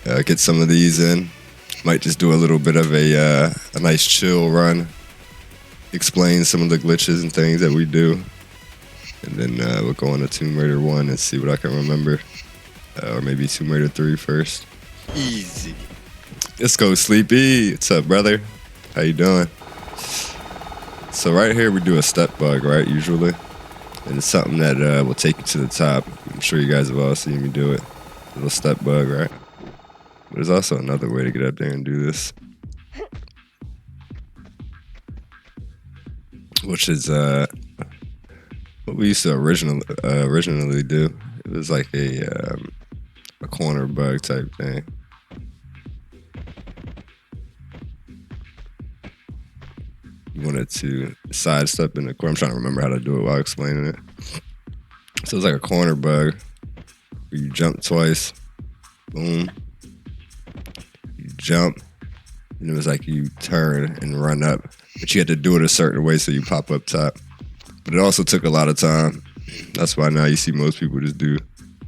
Get some of these in. Might just do a little bit of a nice chill run. Explain some of the glitches and things that we do. And then we'll go on to Tomb Raider 1 and see what I can remember. Or maybe Tomb Raider 3 first. Easy. Let's go, Sleepy. What's up, brother? How you doing? So right here we do a step bug, right, usually. And it's something that will take you to the top. I'm sure you guys have all seen me do it. A little step bug, right? But there's also another way to get up there and do this. Which is what we used to originally do. It was like a corner bug type thing. You wanted to sidestep in the corner. I'm trying to remember how to do it while explaining it. So it's like a corner bug where you jump twice, boom, you jump, and it was like you turn and run up. But you had to do it a certain way so you pop up top. But it also took a lot of time. That's why now you see most people just do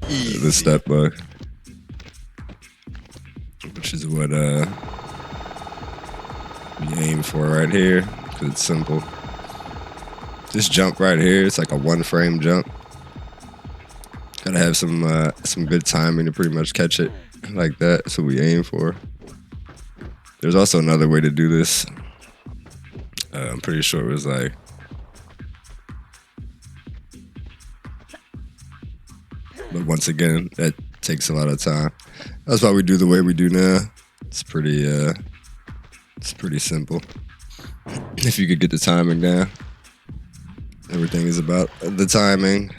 the step bug. Which is what we aim for right here. Cause it's simple. This jump right here, it's like a 1-frame jump. Gotta have some good timing to pretty much catch it like that. That's what we aim for. There's also another way to do this. I'm pretty sure it was like but once again, that takes a lot of time. That's why we do the way we do now. It's pretty simple. If you could get the timing down. Everything is about the timing.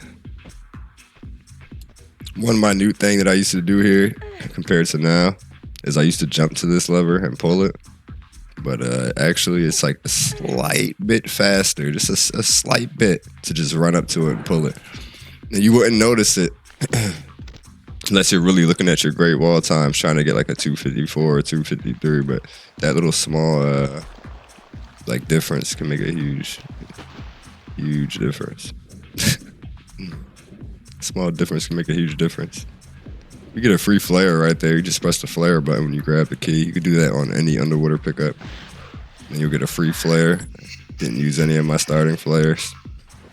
One minute thing that I used to do here compared to now is I used to jump to this lever and pull it. But actually it's like a slight bit faster, just a slight bit to just run up to it and pull it. And you wouldn't notice it unless you're really looking at your Great Wall times trying to get like a 254 or 253, but that little small like difference can make a huge difference. Small difference can make a huge difference. You get a free flare right there. You just press the flare button when you grab the key. You can do that on any underwater pickup. And you'll get a free flare. Didn't use any of my starting flares.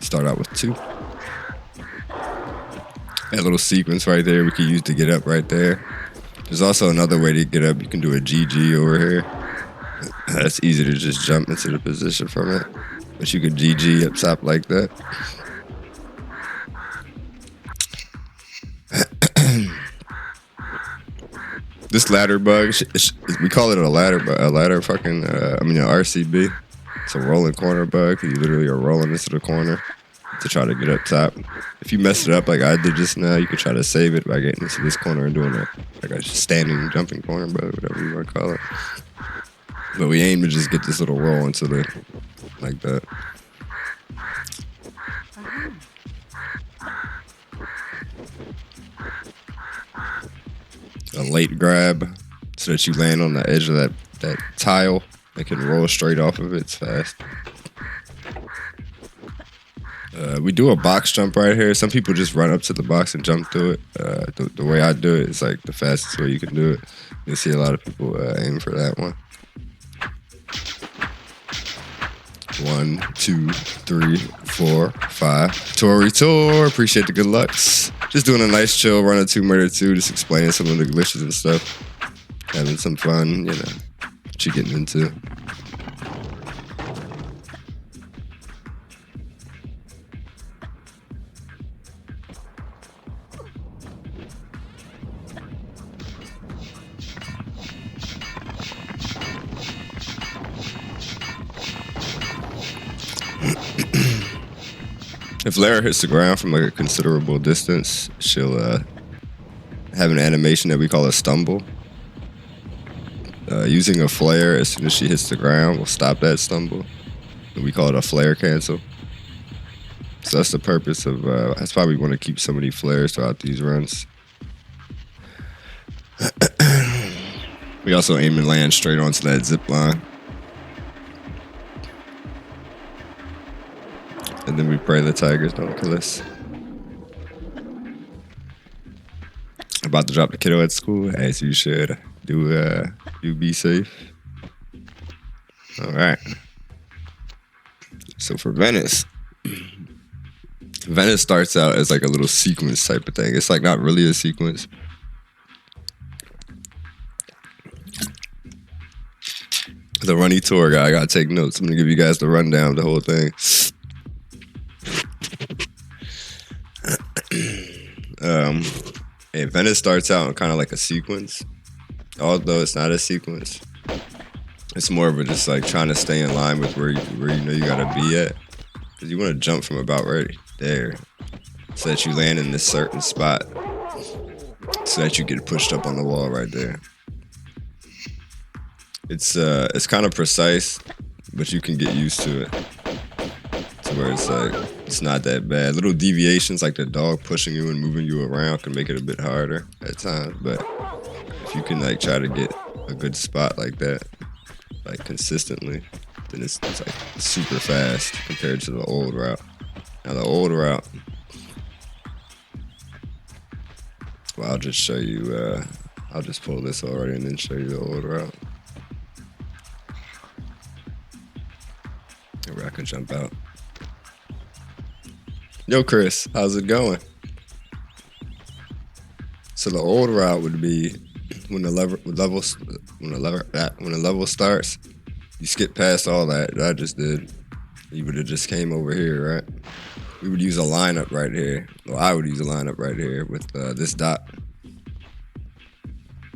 Start out with 2. That little sequence right there we can use to get up right there. There's also another way to get up. You can do a GG over here. That's easy to just jump into the position from it. But you can GG up top like that. This ladder bug, we call it a ladder fucking, an RCB. It's a rolling corner bug. You literally are rolling into the corner to try to get up top. If you mess it up like I did just now, you could try to save it by getting into this corner and doing a standing jumping corner bug, whatever you want to call it. But we aim to just get this little roll into the, like that. A late grab so that you land on the edge of that tile. It can roll straight off of it. It's fast. We do a box jump right here. Some people just run up to the box and jump through it. The way I do it is like the fastest way you can do it. You'll see a lot of people aim for that one. 1, 2, 3, 4, 5. Tor, appreciate the good lucks. Just doing a nice chill run of Tomb Raider 2, just explaining some of the glitches and stuff. Having some fun, what you getting into. If Lara hits the ground from like a considerable distance, she'll have an animation that we call a stumble. Using a flare, as soon as she hits the ground, we'll stop that stumble. And we call it a flare cancel. So that's the purpose of, that's why we want to keep so many flares throughout these runs. We also aim to land straight onto that zip line. And then we pray the tigers don't kill us. About to drop the kiddo at school, as you should. Do be safe. All right. So for Venice, Venice starts out as like a little sequence type of thing. It's like not really a sequence. The runny tour guy, I gotta take notes. I'm gonna give you guys the rundown of the whole thing. And Venice starts out in kind of like a sequence, although it's not a sequence. It's more of a just like trying to stay in line with where you know you gotta be at, because you want to jump from about right there, so that you land in this certain spot, so that you get pushed up on the wall right there. It's kind of precise, but you can get used to it, to where it's like it's not that bad. Little deviations like the dog pushing you and moving you around can make it a bit harder at times, but if you can like try to get a good spot like that, like consistently, then it's like super fast compared to the old route. Now the old route, well, I'll just show you. I'll just pull this already and then show you the old route. Maybe I can jump out. Yo, Chris, how's it going? So the old route would be when the level starts, you skip past all that I just did. You would have just came over here, right? We would use a lineup right here. Well, I would use a lineup right here with this dot.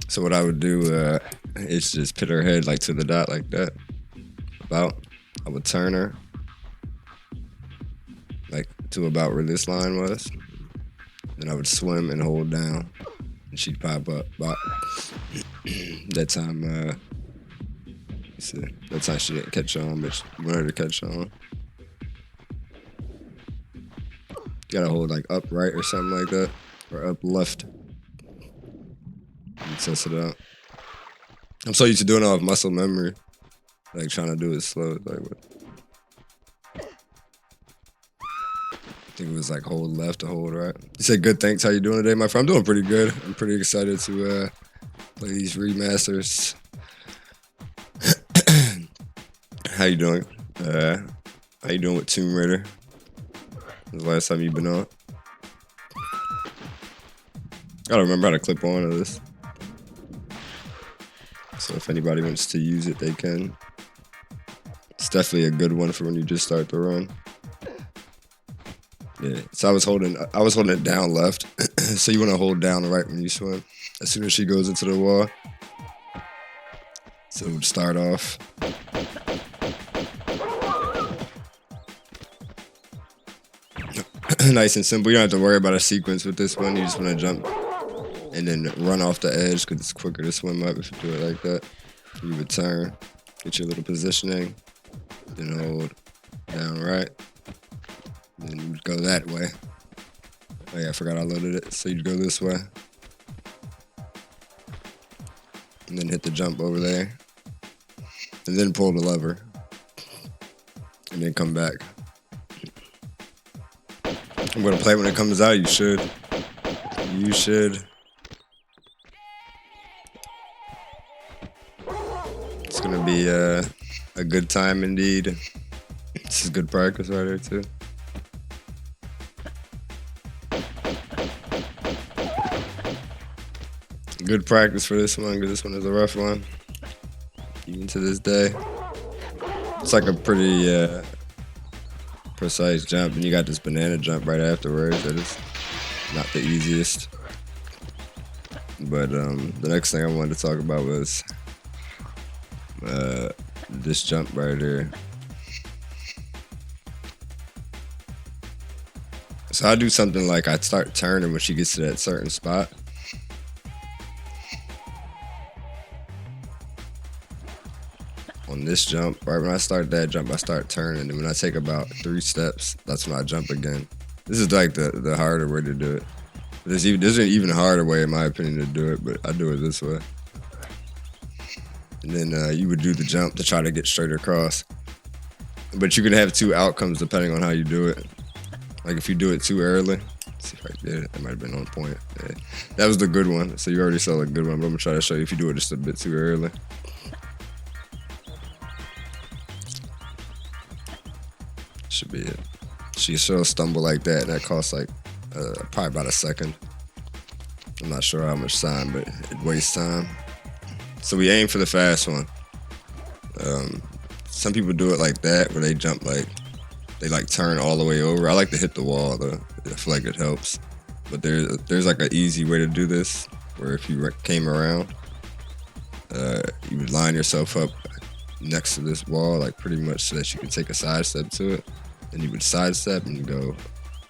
So what I would do is just put her head like to the dot like that. I would turn her like to about where this line was. Then I would swim and hold down, and she'd pop up. But that time, that time she didn't catch on, but you want her to catch on. You gotta hold like up right or something like that, or up left. And test it out. I'm so used to doing it off muscle memory, like trying to do it slow. Like what? I think it was like hold left to hold right. You said good, thanks. How you doing today, my friend? I'm doing pretty good. I'm pretty excited to play these remasters. How you doing? How you doing with Tomb Raider? When's the last time you've been on? Gotta remember how to clip on to this. So if anybody wants to use it, they can. It's definitely a good one for when you just start the run. Yeah, so I was holding it down left. So you want to hold down right when you swim. As soon as she goes into the wall. So it would start off. Nice and simple. You don't have to worry about a sequence with this one. You just want to jump and then run off the edge because it's quicker to swim up if you do it like that. You would turn, get your little positioning, then hold down right. Then you'd go that way. Oh yeah, I forgot I loaded it. So you'd go this way. And then hit the jump over there. And then pull the lever. And then come back. I'm gonna play when it comes out, you should. You should. It's gonna be a good time indeed. This is good practice right there too. Good practice for this one, because this one is a rough one. Even to this day. It's like a pretty precise jump, and you got this banana jump right afterwards that is not the easiest. But the next thing I wanted to talk about was this jump right here. So I do something like I start turning when she gets to that certain spot. On this jump, right when I start that jump, I start turning, and when I take about 3 steps, that's when I jump again. This is like the harder way to do it. There's an even harder way, in my opinion, to do it, but I do it this way. And then you would do the jump to try to get straight across. But you can have 2 outcomes depending on how you do it. Like if you do it too early, See if I did it. That might have been on point. Yeah. That was the good one. So you already saw the good one, but I'm gonna try to show you if you do it just a bit too early. Should be it. She should stumble like that. That costs like probably about a second. I'm not sure how much time, but it wastes time. So we aim for the fast one. Some people do it like that, where they jump like, they like turn all the way over. I like to hit the wall though. I feel like it helps. But there's like an easy way to do this, where if you came around, you would line yourself up next to this wall, like pretty much so that you can take a side step to it. And you would sidestep and go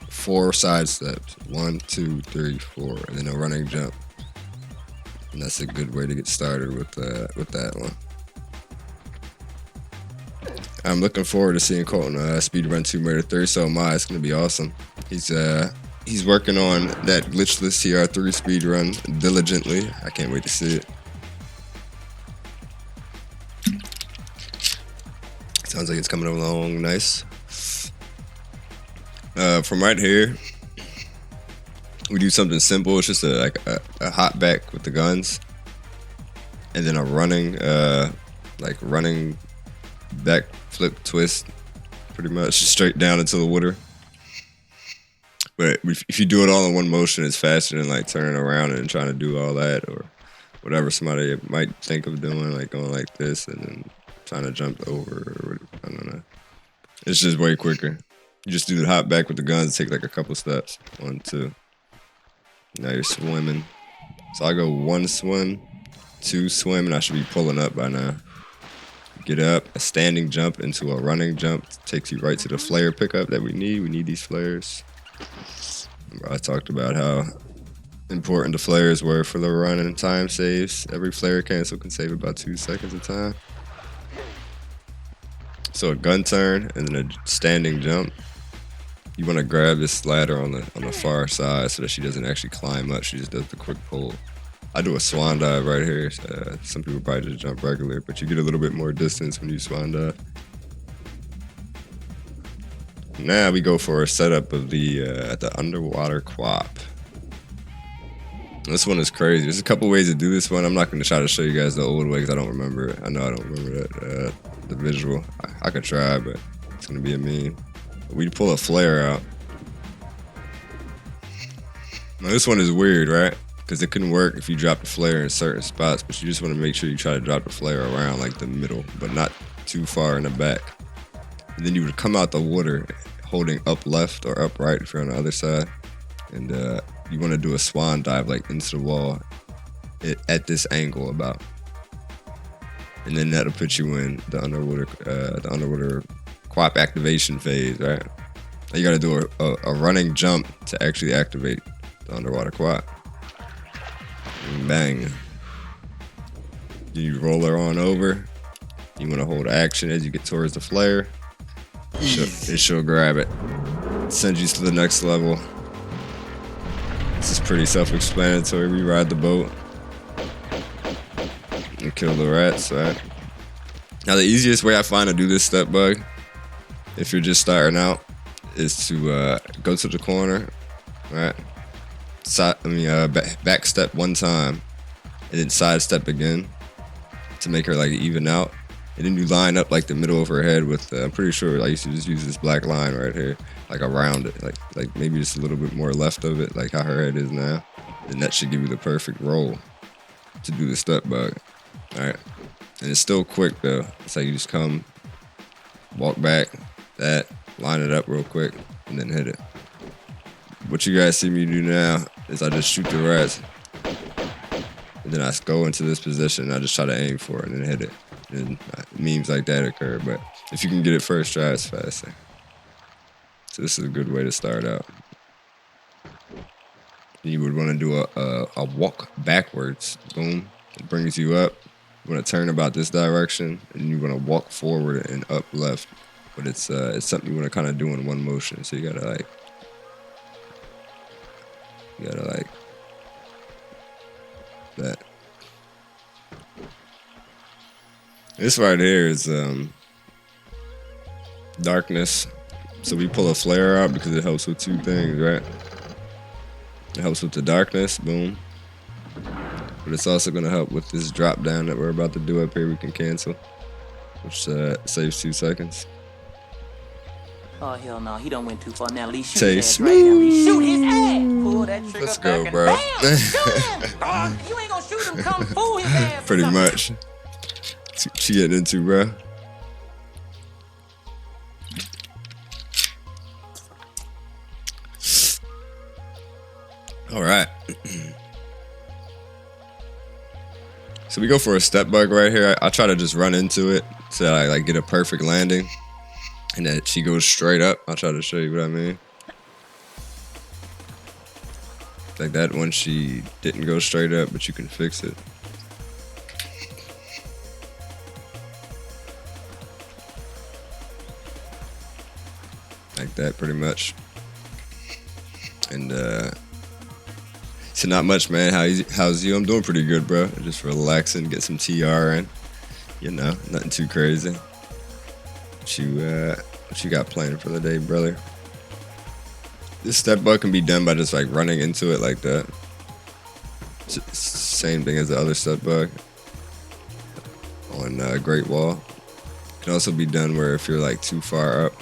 4 side steps. 1, 2, 3, 4, and then a running jump. And that's a good way to get started with that one. I'm looking forward to seeing Colton speedrun Tomb Raider 3. So am I. It's gonna be awesome. He's working on that glitchless TR3 speedrun diligently. I can't wait to see it. Sounds like it's coming along nice. From right here, we do something simple. It's just a hop back with the guns, and then a running back flip twist, pretty much straight down into the water. But if you do it all in one motion, it's faster than like turning around and trying to do all that or whatever somebody might think of doing, like going like this and then trying to jump over. Or, I don't know. It's just way quicker. You just do the hop back with the guns, take like a couple steps. 1, 2. Now you're swimming. So I go 1 swim, 2 swim, and I should be pulling up by now. Get up, a standing jump into a running jump takes you right to the flare pickup that we need. We need these flares. I talked about how important the flares were for the run and time saves. Every flare cancel can save about 2 seconds of time. So a gun turn and then a standing jump. You want to grab this ladder on the far side so that she doesn't actually climb up. She just does the quick pull. I do a swan dive right here. Some people probably just jump regular, but you get a little bit more distance when you swan dive. Now we go for a setup of the underwater quap. This one is crazy. There's a couple ways to do this one. I'm not going to try to show you guys the old way because I don't remember it. I know I don't remember that the visual. I could try, but it's going to be a meme. We pull a flare out. Now this one is weird, right? Because it couldn't work if you drop the flare in certain spots, but you just want to make sure you try to drop the flare around like the middle, but not too far in the back. And then you would come out the water holding up left or up right if you're on the other side. And you want to do a swan dive like into the wall at this angle about. And then that'll put you in the underwater quap activation phase, right? You got to do a running jump to actually activate the underwater quap. And bang. You roll her on over. You want to hold action as you get towards the flare. She'll grab it. Send you to the next level. This is pretty self-explanatory. We ride the boat and kill the rats, right? Now the easiest way I find to do this step bug, if you're just starting out, is to go to the corner, right? Back step 1 time, and then side step again to make her like even out. And then you line up like the middle of her head with, I'm pretty sure I used to just use this black line right here, like around it, like maybe just a little bit more left of it, like how her head is now. And that should give you the perfect roll to do the step bug, all right? And it's still quick though. It's like you just come, walk back, line it up real quick, and then hit it. What you guys see me do now is I just shoot the rats, and then I go into this position and I just try to aim for it and then hit it. And memes like that occur, but if you can get it first try, it's faster. So this is a good way to start out. You would want to do a walk backwards. Boom. It brings you up. You want to turn about this direction, and you want to walk forward and up left. But it's something you want to kind of do in one motion. So you gotta like that. This right here is darkness. So we pull a flare out because it helps with 2 things, right? It helps with the darkness, boom. But it's also gonna help with this drop down that we're about to do up here. We can cancel, which saves 2 seconds. Oh hell no, he done went too far. Now Lee shoot Say his ass right now. Lee shoot his ass. Pull that trigger Let's back go, and bro. bam! Shoot him! Dog, you ain't gonna shoot him. Come fool his ass. Pretty much. She getting into, bro. All right. So we go for a step bug right here. I try to just run into it so that I like get a perfect landing, and that she goes straight up. I'll try to show you what I mean. Like that one, she didn't go straight up, but you can fix it. Like that, pretty much. And so not much, man. How's you? I'm doing pretty good, bro. Just relaxing, get some TR in. You know, nothing too crazy. What you got planned for the day, brother? This step bug can be done by just like running into it like that. Same thing as the other step bug on Great Wall. It can also be done where if you're like too far up,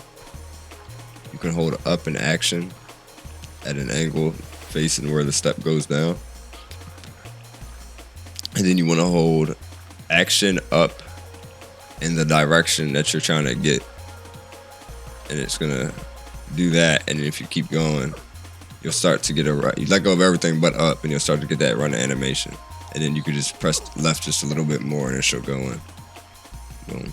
you can hold up in action at an angle facing where the step goes down. And then you want to hold action up in the direction that you're trying to get. And it's going to do that. And if you keep going, you'll start to get a run. You let go of everything but up, and you'll start to get that run animation. And then you can just press left just a little bit more, and it should go in. Boom.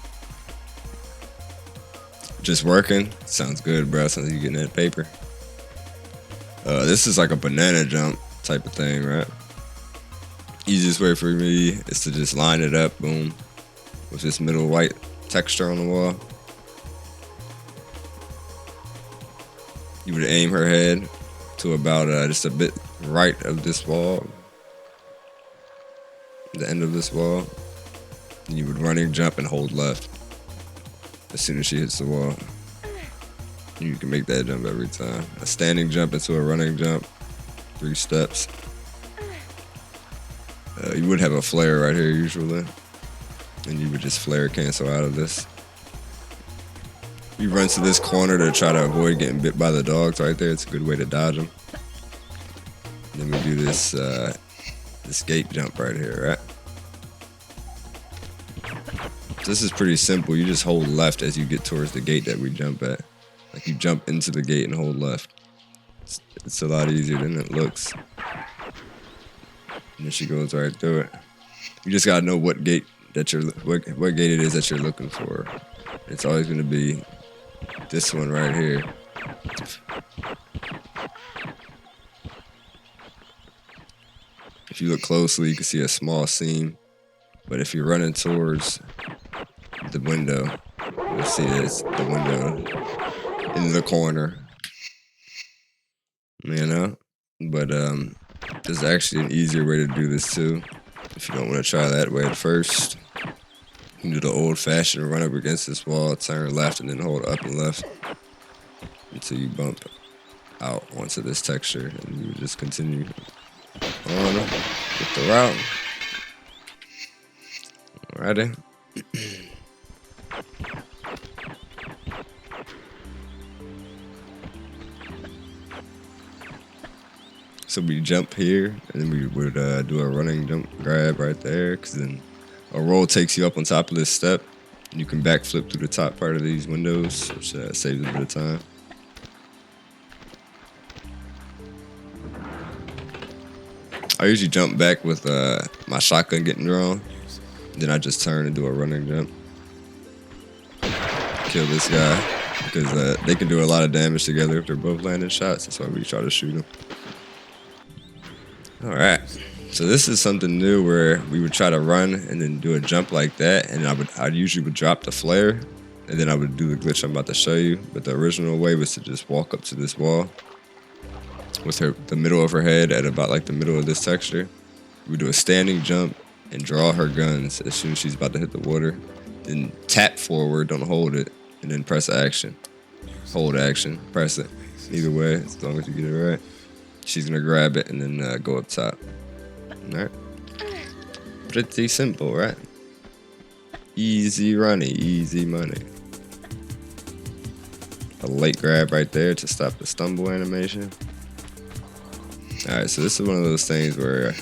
Just working. Sounds good, bro. Sounds like you're getting that paper. This is like a banana jump type of thing, right? Easiest way for me is to just line it up, boom, with this middle white texture on the wall. You would aim her head to about just a bit right of this wall, the end of this wall. And you would running jump and hold left as soon as she hits the wall. You can make that jump every time. A standing jump into a running jump, 3 steps. You would have a flare right here usually, and you would just flare cancel out of this. You run to this corner to try to avoid getting bit by the dogs right there. It's a good way to dodge them. And then we do this this gate jump right here, right? This is pretty simple. You just hold left as you get towards the gate that we jump at. Like you jump into the gate and hold left. It's a lot easier than it looks. And then she goes right through it. You just gotta know what gate that what gate it is that you're looking for. It's always gonna be this one right here. If you look closely, you can see a small seam. But if you're running towards the window, you'll see it's the window in the corner. You know? But there's actually an easier way to do this too. If you don't want to try that way at first, you can do the old-fashioned run up against this wall, turn left, and then hold up and left until you bump out onto this texture, and you just continue on with the route. Alrighty. So we jump here, and then we would do a running jump grab right there, because then a roll takes you up on top of this step. And you can backflip through the top part of these windows, which saves a bit of time. I usually jump back with my shotgun getting drawn. Then I just turn and do a running jump. Kill this guy, because they can do a lot of damage together if they're both landing shots. That's why we try to shoot them. Alright, so this is something new where we would try to run and then do a jump like that, and I usually would drop the flare, and then I would do the glitch I'm about to show you. But the original way was to just walk up to this wall with the middle of her head at about like the middle of this texture. We would do a standing jump and draw her guns as soon as she's about to hit the water. Then tap forward, don't hold it, and then press action. Hold action, press it. Either way, as long as you get it right. She's gonna grab it and then go up top. All right. Pretty simple, right? Easy running, easy money. A late grab right there to stop the stumble animation. Alright, so this is one of those things where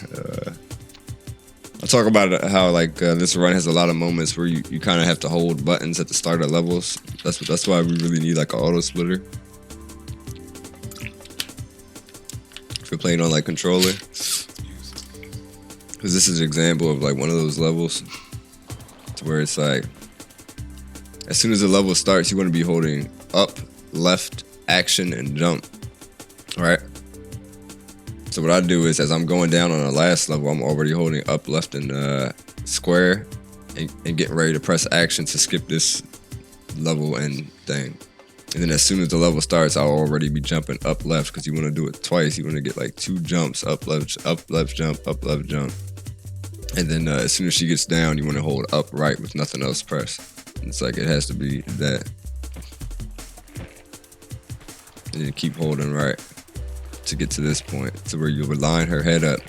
I talk about how like this run has a lot of moments where you kind of have to hold buttons at the start of levels. That's why we really need like an auto splitter. If you're playing on like controller. Because this is an example of like one of those levels to where it's like as soon as the level starts, you want to be holding up, left, action, and jump. Alright. So what I do is as I'm going down on the last level, I'm already holding up, left, and square and getting ready to press action to skip this level and thing. And then as soon as the level starts, I'll already be jumping up, left, because you want to do it twice. You want to get like 2 jumps, up, left, jump, up, left, jump. And then as soon as she gets down, you want to hold up, right with nothing else pressed. It's like it has to be that. And then keep holding right to get to this point, to where you align her head up.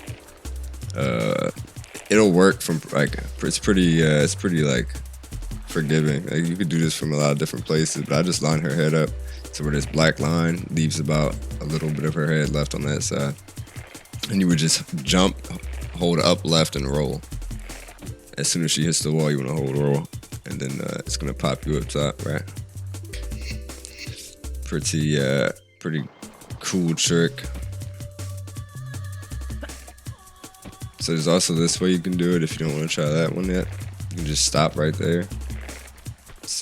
It'll work from like it's pretty like forgiving. Like you could do this from a lot of different places, but I just line her head up to where this black line leaves about a little bit of her head left on that side, and you would just jump, hold up, left, and roll. As soon as she hits the wall, you want to hold roll, and then it's gonna pop you up top, right? Pretty cool trick. So there's also this way you can do it if you don't want to try that one yet. You can just stop right there.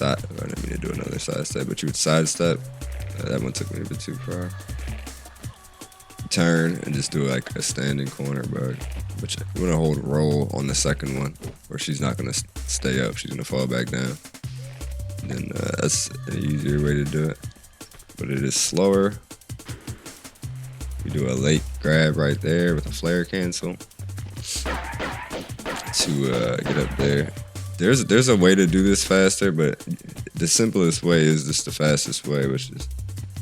I didn't mean to do another side step, but you would side step. That one took me a bit too far. Turn and just do like a standing corner bug. But you want to hold roll on the second one, where she's not going to stay up. She's going to fall back down. And then that's an easier way to do it. But it is slower. You do a late grab right there with a flare cancel to get up there. There's a way to do this faster, but the simplest way is just the fastest way, which is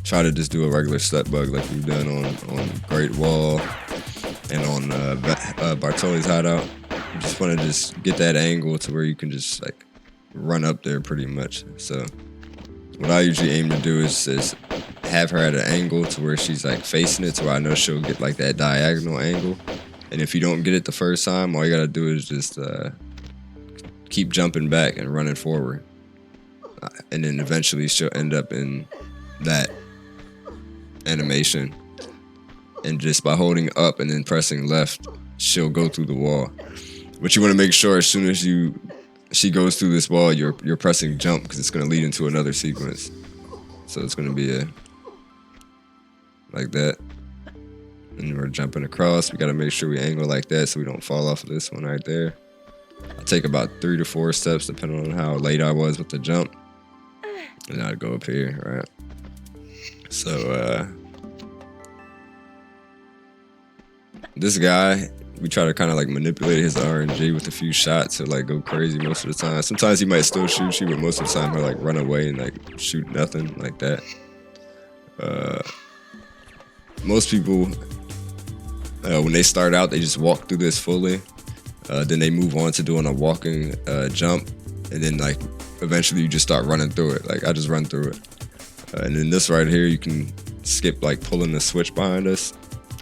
try to just do a regular step bug like we've done on Great Wall and on Bartoli's Hideout. You just want to just get that angle to where you can just like run up there pretty much. So what I usually aim to do is have her at an angle to where she's like facing it, so I know she'll get like that diagonal angle. And if you don't get it the first time, all you gotta do is just keep jumping back and running forward, and then eventually she'll end up in that animation. And just by holding up and then pressing left, she'll go through the wall. But you want to make sure as soon as she goes through this wall, you're pressing jump, because it's going to lead into another sequence. So it's going to be like that. And we're jumping across. We got to make sure we angle like that so we don't fall off of this one right there. I'll take about 3 to 4 steps depending on how late I was with the jump. And then I'd go up here, right? So this guy, we try to kind of like manipulate his RNG with a few shots to like go crazy most of the time. Sometimes he might still shoot you, but most of the time he'll like run away and like shoot nothing like that. Most people, when they start out, they just walk through this fully. Then they move on to doing a walking jump, and then like eventually you just start running through it. Like I just run through it. And then this right here, you can skip like pulling the switch behind us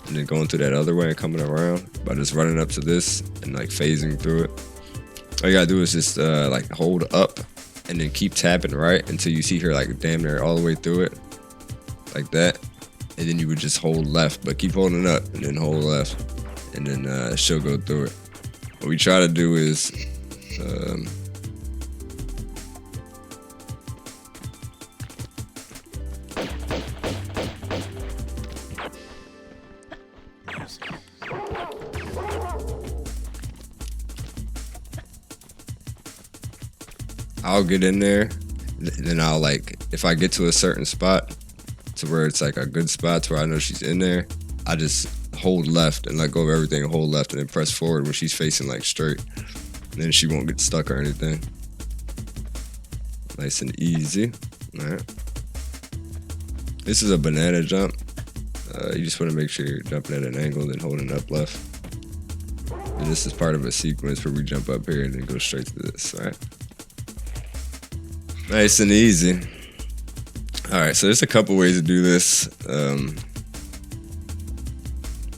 and then going to that other way and coming around by just running up to this and like phasing through it. All you gotta do is just like hold up and then keep tapping right until you see her like damn near all the way through it, like that. And then you would just hold left, but keep holding up and then hold left, and then she'll go through it. What we try to do is I'll get in there, then I'll like, if I get to a certain spot to where it's like a good spot to where I know she's in there, I just hold left and let go of everything and hold left and then press forward when she's facing like straight. And then she won't get stuck or anything. Nice and easy. All right. This is a banana jump. You just want to make sure you're jumping at an angle, then holding up left. And this is part of a sequence where we jump up here and then go straight to this, all right? Nice and easy. All right, so there's a couple ways to do this.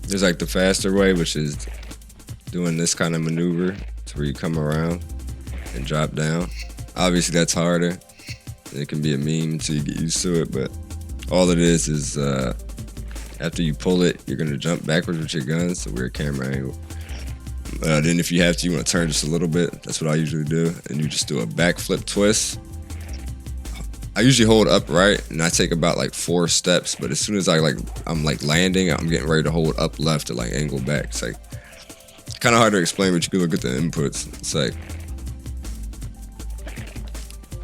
There's like the faster way, which is doing this kind of maneuver to where you come around and drop down. Obviously, that's harder. It can be a meme until you get used to it, but all it is after you pull it, you're gonna jump backwards with your gun, so we're at camera angle. Then if you have to, you wanna turn just a little bit. That's what I usually do. And you just do a backflip twist. I usually hold upright and I take about like 4 steps, but as soon as I'm landing, I'm getting ready to hold up left to like angle back. It's like kind of hard to explain, but you can look at the inputs. It's like,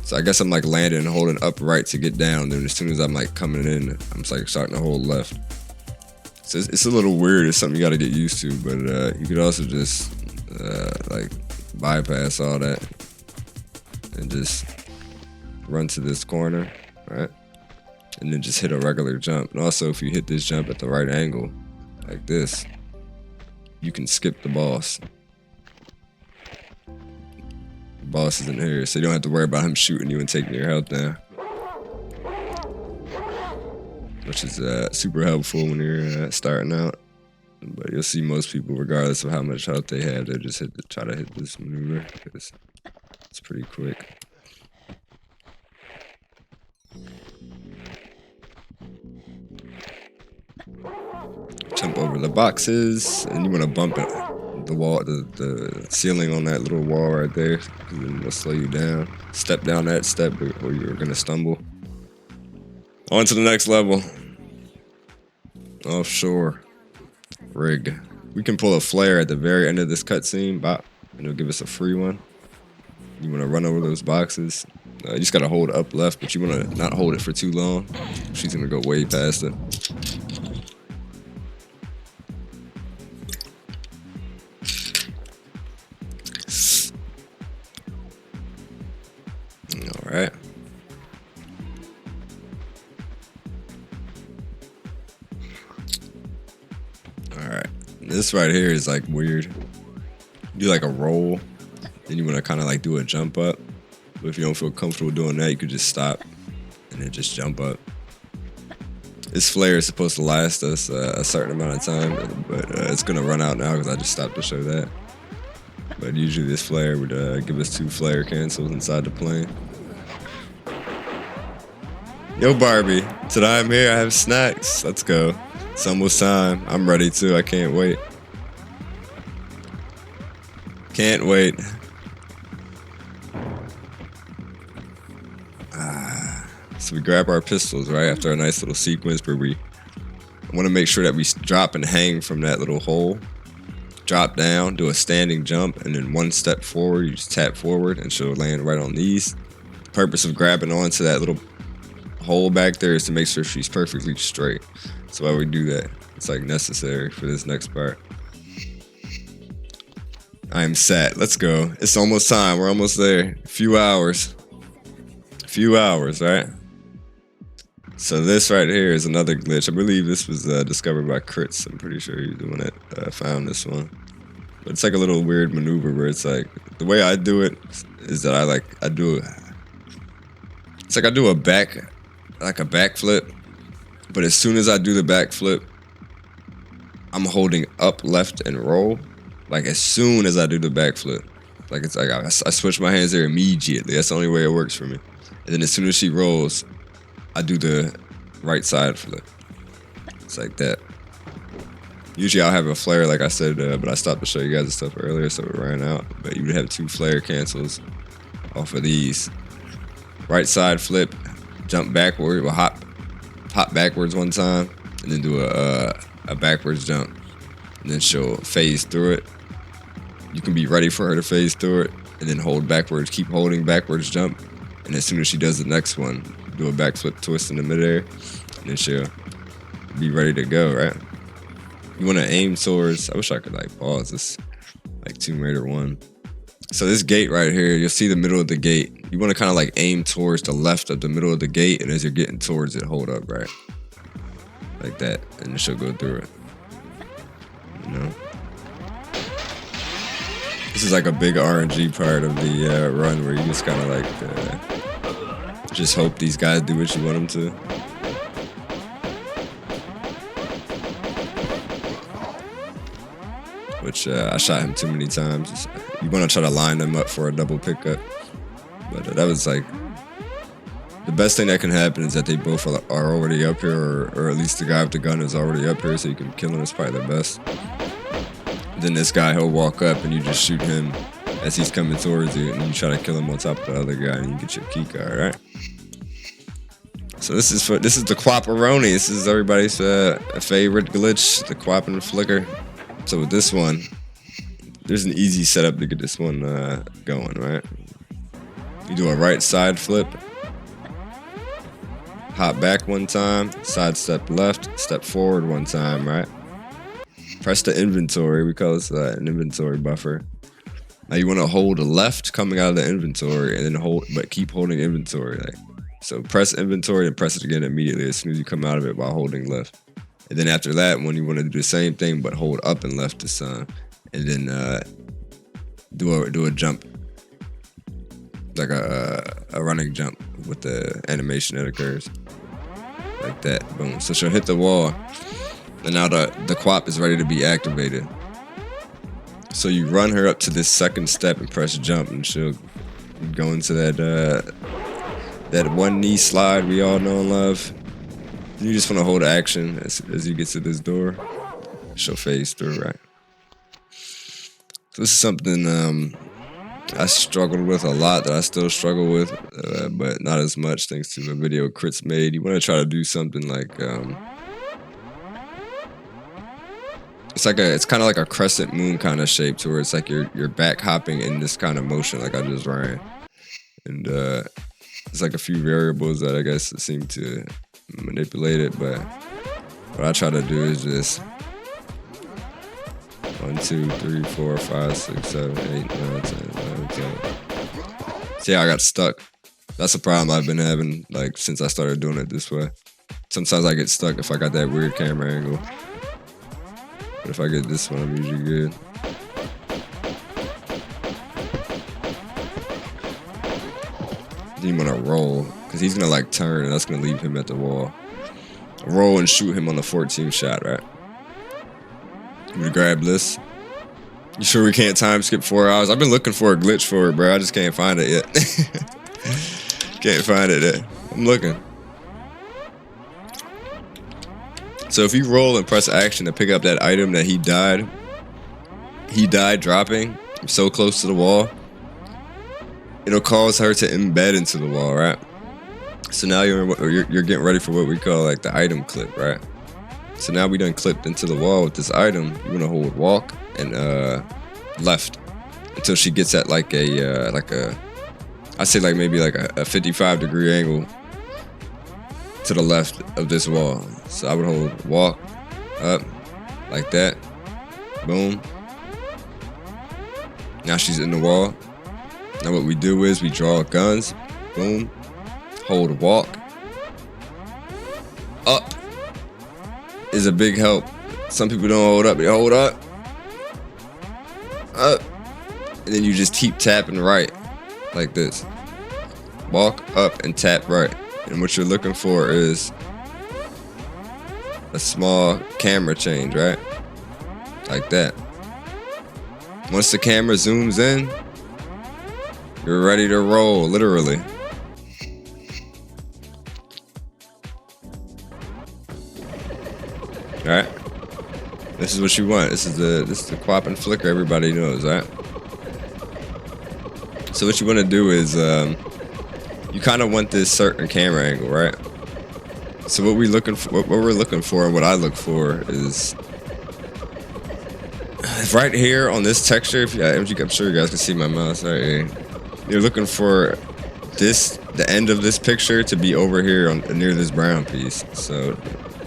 so I guess I'm like landing and holding upright to get down. Then as soon as I'm like coming in, I'm like starting to hold left. So it's a little weird. It's something you got to get used to, but you could also just like bypass all that and just run to this corner, right? And then just hit a regular jump. And also, if you hit this jump at the right angle, like this, you can skip the boss. The boss is in here, so you don't have to worry about him shooting you and taking your health down. Which is super helpful when you're starting out. But you'll see most people, regardless of how much health they have, they just try to hit this maneuver because it's pretty quick. Jump over the boxes, and you want to bump it, the wall, the ceiling on that little wall right there, because it'll slow you down. Step down that step, or you're gonna stumble. On to the next level. Offshore rig. We can pull a flare at the very end of this cutscene, bop, and it'll give us a free one. You want to run over those boxes. You just gotta hold up left, but you want to not hold it for too long. She's gonna go way past it. All right. All right. This right here is like weird. Do like a roll, then you want to kind of like do a jump up. But if you don't feel comfortable doing that, you could just stop and then just jump up. This flare is supposed to last us a certain amount of time, but it's gonna run out now because I just stopped to show that. But usually this flare would give us 2 flare cancels inside the plane. Yo, Barbie, today I'm here, I have snacks. Let's go. It's almost time. I'm ready too, I can't wait. Can't wait. So we grab our pistols, right, after a nice little sequence where we want to make sure that we drop and hang from that little hole. Drop down, do a standing jump, and then 1 step forward, you just tap forward and she'll land right on these. The purpose of grabbing onto that little hole back there is to make sure she's perfectly straight. So why we do that, it's like necessary for this next part. I am set, let's go. It's almost time, we're almost there. A few hours, right? So this right here is another glitch. I believe this was discovered by Crits. I'm pretty sure he's the one that found this one. But it's like a little weird maneuver where it's like, the way I do it is that I do a backflip, but as soon as I do the backflip, I'm holding up left and roll. Like as soon as I do the backflip, like it's like I switch my hands there immediately. That's the only way it works for me. And then as soon as she rolls, I do the right side flip. It's like that. Usually I'll have a flare, like I said, but I stopped to show you guys the stuff earlier, so it ran out. But you would have 2 flare cancels off of these. Right side flip, jump backward, or hop backwards 1 time, and then do a backwards jump. And then she'll phase through it. You can be ready for her to phase through it, and then hold backwards, keep holding backwards jump. And as soon as she does the next one, do a backflip twist in the midair, and then she'll be ready to go, right? You want to aim towards, I wish I could like pause this, like Tomb Raider 1. So this gate right here, you'll see the middle of the gate. You want to kind of like aim towards the left of the middle of the gate, and as you're getting towards it, hold up, right? like that, and it should go through it. You know, this is like a big RNG part of the run where you just kind of like just hope these guys do what you want them to. Which I shot him too many times. You want to try to line them up for a double pickup, but that was like the best thing that can happen is that they both are already up here, or at least the guy with the gun is already up here, so you can kill him. Is probably the best. Then this guy, he'll walk up and you just shoot him as he's coming towards you, and you try to kill him on top of the other guy, and you get your key card, right? So this is the Quapperoni. This is everybody's favorite glitch, the Quap and Flicker. So with this one, there's an easy setup to get this one going, right? You do a right side flip, hop back one time, side step left, step forward one time, right? Press the inventory. We call this an inventory buffer. Now you want to hold the left coming out of the inventory, and then but keep holding inventory. Like, so press inventory and press it again immediately as soon as you come out of it while holding left. And then after that, when you want to do the same thing but hold up and left this time, and then do a jump, like a running jump with the animation that occurs, like that. Boom. So she'll hit the wall, and now the Quap is ready to be activated. So you run her up to this second step and press jump, and she'll go into that one knee slide we all know and love. You just want to hold action as you get to this door. She'll phase through, right? So this is something I struggled with a lot, that I still struggle with, but not as much thanks to the video Crits made. You want to try to do something like it's kind of like a crescent moon kind of shape, to where it's like you're back hopping in this kind of motion, like I just ran, and it's like a few variables that I guess seem to manipulate it, but what I try to do is just 1, 2, 3, 4, 5, 6, 7, 8, 9, 10, 11, 12. See how I got stuck? That's a problem I've been having like since I started doing it this way. Sometimes I get stuck if I got that weird camera angle, but if I get this one, I'm usually good. Then you want to roll, because he's gonna like turn, and that's gonna leave him at the wall. Roll and shoot him on the 14th shot, right? I'm gonna grab this. You sure we can't time skip 4 hours? I've been looking for a glitch for it, bro. I just can't find it yet. Can't find it yet. I'm looking. So if you roll and press action to pick up that item that he died dropping so close to the wall, it'll cause her to embed into the wall, right? So now you're getting ready for what we call like the item clip, right? So now we done clipped into the wall with this item. You want to hold walk and left until she gets at like I say like maybe like a 55-degree angle to the left of this wall. So I would hold walk up like that. Boom. Now she's in the wall. Now what we do is we draw guns. Boom. Hold walk. Up is a big help. Some people don't hold up. They hold up. Up. And then you just keep tapping right. Like this. Walk up and tap right. And what you're looking for is a small camera change, right? Like that. Once the camera zooms in, you're ready to roll, literally. Alright? This is what you want. This is the Quap and Flicker everybody knows, right? So what you want to do is you kind of want this certain camera angle, right? So what we're looking for, and what I look for is right here on this texture. I'm sure you guys can see my mouse right here. You're looking for the end of this picture to be over here near this brown piece. So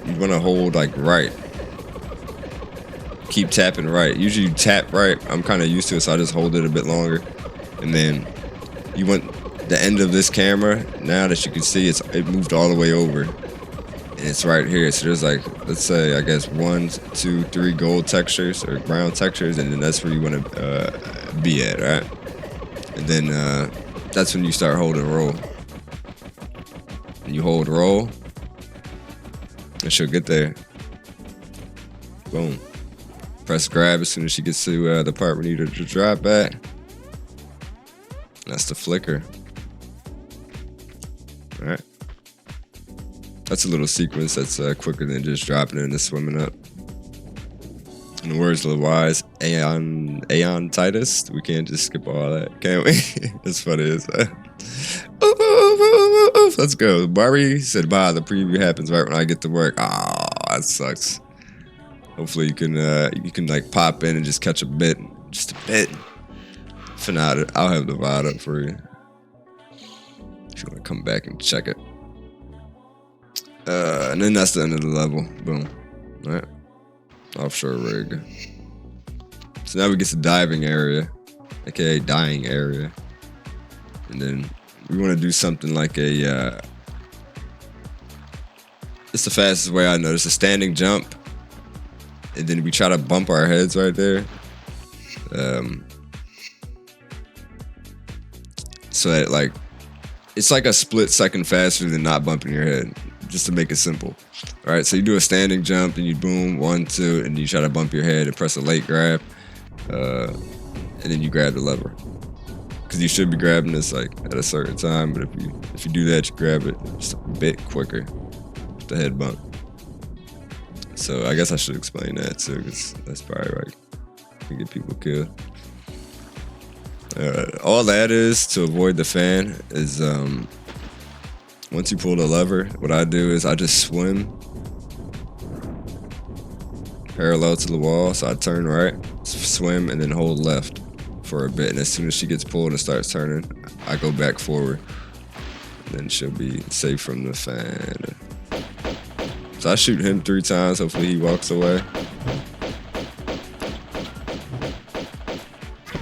you want to hold like right. Keep tapping right. Usually you tap right. I'm kind of used to it, so I just hold it a bit longer. And then you want the end of this camera, now that you can see it moved all the way over. And it's right here. So there's like, let's say, I guess 1, 2, 3 gold textures or ground textures, and then that's where you want to be at, right? And then that's when you start holding roll. And you hold roll, and she'll get there. Boom. Press grab as soon as she gets to the part we need her to drop at. That's the flicker. All right. That's a little sequence that's quicker than just dropping it and just swimming up. In the words of the wise, Aeon Titus. We can't just skip all that, can we? It's funny as let's go. Barbie said, "Bye. The preview happens right when I get to work." Oh, that sucks. Hopefully you can like pop in and just catch a bit, just a bit. For now, I'll have the VOD up for you if you want to come back and check it. And then that's the end of the level. Boom. All right. Offshore rig. So now we get to diving area, aka dying area, and then we want to do something like a. It's the fastest way I know. It's a standing jump, and then we try to bump our heads right there. So that like, it's like a split second faster than not bumping your head. Just to make it simple. All right, so you do a standing jump, and you boom 1, 2, and you try to bump your head and press a late grab, and then you grab the lever. Because you should be grabbing this like at a certain time, but if you do that, you grab it just a bit quicker with the head bump. So I guess I should explain that too, because that's probably right. Can get people killed. All that is to avoid the fan is once you pull the lever, what I do is I just swim parallel to the wall. So I turn right, swim, and then hold left for a bit. And as soon as she gets pulled and starts turning, I go back forward. And then she'll be safe from the fan. So I shoot him 3 times. Hopefully he walks away.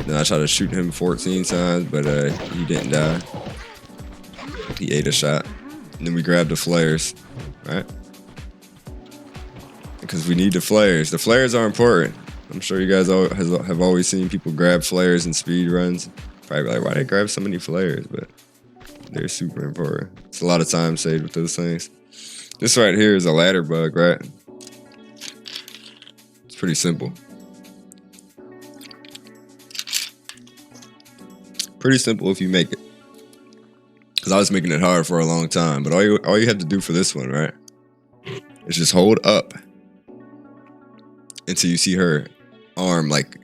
Then I try to shoot him 14 times, but he didn't die. He ate a shot. And then we grab the flares, right? Because we need the flares. The flares are important. I'm sure you guys have always seen people grab flares in speed runs. Probably like, why they grab so many flares? But they're super important. It's a lot of time saved with those things. This right here is a ladder bug, right? It's pretty simple. Pretty simple if you make it. Because I was making it hard for a long time. But all you have to do for this one, right, is just hold up until you see her arm, like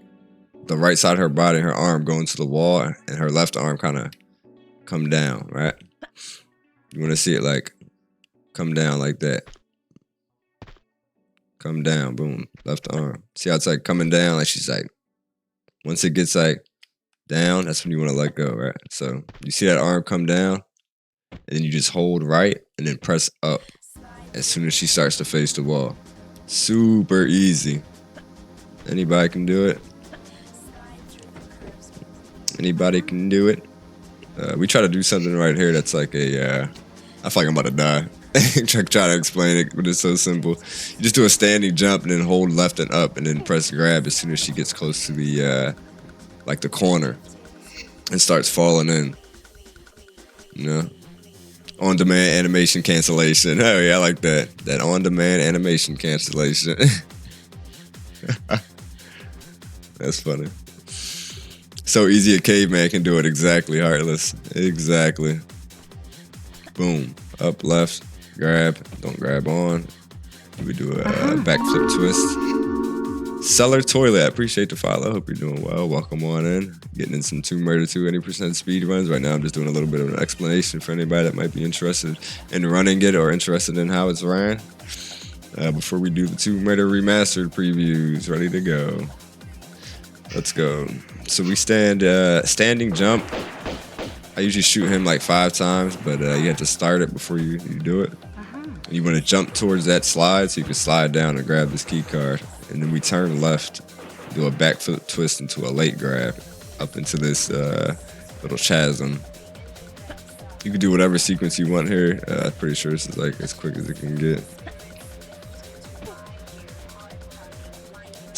the right side of her body, her arm going to the wall, and her left arm kind of come down, right? You want to see it like come down like that. Come down, boom, left arm. See how it's like coming down? Like she's like, once it gets like down, that's when you want to let go, right? So you see that arm come down, and then you just hold right and then press up as soon as she starts to face the wall. Super easy. Anybody can do it. Anybody can do it. We try to do something right here that's like a, I feel like I'm about to die. Try to explain it, but it's so simple. You just do a standing jump and then hold left and up and then press grab as soon as she gets close to the, like the corner and starts falling in. You know? On-demand animation cancellation. Oh yeah, I like that. That on-demand animation cancellation. That's funny. So easy a caveman can do it. Exactly, Heartless. Exactly. Boom. Up, left, grab. Don't grab on. We do a backflip twist. Cellar Toilet. I appreciate the follow. Hope you're doing well. Welcome on in. Getting in some Tomb Raider 2 80% speed runs. Right now I'm just doing a little bit of an explanation for anybody that might be interested in running it or interested in how it's ran. Before we do the Tomb Raider remastered previews. Ready to go. Let's go. So we standing jump. I usually shoot him like 5 times, but you have to start it before you do it. And you want to jump towards that slide so you can slide down and grab this key card. And then we turn left, do a backflip twist into a late grab up into this little chasm. You can do whatever sequence you want here. I'm pretty sure this is like as quick as it can get.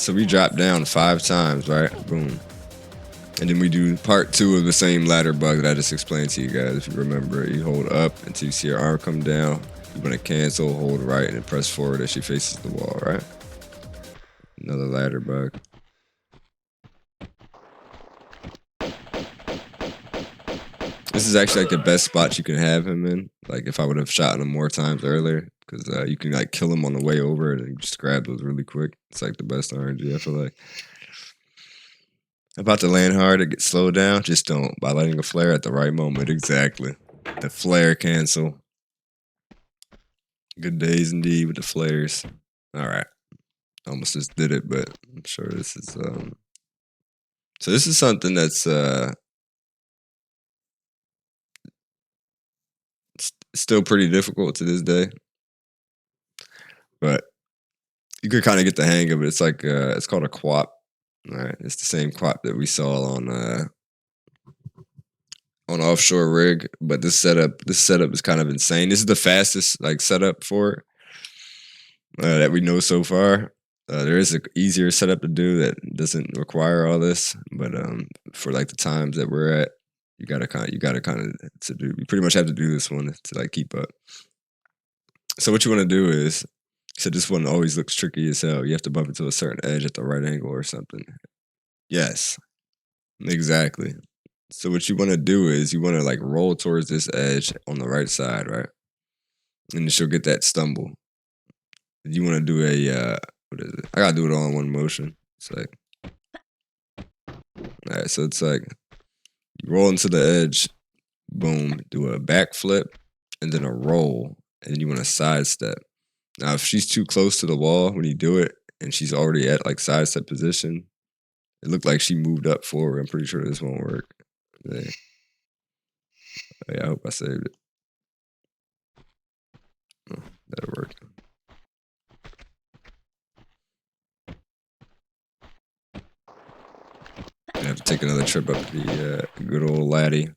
So we drop down 5 times, right? Boom. And then we do part 2 of the same ladder bug that I just explained to you guys. If you remember, you hold up until you see her arm come down. You want to cancel, hold right, and then press forward as she faces the wall, right? Another ladder bug. This is actually like the best spot you can have him in. Like if I would have shot him more times earlier, because you can like kill him on the way over and you just grab those really quick. It's like the best RNG, I feel like. About to land hard, it gets slowed down. Just don't by letting a flare at the right moment. Exactly. The flare cancel. Good days indeed with the flares. All right. Almost just did it, but I'm sure this is so this is something that's still pretty difficult to this day. But you could kind of get the hang of it. It's like it's called a quap. All right, it's the same quap that we saw on offshore rig, but this setup is kind of insane. This is the fastest like setup for it that we know so far. There is an easier setup to do that doesn't require all this, but for like the times that we're at, you gotta kind of to do. You pretty much have to do this one to like keep up. So what you want to do is, so this one always looks tricky as hell. You have to bump into a certain edge at the right angle or something. Yes, exactly. So what you want to do is you want to like roll towards this edge on the right side, right? And she'll get that stumble. You want to do a what is it? I gotta do it all in one motion. It's like, all right. So it's like you roll into the edge, boom, do a backflip, and then a roll, and then you want to sidestep. Now, if she's too close to the wall when you do it, and she's already at like sidestep position, it looked like she moved up forward. I'm pretty sure this won't work. Yeah, I hope I saved it. Oh, that'll work. I have to take another trip up the good old laddie.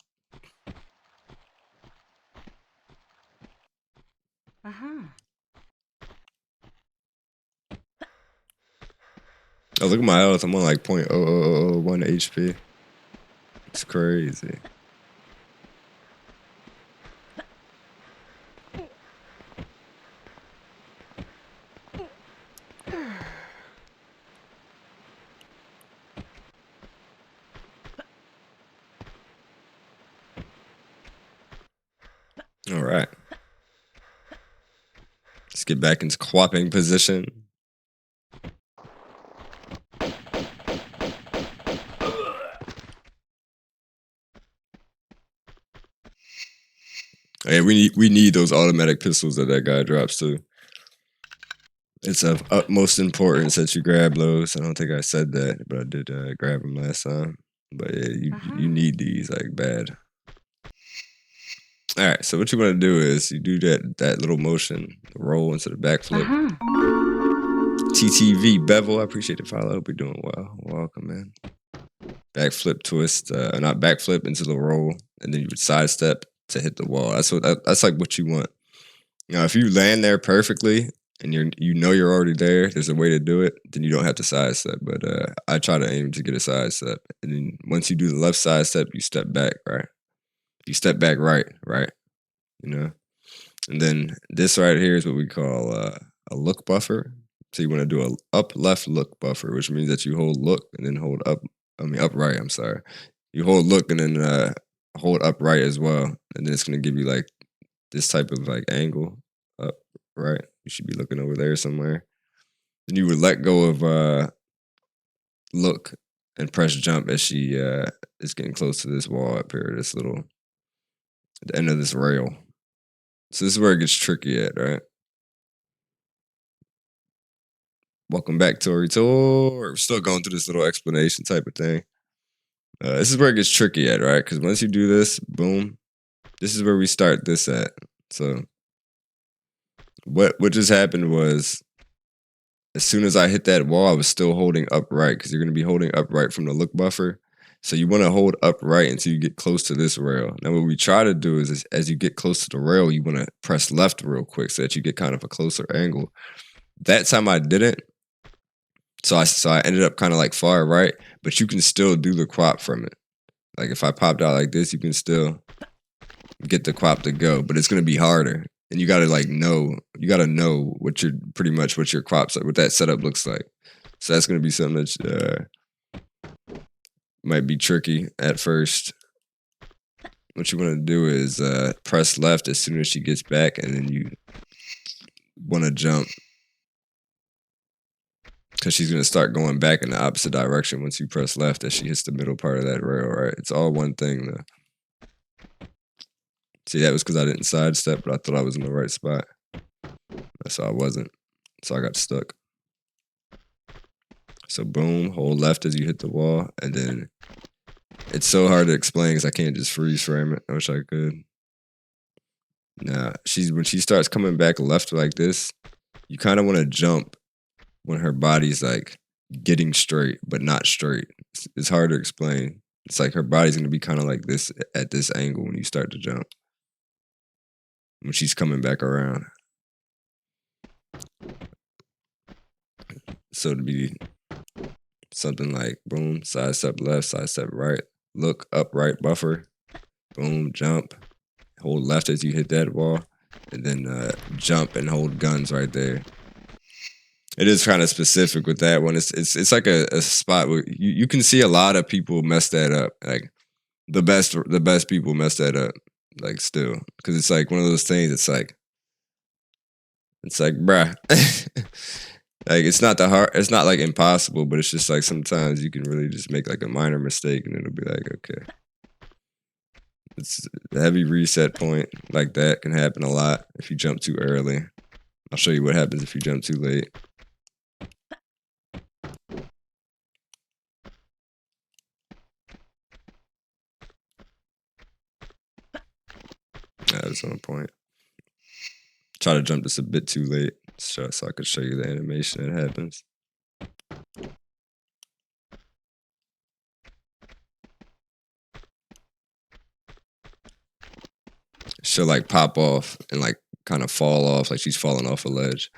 Oh, look at my health. I'm on like 0.0001 HP. It's crazy. All right. Let's get back into quapping position. Hey, we need those automatic pistols that guy drops too. It's of utmost importance that you grab those. I don't think I said that, but I did grab them last time. But yeah, you need these like bad. All right, so what you want to do is you do that little motion, roll into the backflip. TTV Bevel, I appreciate the follow. Hope you're doing well. Welcome, man. Backflip twist, not backflip into the roll, and then you would sidestep to hit the wall. That's like what you want. Now, if you land there perfectly and you're already there, there's a way to do it. Then you don't have to sidestep. But I try to aim to get a sidestep, and then once you do the left sidestep, you step back, right? You step back right, you know. And then this right here is what we call a look buffer. So you want to do a up left look buffer, which means that you hold look and then hold up. Upright. I'm sorry. You hold look and then hold upright as well, and then it's gonna give you like this type of like angle up, right? You should be looking over there somewhere. Then you would let go of look and press jump as she is getting close to this wall up here, at the end of this rail. So this is where it gets tricky at, right? Welcome back, Tori Tor. We're still going through this little explanation type of thing. This is where it gets tricky at, right? Because once you do this, boom, this is where we start this at. So what just happened was, as soon as I hit that wall, I was still holding upright, because you're going to be holding upright from the look buffer. So you want to hold upright until you get close to this rail. Now what we try to do is as you get close to the rail, you want to press left real quick so that you get kind of a closer angle. That time I didn't. So I ended up kind of like far right, but you can still do the quap from it. Like if I popped out like this, you can still get the quap to go, but it's gonna be harder. And you gotta know what your pretty much what your quaps what that setup looks like. So that's gonna be something that might be tricky at first. What you want to do is press left as soon as she gets back, and then you want to jump because she's going to start going back in the opposite direction once you press left as she hits the middle part of that rail, right? It's all one thing, though. See, that was because I didn't sidestep, but I thought I was in the right spot. So I wasn't. So I got stuck. So boom, hold left as you hit the wall, and then it's so hard to explain because I can't just freeze frame it. I wish I could. Nah, when she starts coming back left like this, you kind of want to jump when her body's like getting straight, but not straight. It's hard to explain. It's like her body's gonna be kind of like this at this angle when you start to jump. When she's coming back around. So to be something like boom, side step left, side step right, look upright buffer, boom, jump, hold left as you hit that wall, and then jump and hold guns right there. It is kind of specific with that one. It's like a spot where you can see a lot of people mess that up. Like the best people mess that up. Like still, because it's like one of those things. It's like bruh. Like it's not it's not like impossible, but it's just like sometimes you can really just make like a minor mistake and it'll be like, okay. It's a heavy reset point like that can happen a lot if you jump too early. I'll show you what happens if you jump too late. That was on point. Try to jump just a bit too late so I could show you the animation that happens. She'll like pop off and like kind of fall off like she's falling off a ledge.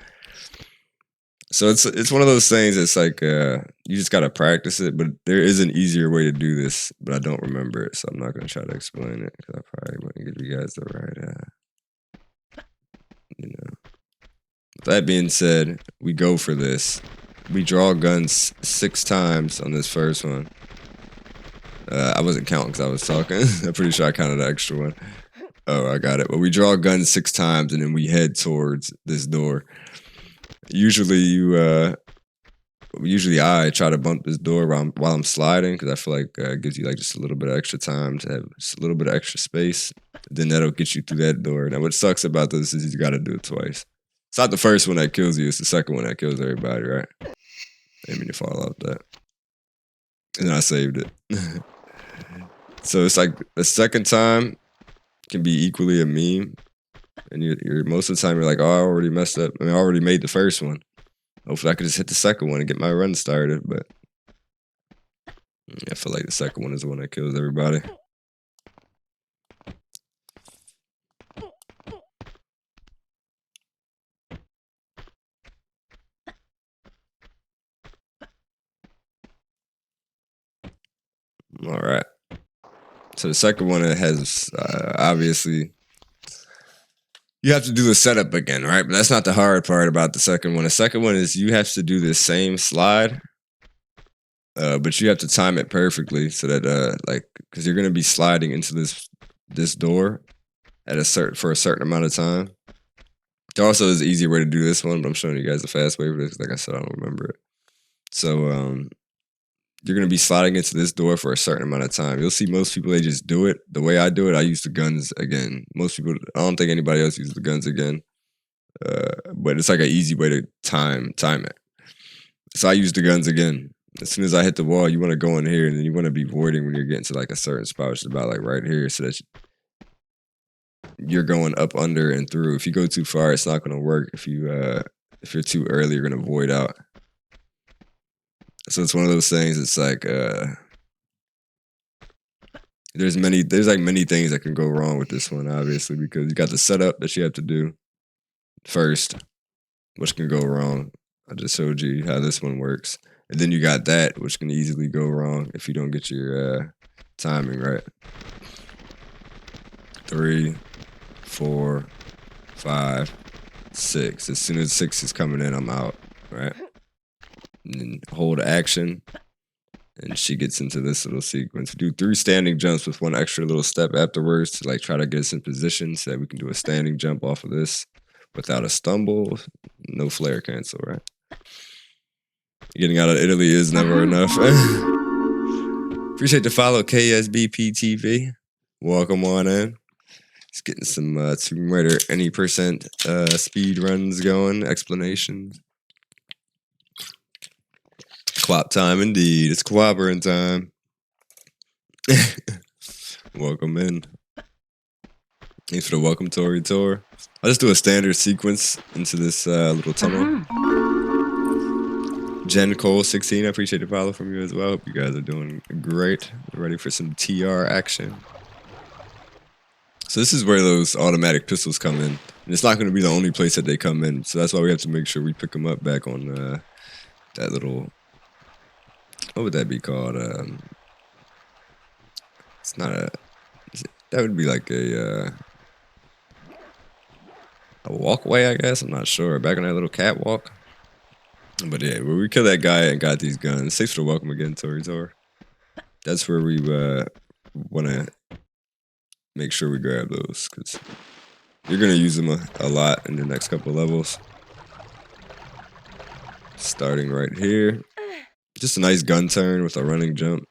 So it's one of those things that's like you just gotta practice it, but there is an easier way to do this, but I don't remember it, so I'm not gonna try to explain it because I probably wouldn't give you guys the right you know. With that being said, we go for this. We draw guns 6 times on this first one. I wasn't counting because I was talking. I'm pretty sure I counted the extra one. Oh, I got it. But we draw guns 6 times and then we head towards this door. Usually I try to bump this door while I'm sliding because I feel like it gives you like just a little bit of extra time to have just a little bit of extra space. Then that'll get you through that door. Now, what sucks about this is you got to do it twice. It's not the first one that kills you. It's the second one that kills everybody, right? I didn't mean to fall off that. And then I saved it. So it's like the second time can be equally a meme. And you're most of the time you're like, oh, I already messed up. I mean, I already made the first one. Hopefully I could just hit the second one and get my run started. But I feel like the second one is the one that kills everybody. All right. So the second one, it has obviously you have to do the setup again, right? But that's not the hard part about the second one. The second one is you have to do the same slide, but you have to time it perfectly so that like because you're gonna be sliding into this door at for a certain amount of time. There also is an easier way to do this one, but I'm showing you guys the fast way for this. Like I said, I don't remember it. So you're going to be sliding into this door for a certain amount of time. You'll see most people, they just do it. The way I do it, I use the guns again. Most people, I don't think anybody else uses the guns again. But it's like an easy way to time it. So I use the guns again. As soon as I hit the wall, you want to go in here and then you want to be voiding when you're getting to like a certain spot, which is about like right here, so that you're going up, under, and through. If you go too far, it's not going to work. If you're too early, you're going to void out. So it's one of those things. It's like there's like many things that can go wrong with this one, obviously, because you got the setup that you have to do first, which can go wrong. I just showed you how this one works. And then you got that, which can easily go wrong if you don't get your timing right. 3, 4, 5, 6. As soon as 6 is coming in, I'm out, right? And then hold action, and she gets into this little sequence. We do 3 standing jumps with 1 extra little step afterwards to like try to get us in position so that we can do a standing jump off of this without a stumble, no flare cancel, right? Getting out of Italy is never enough. Appreciate the follow, KSBPTV. Welcome on in. Just getting some Tomb Raider any percent speed runs going, explanations. Quap time indeed. It's cooperating time. Welcome in. Thanks for the welcome, Tori Tor. I'll just do a standard sequence into this little tunnel. Jen Cole 16, I appreciate the follow from you as well. Hope you guys are doing great. Ready for some TR action. So this is where those automatic pistols come in. And it's not going to be the only place that they come in. So that's why we have to make sure we pick them up back on that little... What would that be called? It's not a... That would be like a walkway, I guess. I'm not sure. Back on that little catwalk. But yeah, where we killed that guy and got these guns. Thanks for the welcome again, Tori Tor. That's where we want to make sure we grab those, because you're going to use them a lot in the next couple levels. Starting right here. Just a nice gun turn with a running jump.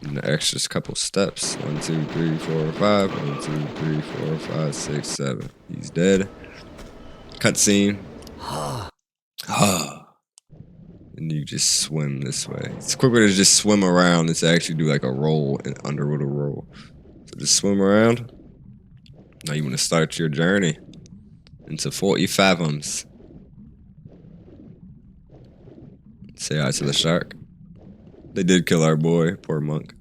And the extra couple steps. 1, 2, 3, 4, 5. 1, 2, 3, 4, 5, 6, 7. He's dead. Cutscene. And you just swim this way. It's quicker to just swim around than to actually do like a roll, an underwater roll. So just swim around. Now you want to start your journey into 40 fathoms. Say hi to the shark. They did kill our boy, poor monk.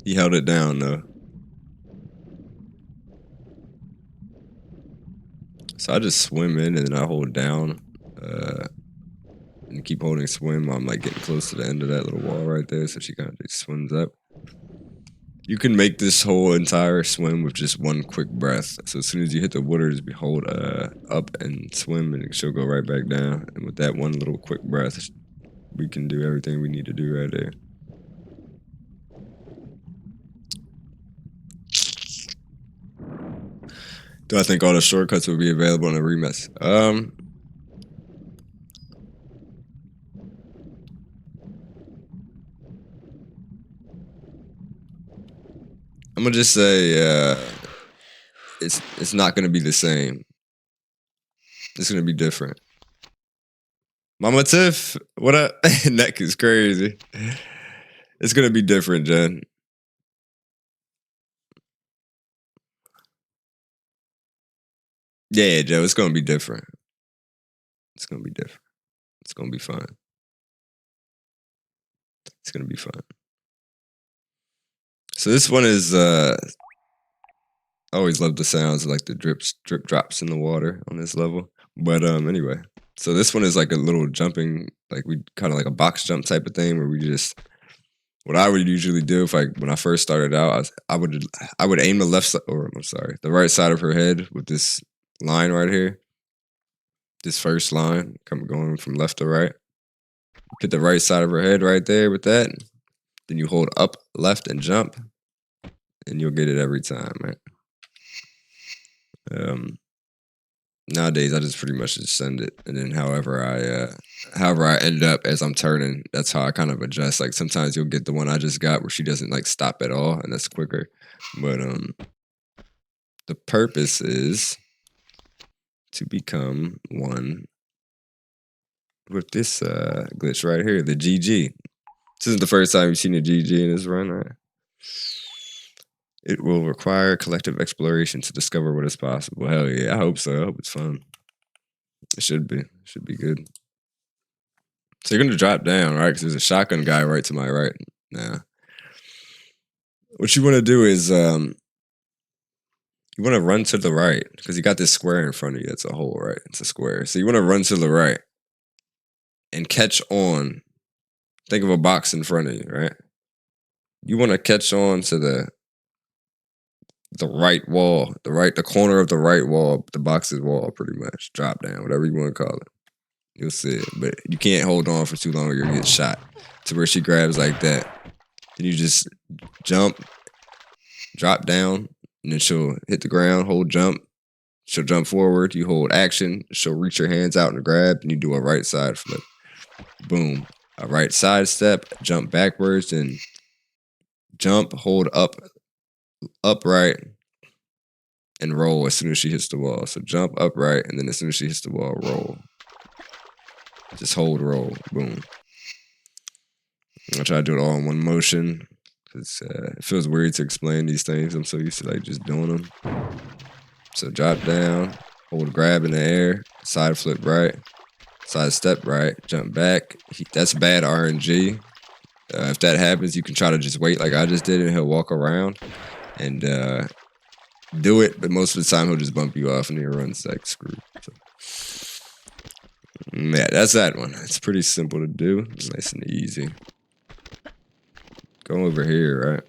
He held it down though. So I just swim in and then I hold down and keep holding swim while I'm like getting close to the end of that little wall right there, so she kind of just swims up. You can make this whole entire swim with just 1 quick breath. So as soon as you hit the water, just hold up and swim and she'll go right back down. And with that 1 little quick breath, we can do everything we need to do right there. Do I think all the shortcuts will be available in the remix? I'm gonna just say it's not gonna be the same. It's gonna be different. Mama Tiff, what up? Neck is crazy. It's gonna be different, Jen. Yeah, Joe, it's gonna be different. It's gonna be different. It's gonna be fun. It's gonna be fun. So this one is I always love the sounds of like the drip drops in the water on this level. But anyway, so this one is like a little jumping, like we kind of like a box jump type of thing where we just, what I would usually do when I first started out, I would aim the right side of her head with this line right here. This first line going from left to right. Hit the right side of her head right there with that. Then you hold up, left, and jump, and you'll get it every time, right? Nowadays, I just pretty much just send it, and then however I end up as I'm turning, that's how I kind of adjust. Like sometimes you'll get the one I just got where she doesn't like stop at all, and that's quicker. But the purpose is to become one with this glitch right here, the GG. This isn't the first time you've seen a GG in this run, right? It will require collective exploration to discover what is possible. Hell yeah, I hope so. I hope it's fun. It should be. It should be good. So you're going to drop down, right? Because there's a shotgun guy right to my right now. What you want to do is you want to run to the right because you got this square in front of you. It's a hole, right? It's a square. So you want to run to the right. and catch on. Think of a box in front of you, right? You want to catch on to the right wall, the corner of the right wall, the box's wall, pretty much. Drop down, whatever you want to call it. You'll see it, but you can't hold on for too long or you'll get shot. To where she grabs like that, and you just jump, drop down, and then she'll hit the ground, hold jump. She'll jump forward. You hold action. She'll reach her hands out and grab, and you do a right side flip. Boom. A right side step, jump backwards, and jump, hold up, upright, and roll as soon as she hits the wall. So jump upright, and then as soon as she hits the wall, roll. Just hold, roll, boom. I try to do it all in one motion because it feels weird to explain these things. I'm so used to like just doing them. So drop down, hold grab in the air, side flip right, side step right, jump back. That's bad RNG. If that happens, you can try to just wait like I just did and he'll walk around and do it. But most of the time he'll just bump you off and your run's like screwed. So, yeah, that's that one. It's pretty simple to do. It's nice and easy. Go over here, right?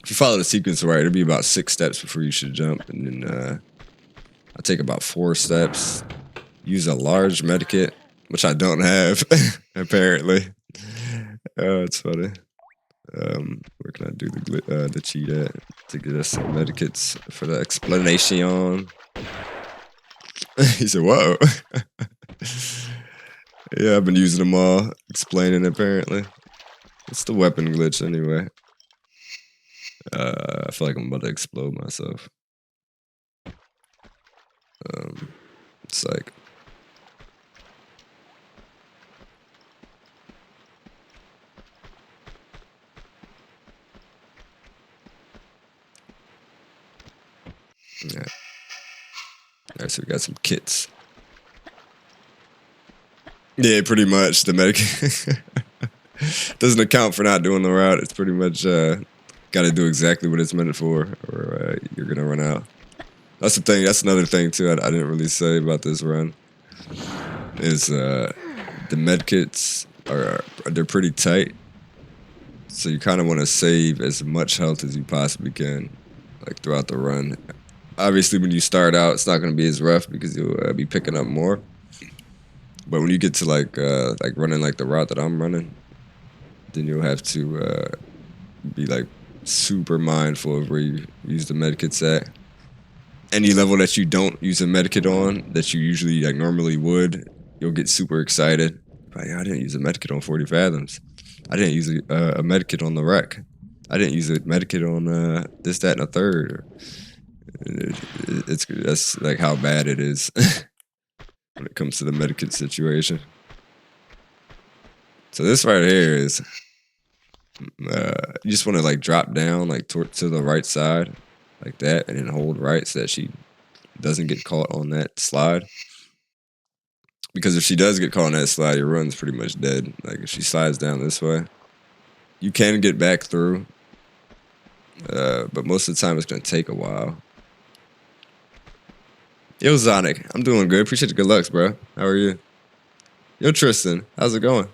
If you follow the sequence right, it'll be about 6 steps before you should jump. And then I take about 4 steps. Use a large medikit, which I don't have, apparently. Oh, it's funny. Where can I do the cheat at to get us some medikits for the explanation? He said, whoa. Yeah, I've been using them all, explaining apparently. It's the weapon glitch anyway. I feel like I'm about to explode myself. It's like... Yeah. Alright, so we got some kits. Yeah, pretty much. The medic doesn't account for not doing the route. It's pretty much got to do exactly what it's meant for, or you're gonna run out. That's the thing. That's another thing too. I didn't really say about this run. Is the medkits they're pretty tight, so you kind of want to save as much health as you possibly can, like throughout the run. Obviously, when you start out, it's not going to be as rough because you'll be picking up more. But when you get to like running like the route that I'm running, then you'll have to be like super mindful of where you use the medkits at. Any level that you don't use a medkit on that you usually like normally would, you'll get super excited. Like, I didn't use a medkit on 40 Fathoms. I didn't use a medkit on the wreck. I didn't use a medkit on this, that, and a third. That's like how bad it is when it comes to the medikit situation. So this right here is you just want to like drop down like to the right side like that, and then hold right so that she doesn't get caught on that slide. Because if she does get caught on that slide, your run's pretty much dead. Like if she slides down this way, you can get back through, but most of the time it's gonna take a while. Yo, Zonic, I'm doing good. Appreciate the good lucks, bro. How are you? Yo, Tristan, how's it going?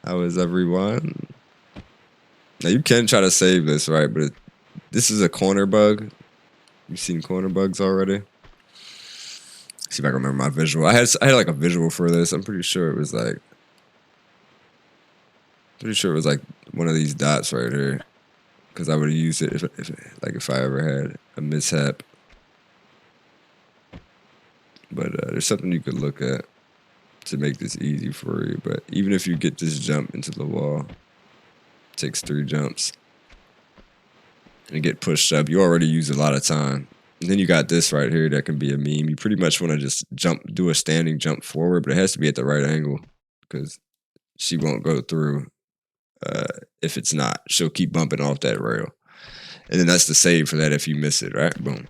How is everyone? Now, you can try to save this, right? But this is a corner bug. You've seen corner bugs already? See if I can remember my visual. I had like a visual for this. I'm pretty sure it was like... one of these dots right here. Because I would have used it if I ever had a mishap. But there's something you could look at to make this easy for you. But even if you get this jump into the wall, it takes 3 jumps, and you get pushed up, you already use a lot of time. And then you got this right here that can be a meme. You pretty much want to just do a standing jump forward, but it has to be at the right angle because she won't go through if it's not. She'll keep bumping off that rail. And then that's the save for that if you miss it, right? Boom.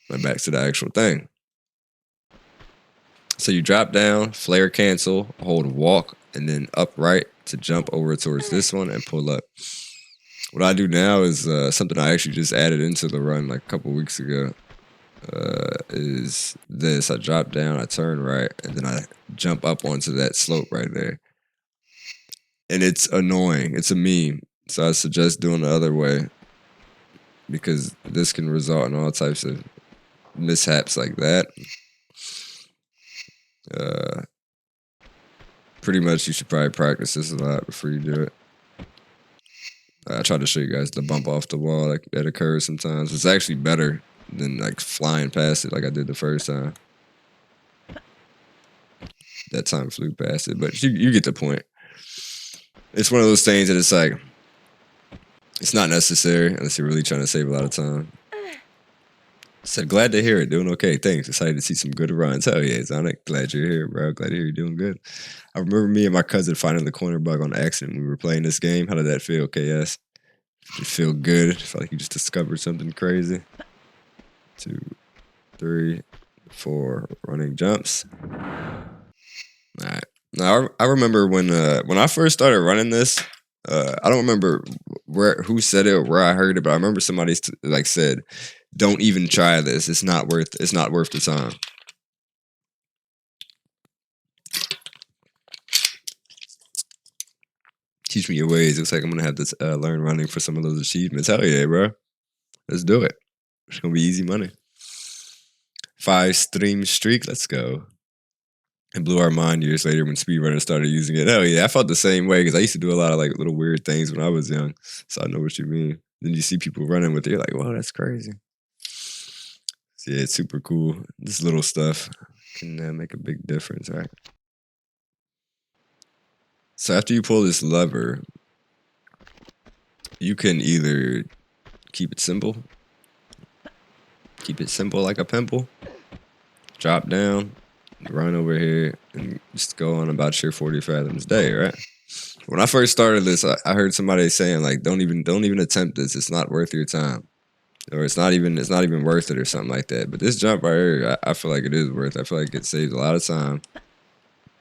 But back to the actual thing. So you drop down, flare cancel, hold walk, and then upright to jump over towards this one and pull up. What I do now is something I actually just added into the run like a couple weeks ago. is this. I drop down, I turn right, and then I jump up onto that slope right there. And it's annoying. It's a meme. So I suggest doing the other way because this can result in all types of mishaps like that. Pretty much you should probably practice this a lot before you do it. I tried to show you guys the bump off the wall that occurs sometimes. It's actually better than like flying past it like I did the first time. That time flew past it, but you get the point. It's one of those things that it's like, it's not necessary unless you're really trying to save a lot of time. Said, glad to hear it. Doing okay. Thanks. Excited to see some good runs. Hell yeah, Sonic. Glad you're here, bro. Glad to hear you're doing good. I remember me and my cousin finding the corner bug on accident when we were playing this game. How did that feel, KS? Did it feel good? Felt like you just discovered something crazy. 2, 3, 4 running jumps. All right. Now I remember when I first started running this. I don't remember who said it or where I heard it, but I remember somebody said, "Don't even try this. It's not worth the time." Teach me your ways. Looks like I'm gonna have to learn running for some of those achievements. Hell yeah, bro. Let's do it. It's gonna be easy money. 5 stream streak. Let's go. It blew our mind years later when speedrunners started using it. Hell yeah, I felt the same way because I used to do a lot of like little weird things when I was young. So I know what you mean. Then you see people running with it, you're like, whoa, that's crazy. So yeah, it's super cool. This little stuff can make a big difference, right? So after you pull this lever, you can either keep it simple like a pimple, drop down, run over here, and just go on about your 40 fathoms day, right? When I first started this, I heard somebody saying like, don't even attempt this. It's not worth your time, or it's not even worth it, or something like that. But this jump right here, I feel like it is worth it. I feel like it saves a lot of time.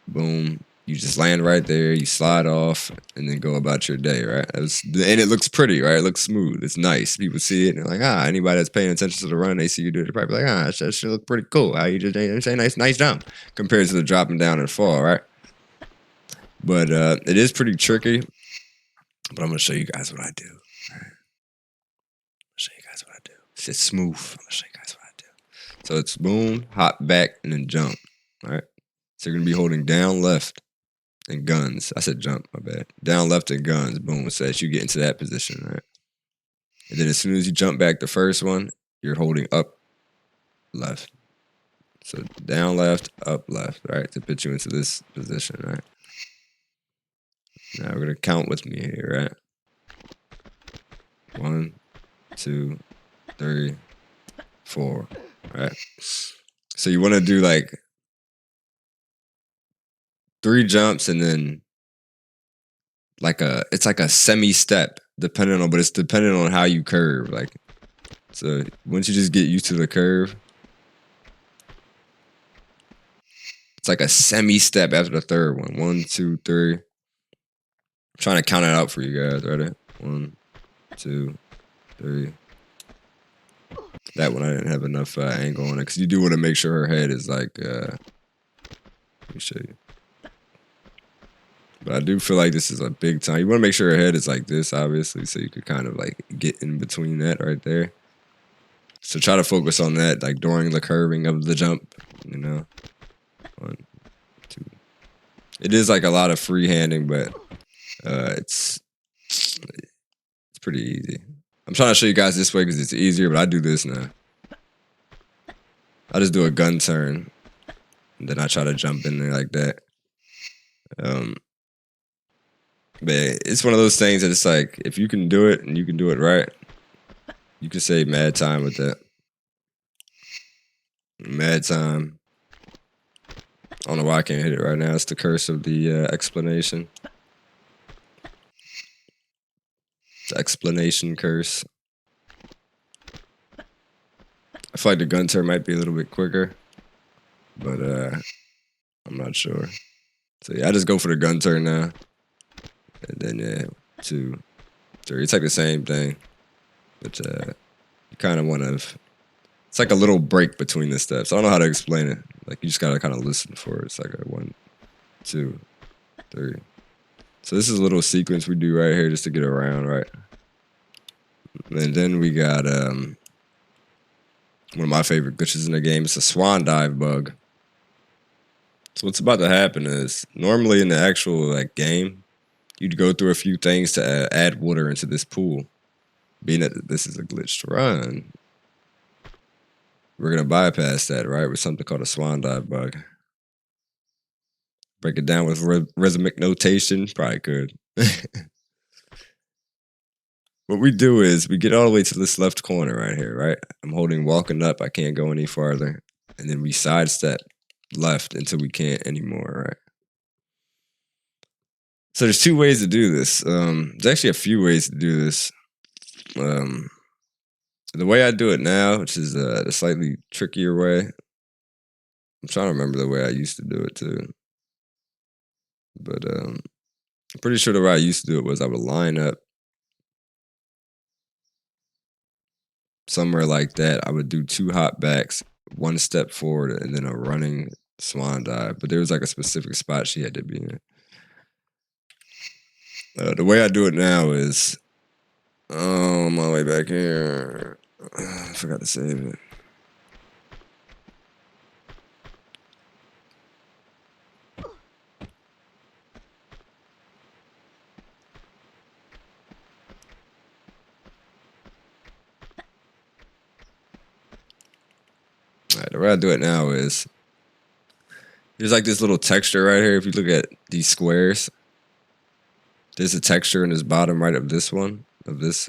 Boom. You just land right there, you slide off, and then go about your day, right? And it looks pretty, right? It looks smooth. It's nice. People see it and they're like, anybody that's paying attention to the run, they see you do it, they're probably like, that should look pretty cool. How you just say nice jump compared to the dropping down and fall, right? But it is pretty tricky. But I'm gonna show you guys what I do. Right? I'll show you guys what I do. It's smooth. I'm gonna show you guys what I do. So it's boom, hop back, and then jump. All right. So you're gonna be holding down left and guns. I said jump, my bad. Down left and guns. Boom. So that you get into that position, right? And then as soon as you jump back the first one, you're holding up left. So down left, up left, right? To put you into this position, right? Now we're gonna count with me here, right? 1, 2, 3, 4. Right? So you wanna do like 3 jumps and then it's like a semi-step but it's dependent on how you curve. Like, so once you just get used to the curve, it's like a semi-step after the third one. 1, 2, 3. I'm trying to count it out for you guys. Ready? 1, 2, 3. That one I didn't have enough angle on it because you do want to make sure her head is like. Let me show you. But I do feel like this is a big time. You want to make sure her head is like this, obviously, so you could kind of like get in between that right there. So try to focus on that, like during the curving of the jump. 1, 2. It is like a lot of freehanding, but it's pretty easy. I'm trying to show you guys this way because it's easier, but I do this now. I just do a gun turn, and then I try to jump in there like that. But it's one of those things that it's like, if you can do it and you can do it right, you can save mad time with that. Mad time. I don't know why I can't hit it right now. It's the curse of the explanation. It's explanation curse. I feel like the gun turn might be a little bit quicker, but I'm not sure. So yeah, I just go for the gun turn now. And then 2, 3. It's like the same thing, but you kind of want to It's like a little break between the steps. I don't know how to explain it. Like you just gotta kind of listen for it. It's like a 1, 2, 3. So this is a little sequence we do right here just to get around, right? And then we got one of my favorite glitches in the game. It's a swan dive bug. So what's about to happen is normally in the actual like game, you'd go through a few things to add water into this pool. Being that this is a glitched run, we're gonna bypass that, right, with something called a swan dive bug. Break it down with rhythmic notation, probably could. What we do is we get all the way to this left corner right here, right? I'm holding walking up, I can't go any farther. And then we sidestep left until we can't anymore, right? So there's 2 ways to do this. There's actually a few ways to do this. The way I do it now, which is the slightly trickier way. I'm trying to remember the way I used to do it too. But I'm pretty sure the way I used to do it was I would line up somewhere like that. I would do 2 hop backs, 1 step forward, and then a running swan dive. But there was like a specific spot she had to be in. The way I do it now is, my way back here. I forgot to save it. All right, the way I do it now is there's like this little texture right here. If you look at these squares, there's a texture in this bottom right of this one, of this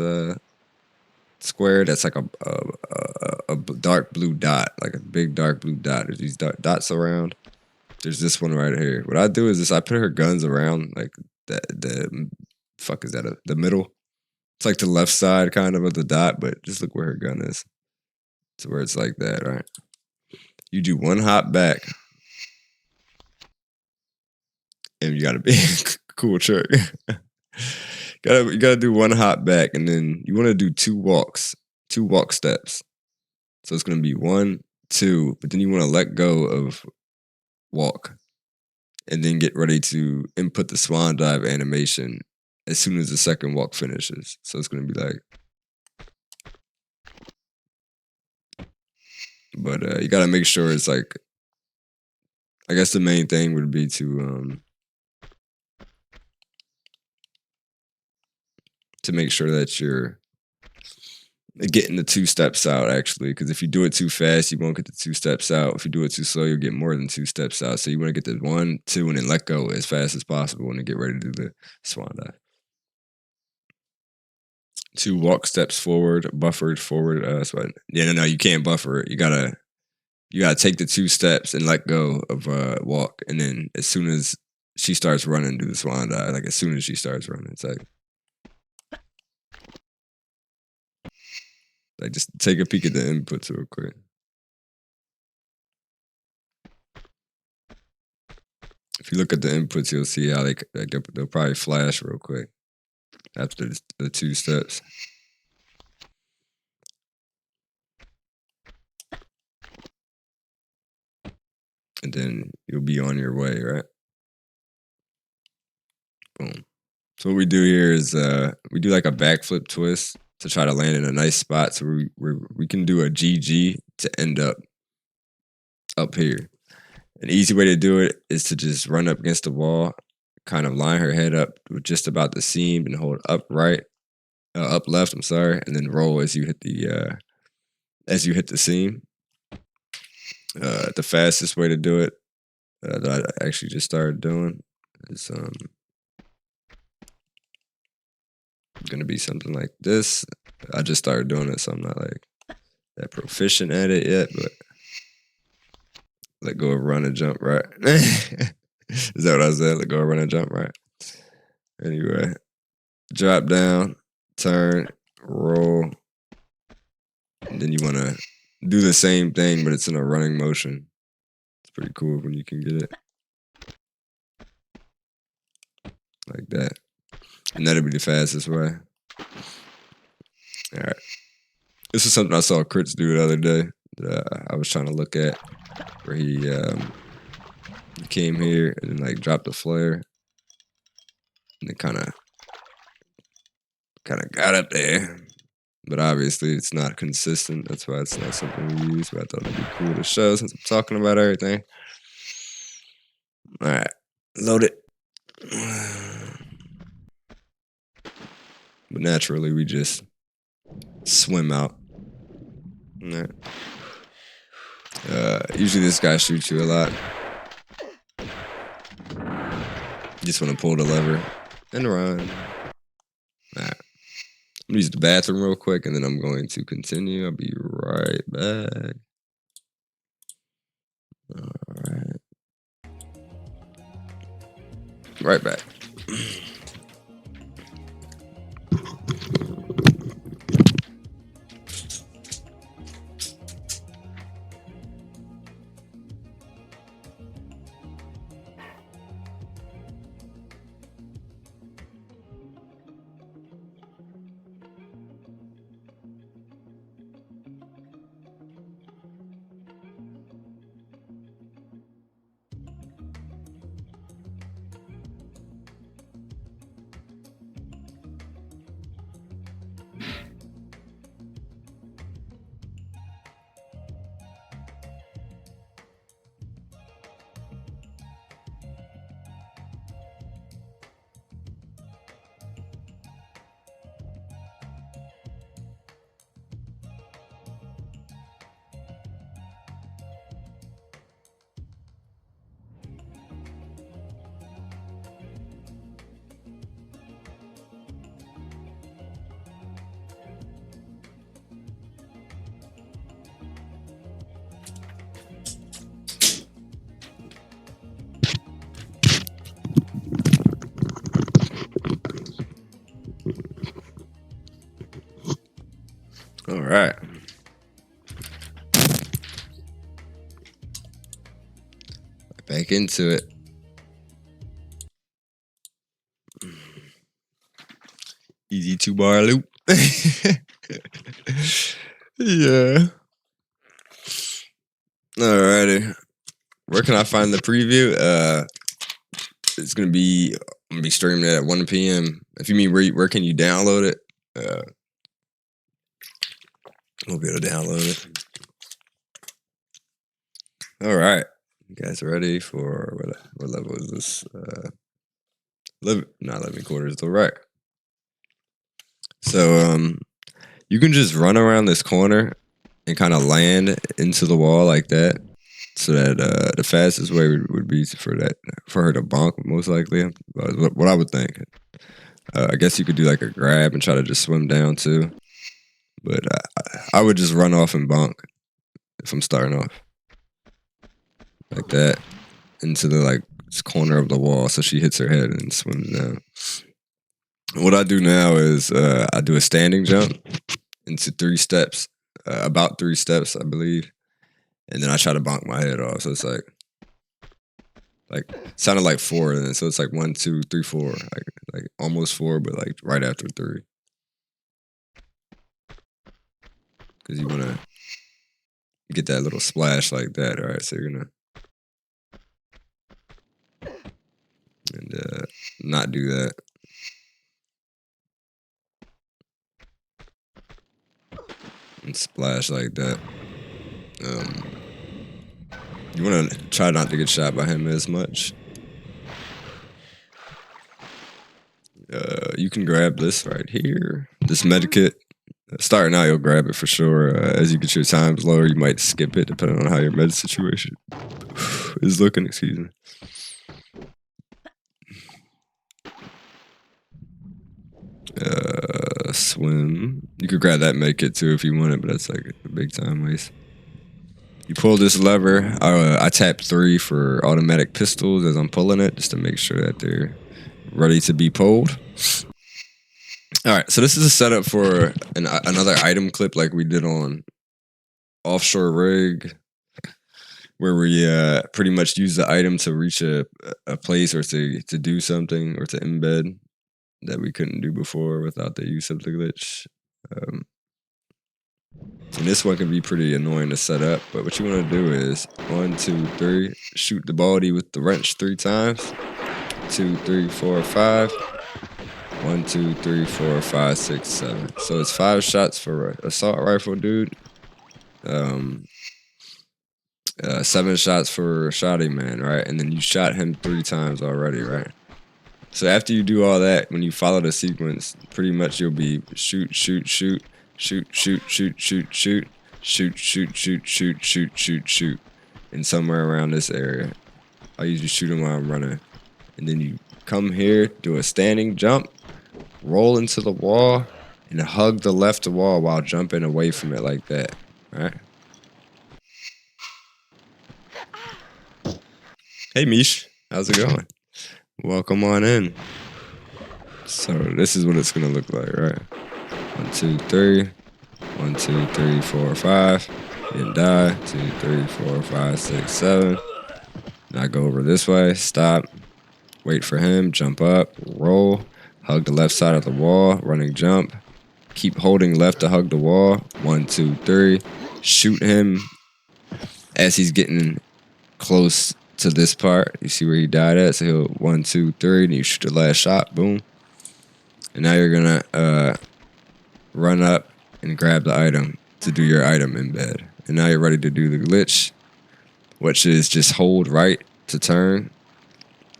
square that's like a dark blue dot, like a big dark blue dot. There's these dots around. There's this one right here. What I do is this: I put her guns around like the fuck is that? The middle. It's like the left side kind of the dot, but just look where her gun is. To where it's like that, right? You do 1 hop back, and you gotta be cool trick. You gotta do 1 hop back, and then you want to do 2 walks, 2 walk steps. So it's gonna be 1, 2, but then you want to let go of walk, and then get ready to input the swan dive animation as soon as the second walk finishes. So it's gonna be like, but you gotta make sure it's like, I guess the main thing would be to make sure that you're getting the 2 steps out, actually, because if you do it too fast, you won't get the 2 steps out. If you do it too slow, you'll get more than 2 steps out. So you want to get the 1, 2, and then let go as fast as possible and then get ready to do the swan dive. 2 walk steps forward, buffered forward. No, you can't buffer it. You gotta take the 2 steps and let go of walk, and then as soon as she starts running, do the swan dive. Like as soon as she starts running, it's like just take a peek at the inputs real quick. If you look at the inputs, you'll see how they'll probably flash real quick after the 2 steps. And then you'll be on your way, right? Boom. So what we do here is we do like a backflip twist to try to land in a nice spot, so we can do a GG to end up here. An easy way to do it is to just run up against the wall, kind of line her head up with just about the seam and hold up left, I'm sorry, and then roll as you hit the seam. The fastest way to do it that I actually just started doing is gonna be something like this. I just started doing it, so I'm not like that proficient at it yet, but let go of run and jump right. Is that what I said? Let go of run and jump right. Anyway, drop down, turn, roll, and then you want to do the same thing, but it's in a running motion. It's pretty cool when you can get it like that. And that'll be the fastest way. All right. This is something I saw Crits do the other day. that I was trying to look at, where he came here and then like dropped the flare, and then kind of got up there. But obviously, it's not consistent. That's why it's not something we use. But I thought it'd be cool to show since I'm talking about everything. All right, load it. But naturally, we just swim out. All right. Usually, this guy shoots you a lot. You just want to pull the lever and run. All right. I'm gonna use the bathroom real quick, and then I'm going to continue. I'll be right back. All right. Right back. All right. Back into it. Easy 2-bar loop. Yeah. Alrighty. Where can I find the preview? It's gonna be streaming at 1 p.m. If you mean where can you download it? We'll be able to download it. All right. You guys ready for what level is this? Not living quarters, the wreck. So you can just run around this corner and kind of land into the wall like that. So that the fastest way would be for her to bonk, most likely. What I would think. I guess you could do like a grab and try to just swim down too. But I would just run off and bonk if I'm starting off. Like that. Into the corner of the wall so she hits her head and swims down. What I do now is I do a standing jump into 3 steps. About 3 steps, I believe. And then I try to bonk my head off. So it's like sounded like 4, and then so it's like 1, 2, 3, 4, like almost 4, but like right after 3. Because you want to get that little splash like that. All right, so you're gonna not do that. And splash like that. You want to try not to get shot by him as much. You can grab this right here. This medikit. Starting out, you'll grab it for sure. As you get your times lower, you might skip it depending on how your med situation is looking. Excuse me. Swim. You could grab that medkit too if you want it, but that's like a big time waste. You pull this lever. I tap 3 for automatic pistols as I'm pulling it, just to make sure that they're ready to be pulled. All right, so this is a setup for another item clip like we did on Offshore Rig, where we pretty much use the item to reach a place or to do something or to embed that we couldn't do before without the use of the glitch. And this one can be pretty annoying to set up, but what you want to do is 1, 2, 3, shoot the baldy with the wrench 3 times. 2, 3, 4, 5. 1, 2, 3, 4, 5, 6, 7. So it's 5 shots for an assault rifle dude. 7 shots for Shotty Man, right? And then you shot him 3 times already, right? So after you do all that, when you follow the sequence, pretty much you'll be shoot, shoot, shoot, shoot, shoot, shoot, shoot, shoot, shoot, shoot, shoot, shoot, shoot, shoot, shoot, and somewhere around this area. I usually shoot him while I'm running. And then you come here, do a standing jump, roll into the wall, and hug the left wall while jumping away from it like that, right? Hey, Mish, how's it going? Welcome on in. So this is what it's gonna look like, right? 1, 2, 3. 1, 2, 3, 4, 5. You didn't die. 2, 3, 4, 5, 6, 7. Now go over this way. Stop. Wait for him. Jump up. Roll. Hug the left side of the wall. Running jump. Keep holding left to hug the wall. 1, 2, 3. Shoot him as he's getting close to this part. You see where he died at? So he'll 1, 2, 3, and you shoot the last shot. Boom. And now you're gonna run up and grab the item to do your item embed. And now you're ready to do the glitch, which is just hold right to turn.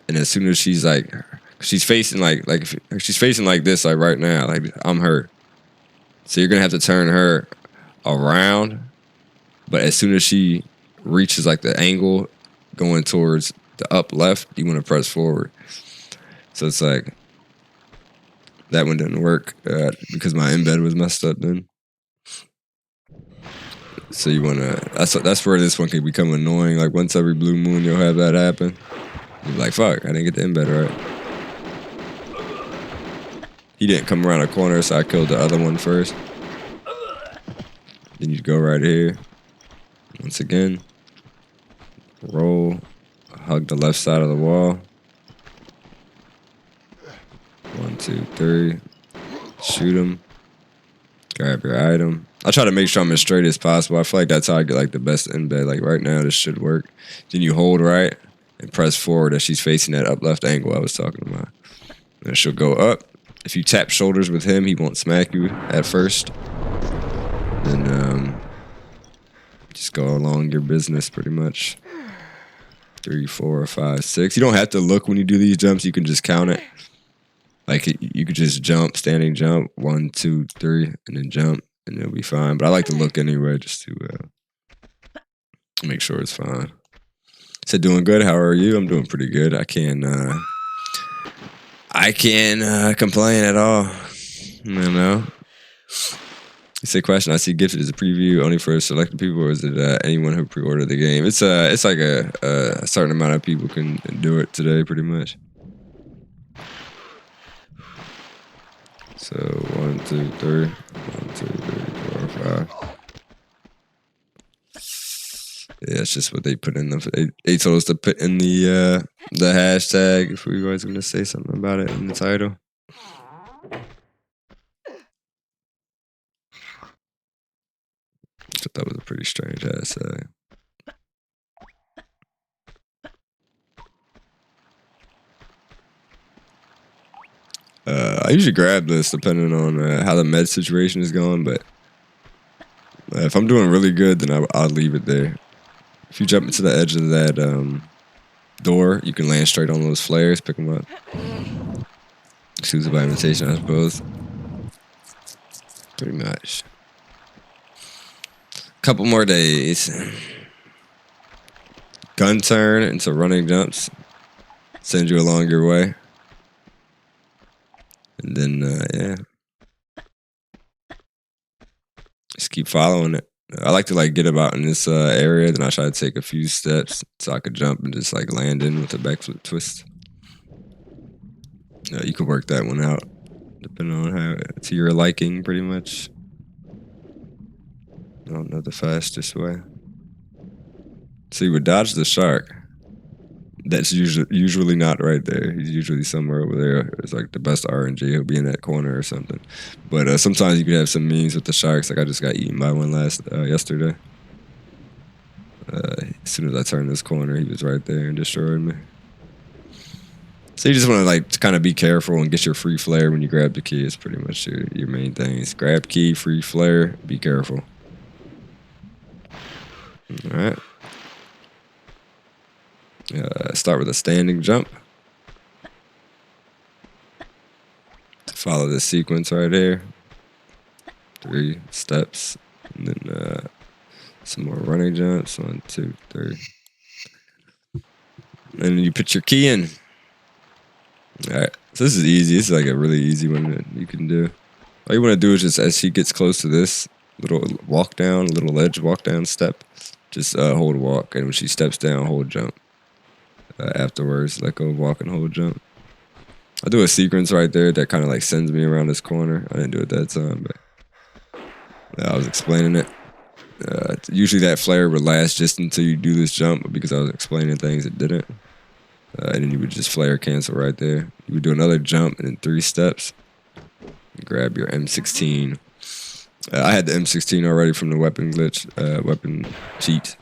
And as soon as she's like, she's facing like if she's facing like this, like right now, like I'm her. So you're gonna have to turn her around. But as soon as she reaches like the angle going towards the up left, you want to press forward. So it's like that one didn't work because my embed was messed up then. So you want to, that's where this one can become annoying. Like once every blue moon, you'll have that happen. You're like, fuck, I didn't get the embed right. He didn't come around a corner, so I killed the other one first. Then you go right here. Once again, roll, hug the left side of the wall. 1, 2, 3. Shoot him. Grab your item. I try to make sure I'm as straight as possible. I feel like that's how I get like the best embed. Like right now, this should work. Then you hold right and press forward as she's facing that up left angle I was talking about. And she'll go up. If you tap shoulders with him, he won't smack you at first. Then just go along your business pretty much. 3, 4, 5, 6. You don't have to look when you do these jumps. You can just count it. Like you could just jump, standing jump, 1, 2, 3, and then jump, and it'll be fine. But I like to look anyway, just to make sure it's fine. So doing good. How are you? I'm doing pretty good. I can't complain at all. You know. It's a question. I see gifted as a preview only for selected people, or is it anyone who pre-ordered the game? It's like a certain amount of people can do it today, pretty much. So 1, 2, 3, 1, 2, 3, 4, 5. Yeah, it's just what they put in the. They told us to put in the hashtag if we guys going to say something about it in the title. So that was a pretty strange hashtag. I usually grab this depending on how the med situation is going, but if I'm doing really good, then I'll leave it there. If you jump into the edge of that door, you can land straight on those flares, pick them up. Excuse by invitation, I suppose. Pretty much. Couple more days. Gun turn into running jumps. Send you along your way. And then, yeah. Just keep following it. I like to like get about in this area, then I try to take a few steps so I could jump and just like land in with a backflip twist. You could work that one out, depending on how to your liking, pretty much. I don't know the fastest way. So you would dodge the shark. That's usually not right there. He's usually somewhere over there. It's like the best RNG. He'll be in that corner or something. But sometimes you could have some memes with the sharks. Like I just got eaten by one yesterday. As soon as I turned this corner, he was right there and destroyed me. So you just want to like kind of be careful and get your free flare when you grab the key. It's pretty much your main things. Grab key, free flare, be careful. All right. Start with a standing jump. Follow this sequence right here. 3 steps. And then some more running jumps. 1, 2, 3. And then you put your key in. Alright. So this is easy. This is like a really easy one that you can do. All you want to do is just as she gets close to this little walk down, little ledge walk down step, just hold walk. And when she steps down, hold jump. Afterwards, let go of walk and hold jump. I do a sequence right there that kind of like sends me around this corner. I didn't do it that time, but I was explaining it. Usually that flare would last just until you do this jump, but because I was explaining things, it didn't. And then you would just flare cancel right there. You would do another jump and then 3 steps. Grab your M16. I had the M16 already from the weapon glitch, weapon cheat.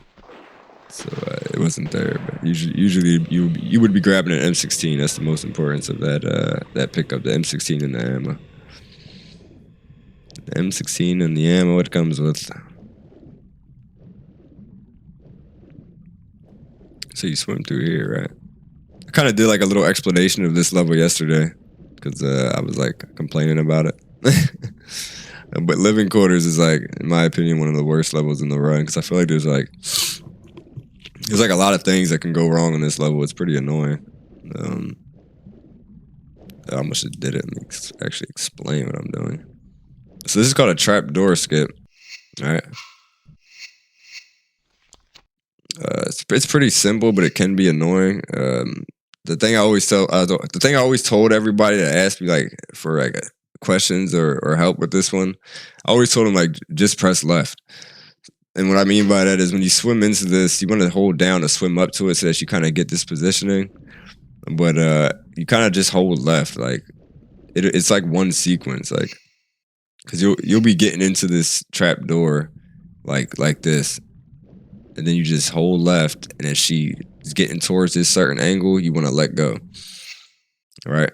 So it wasn't there, but usually you would be grabbing an M16. That's the most importance of that pickup, the M16 and the ammo. The M16 and the ammo it comes with. So you swim through here, right? I kind of did like a little explanation of this level yesterday because I was like complaining about it. But Living Quarters is like, in my opinion, one of the worst levels in the run because I feel like there's like a lot of things that can go wrong on this level. It's pretty annoying. I almost just did it. Let me actually explain what I'm doing. So this is called a trapdoor skip. All right. It's pretty simple, but it can be annoying. The thing I always told everybody that asked me like for like questions or help with this one, I always told them like just press left. And what I mean by that is when you swim into this, you want to hold down to swim up to it so that you kind of get this positioning. But you kind of just hold left, like it's like one sequence, like because you'll be getting into this trap door like this. And then you just hold left, and as she is getting towards this certain angle, you want to let go. All right.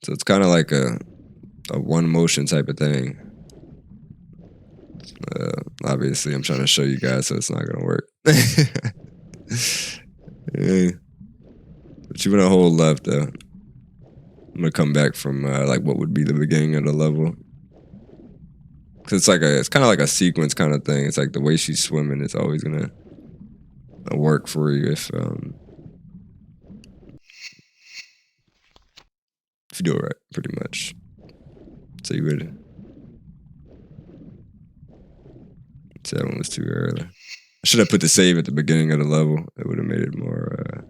So it's kind of like a one motion type of thing. Obviously, I'm trying to show you guys, so it's not gonna work. Yeah. But you want to hold left though. I'm gonna come back from like what would be the beginning of the level. Cause it's kind of like a sequence kind of thing. It's like the way she's swimming is always gonna work for you if you do it right, pretty much. So you would. So that one was too early. I should have put the save at the beginning of the level. It would have made it more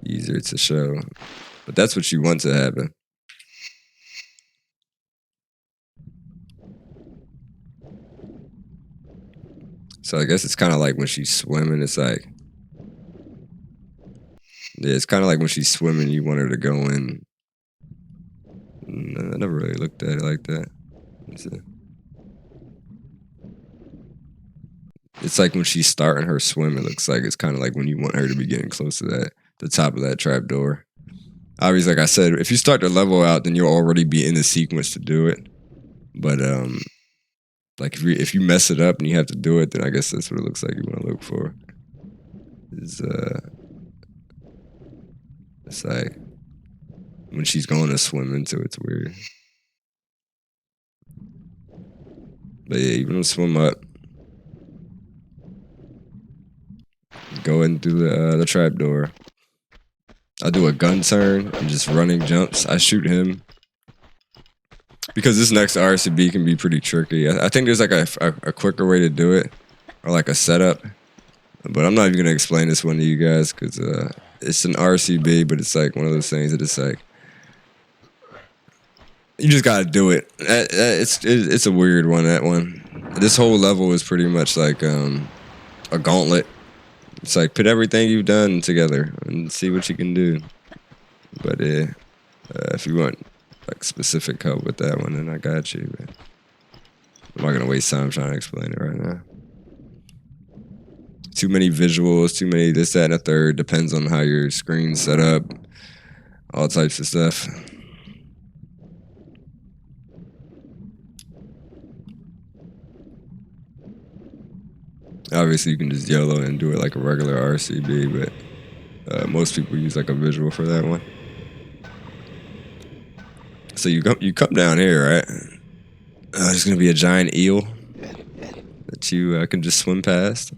easier to show. But that's what you want to happen. So I guess it's kind of like when she's swimming, it's like, yeah, it's kind of like when she's swimming, you want her to go in. I never really looked at it like that. It's like when she's starting her swim, it looks like it's kind of like when you want her to be getting close to the top of that trap door. Obviously, like I said, if you start the level out, then you'll already be in the sequence to do it. But like if you mess it up and you have to do it, then I guess that's what it looks like you want to look for. It's like when she's going to swim into it's weird. But yeah, you want to swim up. Go into the trap door. I do a gun turn and just running jumps. I shoot him. Because this next RCB can be pretty tricky. I think there's like a quicker way to do it. Or like a setup. But I'm not even going to explain this one to you guys. Because it's an RCB, but it's like one of those things that it's like. You just got to do it. It's a weird one, that one. This whole level is pretty much like. a gauntlet. It's like put everything you've done together and see what you can do. But if you want like specific help with that one, then I got you. But I'm not gonna waste time trying to explain it right now. Too many visuals, too many this, that, and a third. Depends on how your screen's set up. All types of stuff. Obviously, you can just YOLO and do it like a regular RCB, but most people use like a visual for that one. So you come down here, right? There's gonna be a giant eel that you can just swim past.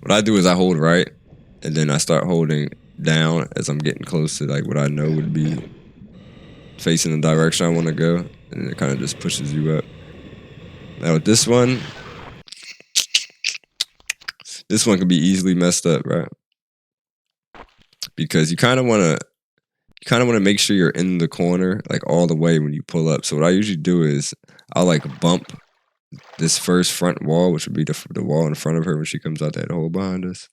What I do is I hold right, and then I start holding down as I'm getting close to like what I know would be facing the direction I want to go, and it kind of just pushes you up. Now with this one can be easily messed up, right? Because you kind of want to make sure you're in the corner like all the way when you pull up. So what I usually do is I'll like bump this first front wall, which would be the wall in front of her when she comes out that hole behind us.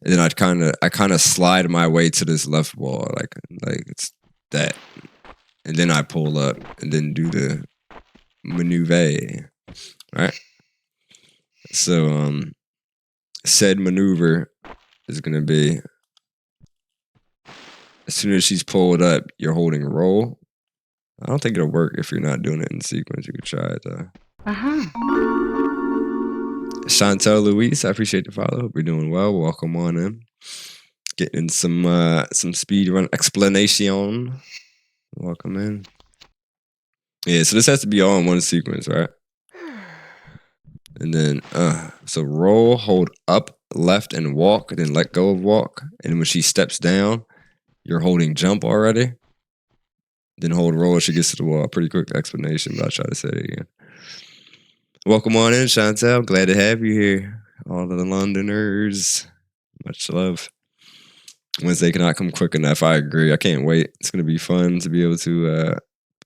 And then I kind of slide my way to this left wall, like it's that. And then I pull up and then do the maneuver, right? So said maneuver is gonna be as soon as she's pulled up, you're holding roll. I don't think it'll work if you're not doing it in sequence. You could try it though. Chantel Louise, I appreciate the follow. Hope you're doing well. Welcome on in. Getting some speed run explanation. Welcome in. Yeah, so this has to be all in one sequence, right? And then so roll, hold up, left, and walk, then let go of walk. And when she steps down, you're holding jump already. Then hold roll as she gets to the wall. Pretty quick explanation, but I'll try to say it again. Welcome on in, Chantel. Glad to have you here. All of the Londoners. Much love. Wednesday cannot come quick enough. I agree. I can't wait. It's going to be fun to be able to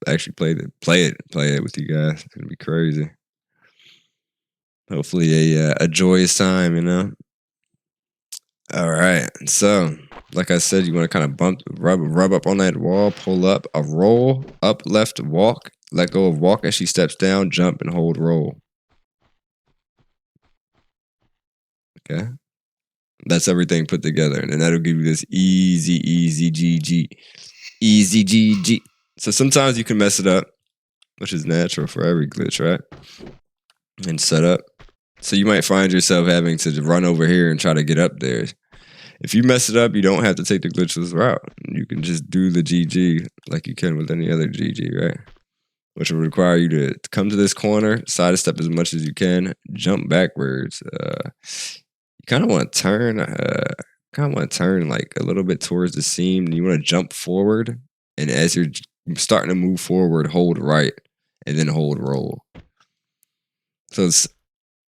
actually play it with you guys. It's going to be crazy. Hopefully a joyous time, you know? All right. So, like I said, you want to kind of rub up on that wall, pull up, a roll, up, left, walk, let go of walk as she steps down, jump, and hold roll. Okay. That's everything put together. And then that'll give you this easy GG. Easy GG. So sometimes you can mess it up, which is natural for every glitch, right? And set up. So you might find yourself having to run over here and try to get up there. If you mess it up, you don't have to take the glitchless route. You can just do the GG like you can with any other GG, right? Which will require you to come to this corner, sidestep as much as you can, jump backwards. You kind of want to turn, like a little bit towards the seam. And you want to jump forward, and as you're starting to move forward, hold right, and then hold roll. So it's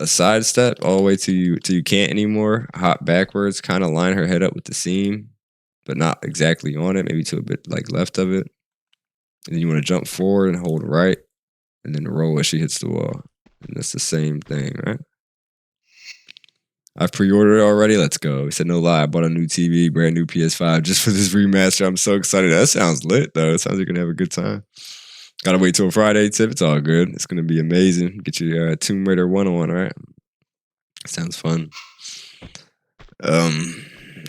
a side step all the way till you can't anymore. Hop backwards, kind of line her head up with the seam, but not exactly on it. Maybe to a bit like left of it. And then you want to jump forward and hold right, and then roll as she hits the wall. And that's the same thing, right? I've pre-ordered it already. Let's go. He said, no lie. I bought a new TV, brand new PS5, just for this remaster. I'm so excited. That sounds lit, though. It sounds like you're going to have a good time. Gotta wait till Friday, Tip. It's all good. It's going to be amazing. Get your Tomb Raider 101, right? Sounds fun. I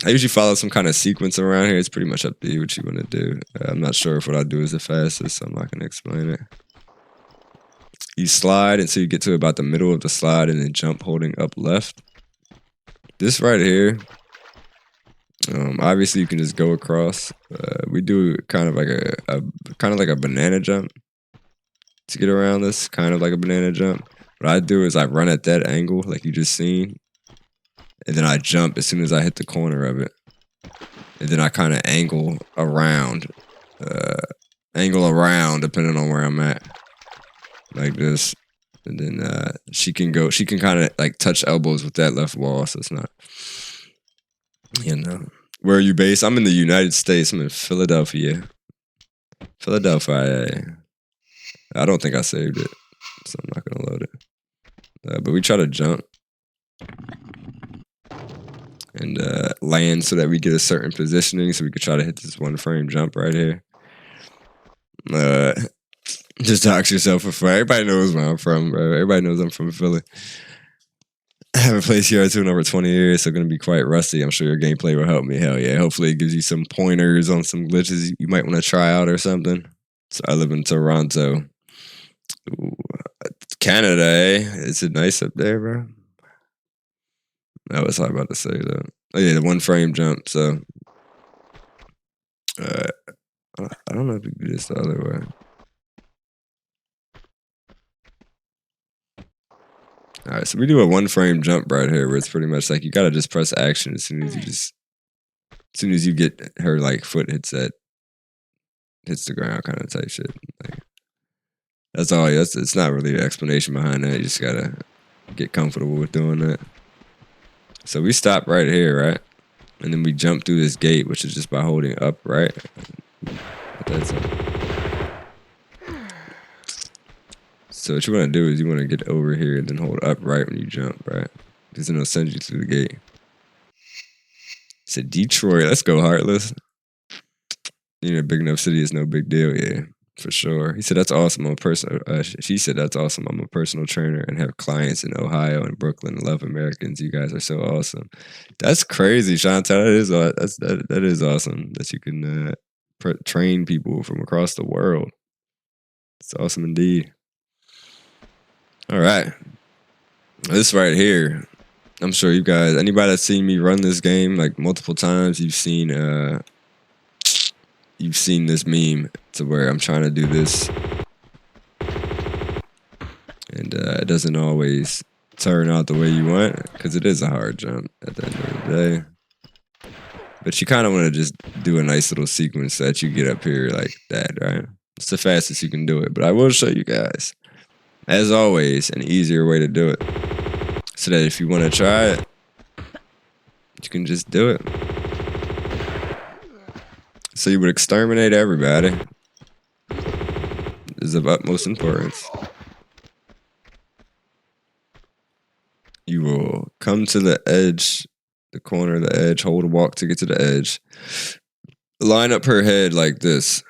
usually follow some kind of sequence around here. It's pretty much up to you what you want to do. I'm not sure if what I do is the fastest, so I'm not going to explain it. You slide until you get to about the middle of the slide and then jump holding up left. This right here, obviously you can just go across. We do kind of like a banana jump to get around this, kind of like a banana jump. What I do is I run at that angle, like you just seen, and then I jump as soon as I hit the corner of it, and then I kind of angle around depending on where I'm at, like this. And then she can kind of like touch elbows with that left wall, so it's not, you know. Where are you based? I'm in the United States. I'm in Philadelphia. I don't think I saved it, so I'm not gonna load it. But we try to jump. and land so that we get a certain positioning so we could try to hit this 1-frame jump right here. Just dox yourself for fun. Everybody knows where I'm from, bro. Everybody knows I'm from Philly. I haven't played CR2 in over 20 years, so going to be quite rusty. I'm sure your gameplay will help me. Hell yeah. Hopefully it gives you some pointers on some glitches you might want to try out or something. So I live in Toronto. Ooh, Canada, eh? Is it nice up there, bro? That was all about to say, though. Oh, yeah, the 1-frame jump. So I don't know if we can do this the other way. All right, so we do a 1-frame jump right here, where it's pretty much like you gotta just press action as soon as you get her like foot hits the ground, kind of type shit. Like, that's all. It's not really an explanation behind that. You just gotta get comfortable with doing that. So we stop right here, right, and then we jump through this gate, which is just by holding up, right. That's it. So what you want to do is you want to get over here and then hold up right when you jump, right? Because then it'll send you through the gate. Said Detroit, let's go Heartless. You know, a big enough city is no big deal, yeah, for sure. He said that's awesome. I'm a personal. She said that's awesome. I'm a personal trainer and have clients in Ohio and Brooklyn. Love Americans. You guys are so awesome. That's crazy, Chantal. That is awesome that you can train people from across the world. It's awesome indeed. All right, this right here, I'm sure you guys, anybody that's seen me run this game like multiple times, you've seen this meme to where I'm trying to do this, and it doesn't always turn out the way you want because it is a hard jump at the end of the day. But you kind of want to just do a nice little sequence that you get up here like that, right? It's the fastest you can do it, but I will show you guys, as always, an easier way to do it. So that if you want to try it, you can just do it. So you would exterminate everybody. Is of utmost importance. You will come to the edge, the corner of the edge, hold a walk to get to the edge. Line up her head like this.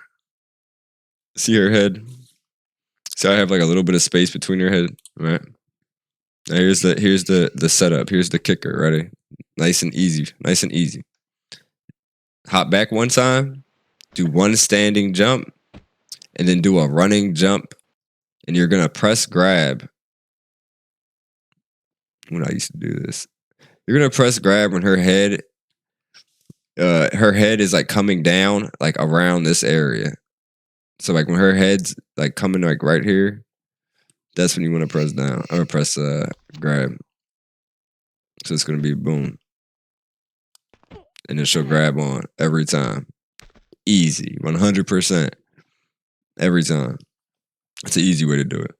See her head? See, I have like a little bit of space between her head, right? Now here's the setup. Here's the kicker. Ready? Nice and easy. Nice and easy. Hop back one time. Do one standing jump, and then do a running jump, and you're gonna press grab. When I used to do this, you're gonna press grab when her head is like coming down, like around this area. So like when her head's like coming like right here, that's when you want to press down or press grab. So it's gonna be boom, and then she'll grab on every time. Easy, 100%, every time. It's an easy way to do it.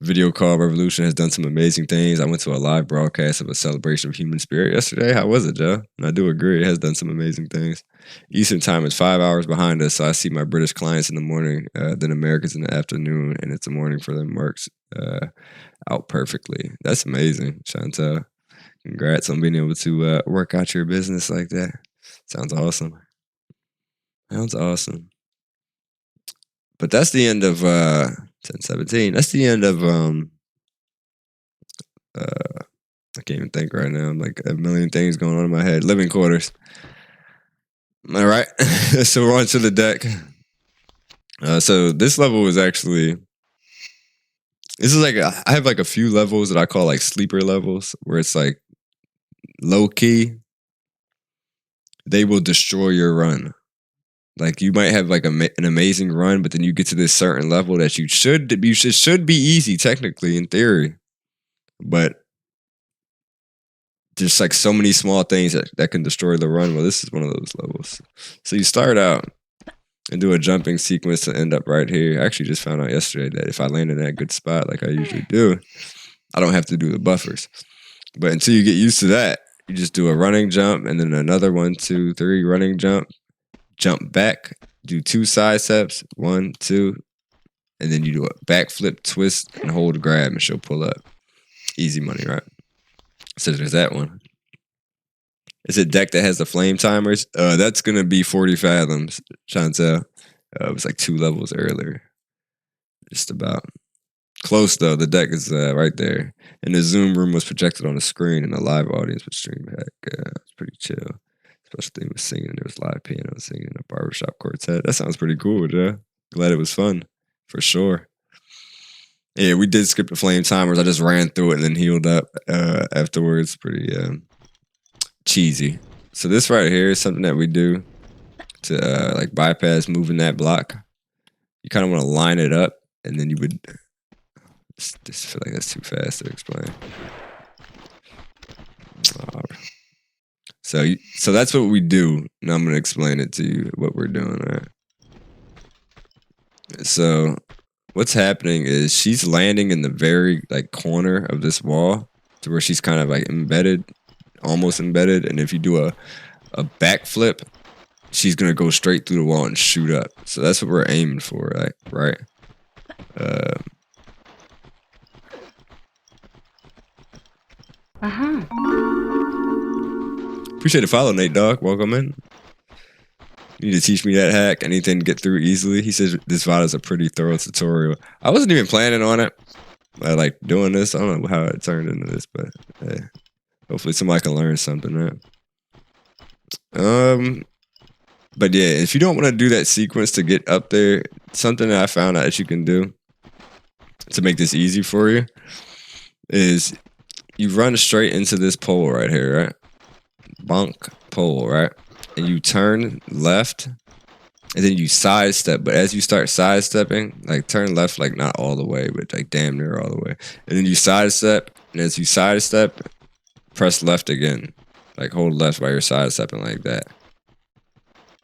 Video Call Revolution has done some amazing things. I went to a live broadcast of a celebration of human spirit yesterday. How was it, Joe? And I do agree, it has done some amazing things. Eastern time is 5 hours behind us, so I see my British clients in the morning, then Americans in the afternoon, and it's the morning for them. Works out perfectly. That's amazing, Chantal. Congrats on being able to work out your business like that. Sounds awesome. Sounds awesome. But that's the end of 1017. That's the end of I can't even think right now. I'm like a million things going on in my head. Living quarters. All right. So we're on to the deck. So this level was actually, this is like I have like a few levels that I call like sleeper levels, where it's like low key. They will destroy your run. Like you might have like an amazing run, but then you get to this certain level that should be easy technically in theory, but there's like so many small things that can destroy the run. Well, this is one of those levels. So you start out and do a jumping sequence to end up right here. I actually just found out yesterday that if I land in that good spot like I usually do, I don't have to do the buffers. But until you get used to that, you just do a running jump and then another 1, 2, 3 running jump. Jump back, do 2 side steps, 1, 2, and then you do a backflip, twist, and hold grab, and she'll pull up. Easy money, right? So there's that one. It's a deck that has the flame timers. That's gonna be 40 fathoms, Chantel. It was like 2 levels earlier. Just about. Close though. The deck is right there. And the Zoom room was projected on the screen and a live audience would stream back. It's pretty chill. Special thing was singing. There was live piano singing, a barbershop quartet. That sounds pretty cool, Joe. Glad it was fun. For sure. Yeah, we did skip the flame timers. I just ran through it and then healed up afterwards. Pretty cheesy. So this right here is something that we do to like bypass moving that block. You kind of want to line it up, and then you would. Just feel like that's too fast to explain. So that's what we do. Now I'm gonna explain it to you what we're doing. Right. So what's happening is she's landing in the very like corner of this wall to where she's kind of like embedded, almost embedded. And if you do a backflip, she's gonna go straight through the wall and shoot up. So that's what we're aiming for, right? Appreciate the follow, Nate Dog. Welcome in. You need to teach me that hack. Anything to get through easily. He says this VOD is a pretty thorough tutorial. I wasn't even planning on it. I like doing this. I don't know how it turned into this, but hey, hopefully somebody can learn something, right? But yeah, if you don't want to do that sequence to get up there, something that I found out that you can do to make this easy for you is you run straight into this pole right here, right? Bonk pole, right? And you turn left, and then you sidestep. But as you start sidestepping, like turn left, like not all the way, but like damn near all the way. And then you sidestep, and as you sidestep, press left again. Like hold left while you're sidestepping like that.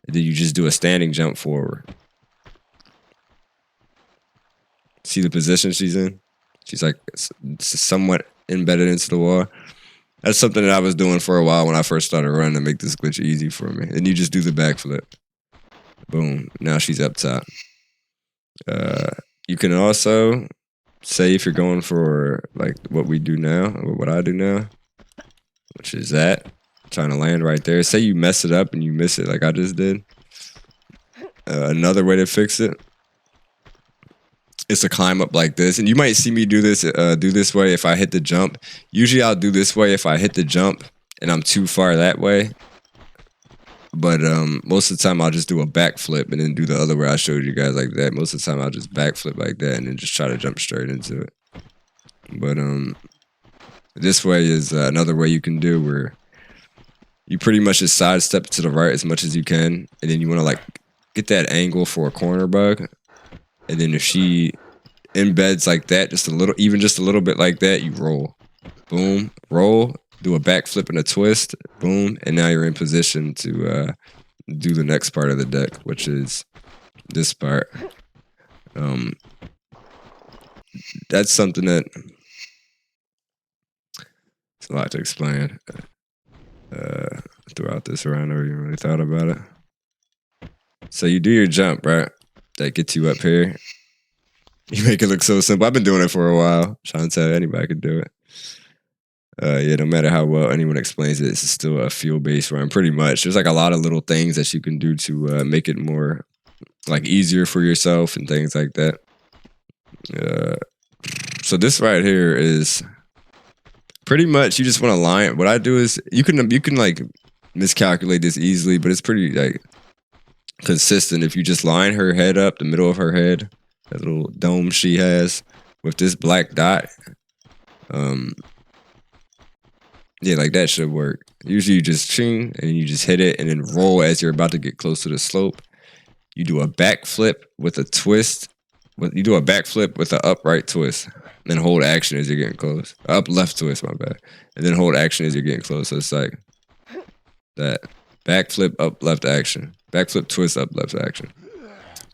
And then you just do a standing jump forward. See the position she's in? She's like somewhat embedded into the wall. That's something that I was doing for a while when I first started running to make this glitch easy for me. And you just do the backflip. Boom. Now she's up top. You can also say if you're going for like what we do now, or what I do now, which is that. Trying to land right there. Say you mess it up and you miss it like I just did. Another way to fix it is to climb up like this. And you might see me do this way if I hit the jump. Usually I'll do this way if I hit the jump and I'm too far that way. But most of the time I'll just do a backflip and then do the other way I showed you guys like that. Most of the time I'll just backflip like that and then just try to jump straight into it. But this way is another way you can do where you pretty much just sidestep to the right as much as you can, and then you want to like get that angle for a corner bug. And then if she embeds like that, just a little bit like that, you roll. Boom, roll, do a backflip and a twist, boom, and now you're in position to do the next part of the deck, which is this part. That's something that it's a lot to explain. Throughout this round, I never even really thought about it. So you do your jump, right? That gets you up here. You make it look so simple. I've been doing it for a while. Trying to tell anybody could do it. Yeah, no matter how well anyone explains it, it's still a feel-based run, pretty much. There's like a lot of little things that you can do to make it more like easier for yourself and things like that. So this right here is pretty much you just want to line. What I do is you can like miscalculate this easily, but it's pretty like consistent. If you just line her head up, the middle of her head, that little dome she has with this black dot, yeah, like that should work. Usually you just ching and you just hit it and then roll as you're about to get close to the slope. You do a backflip with a twist. You do a backflip with an upright twist. Then hold action as you're getting close. Up left twist, my bad. And then hold action as you're getting close. So it's like that. Backflip, up, left action. Backflip, twist, up, left action.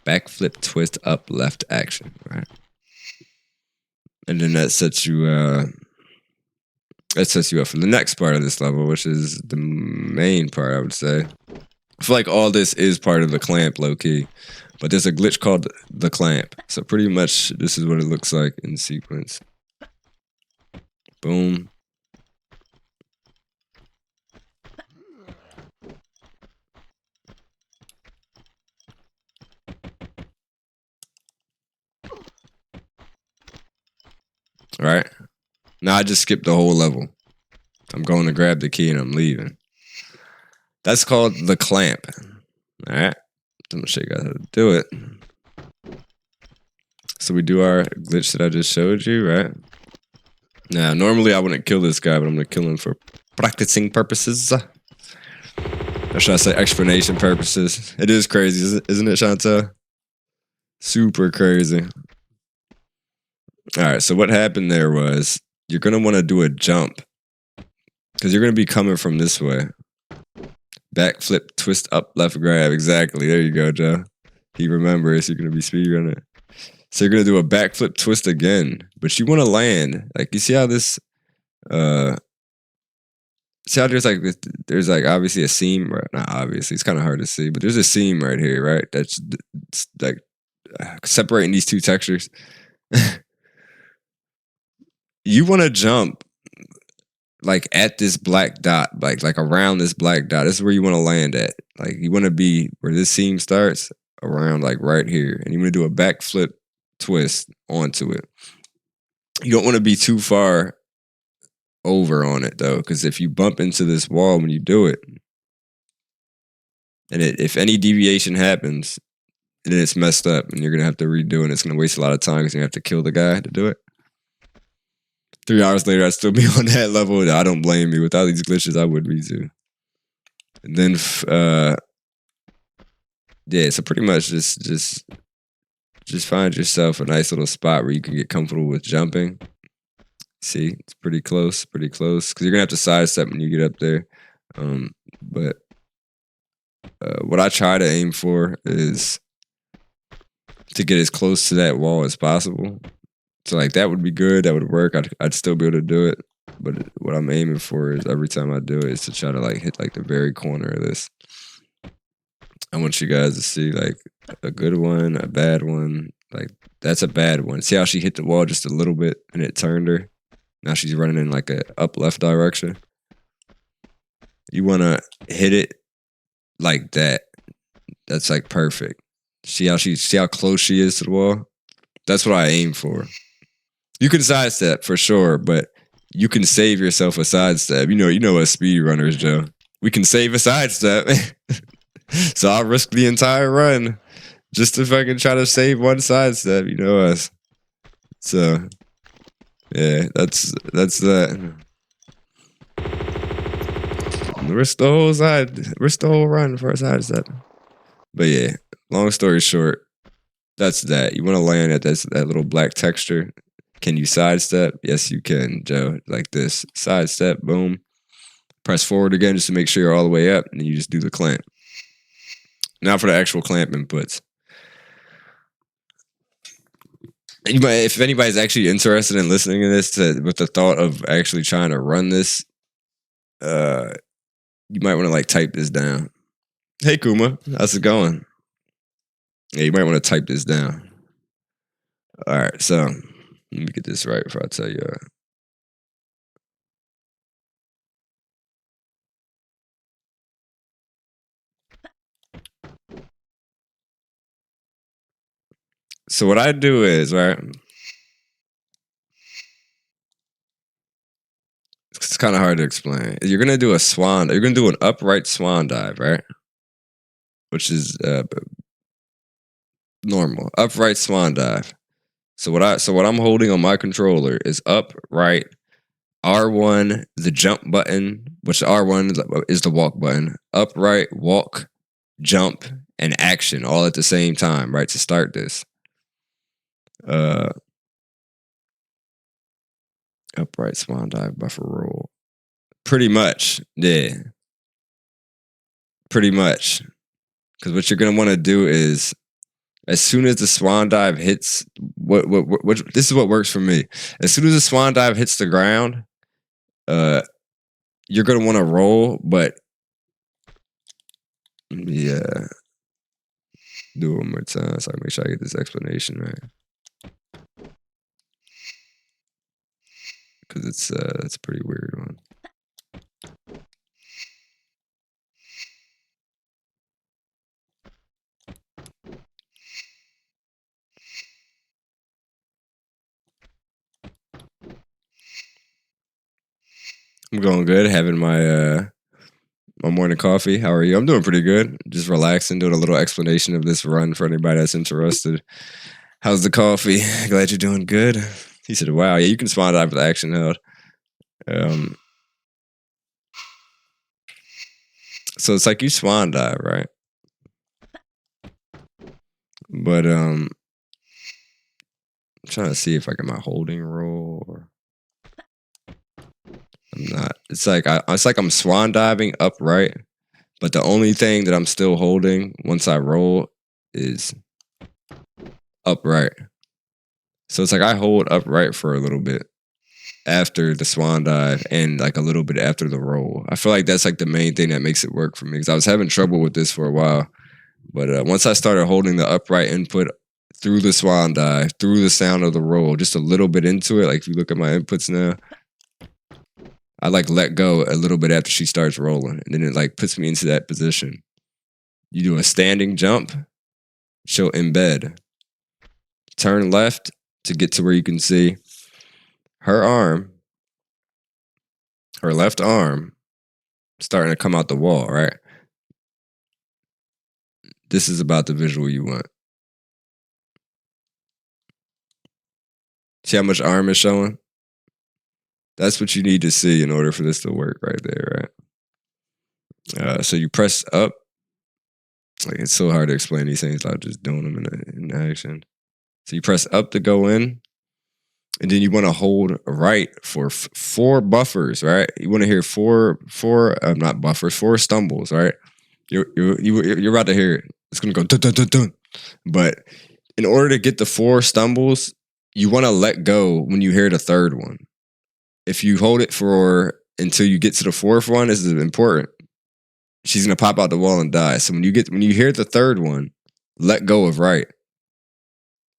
Backflip, twist, up, left action. Right. And then that sets you up for the next part of this level, which is the main part, I would say. I feel like all this is part of the clamp, low-key. But there's a glitch called the clamp. So pretty much this is what it looks like in sequence. Boom. Right? Now I just skipped the whole level. I'm going to grab the key and I'm leaving. That's called the clamp. Alright. I'm gonna show you guys how to do it. So we do our glitch that I just showed you, right? Now, normally I wouldn't kill this guy, but I'm gonna kill him for practicing purposes. Or should I say explanation purposes? It is crazy, isn't it, Chantel? Super crazy. Alright, so what happened there was you're gonna want to do a jump. Because you're gonna be coming from this way. Backflip, twist up, left grab. Exactly. There you go, Joe. He remembers you're gonna be speedrunning. So you're gonna do a backflip twist again, but you want to land. Like you see how this, see how there's like obviously a seam. Right? Not obviously, it's kind of hard to see, but there's a seam right here, right? That's like separating these two textures. You want to jump like at this black dot, like around this black dot. This is where you want to land at. Like you want to be where this seam starts, around like right here, and you want to do a backflip twist onto it. You don't want to be too far over on it though, because if you bump into this wall when you do it, and if any deviation happens, then it's messed up, and you're gonna have to redo, and it's gonna waste a lot of time because you have to kill the guy to do it. 3 hours later, I'd still be on that level. I don't blame me. Without these glitches, I would be too. And then, yeah. So pretty much, just find yourself a nice little spot where you can get comfortable with jumping. See, it's pretty close, because you're gonna have to sidestep when you get up there. But what I try to aim for is to get as close to that wall as possible. So like that would be good. That would work. I'd still be able to do it. But what I'm aiming for is every time I do it is to try to like hit like the very corner of this. I want you guys to see like a good one, a bad one. Like that's a bad one. See how she hit the wall just a little bit and it turned her? Now she's running in like a up left direction. You want to hit it like that. That's like perfect. See how close she is to the wall? That's what I aim for. You can sidestep for sure, but you can save yourself a sidestep. You know us speedrunners, Joe. We can save a sidestep. So I'll risk the entire run just to fucking try to save one sidestep. You know us. So yeah, that's that. Risk the whole run for a sidestep. But yeah, long story short, that's that. You want to land at that little black texture. Can you sidestep? Yes, you can, Joe. Like this. Sidestep, boom. Press forward again just to make sure you're all the way up, and then you just do the clamp. Now for the actual clamp inputs. If anybody's actually interested in listening to this with the thought of actually trying to run this, you might want to like type this down. Hey Kuma, how's it going? Yeah, you might want to type this down. All right, so let me get this right before I tell you. So what I do is, right, it's kind of hard to explain. You're gonna do you're gonna do an upright swan dive, right? Which is normal. Upright swan dive. So what I'm holding on my controller is upright, R1, the jump button, which R1 is the walk button. Upright, walk, jump, and action all at the same time, right? To start this. Upright swan dive buffer roll. Pretty much, yeah. Pretty much. Because what you're gonna want to do is, as soon as the swan dive hits, what this is what works for me. As soon as the swan dive hits the ground, you're gonna want to roll, but yeah. Do it one more time so I make sure I get this explanation right. Because it's a pretty weird one. I'm going good. Having my morning coffee. How are you? I'm doing pretty good. Just relaxing, doing a little explanation of this run for anybody that's interested. How's the coffee? Glad you're doing good. He said, "Wow, yeah, you can spawn dive with action held." So it's like you swan dive, right? But I'm trying to see if I get my holding roll or I'm not. It's like I'm swan diving upright, but the only thing that I'm still holding once I roll is upright. So it's like I hold upright for a little bit after the swan dive and like a little bit after the roll. I feel like that's like the main thing that makes it work for me because I was having trouble with this for a while. But once I started holding the upright input through the swan dive, through the sound of the roll, just a little bit into it, like if you look at my inputs now, I like let go a little bit after she starts rolling. And then it like puts me into that position. You do a standing jump, she'll embed. Turn left to get to where you can see her arm, her left arm, starting to come out the wall, right? This is about the visual you want. See how much arm is showing? That's what you need to see in order for this to work right there, right? So you press up. Like it's so hard to explain these things without just doing them in action. So you press up to go in, and then you want to hold right for 4 buffers, right? You want to hear four not buffers, 4 stumbles, right? You're about to hear it. It's gonna go dun dun dun dun. But in order to get the 4 stumbles, you want to let go when you hear the 3rd one. If you hold it for until you get to the 4th one, this is important. She's gonna pop out the wall and die. So when you hear the 3rd one, let go of right,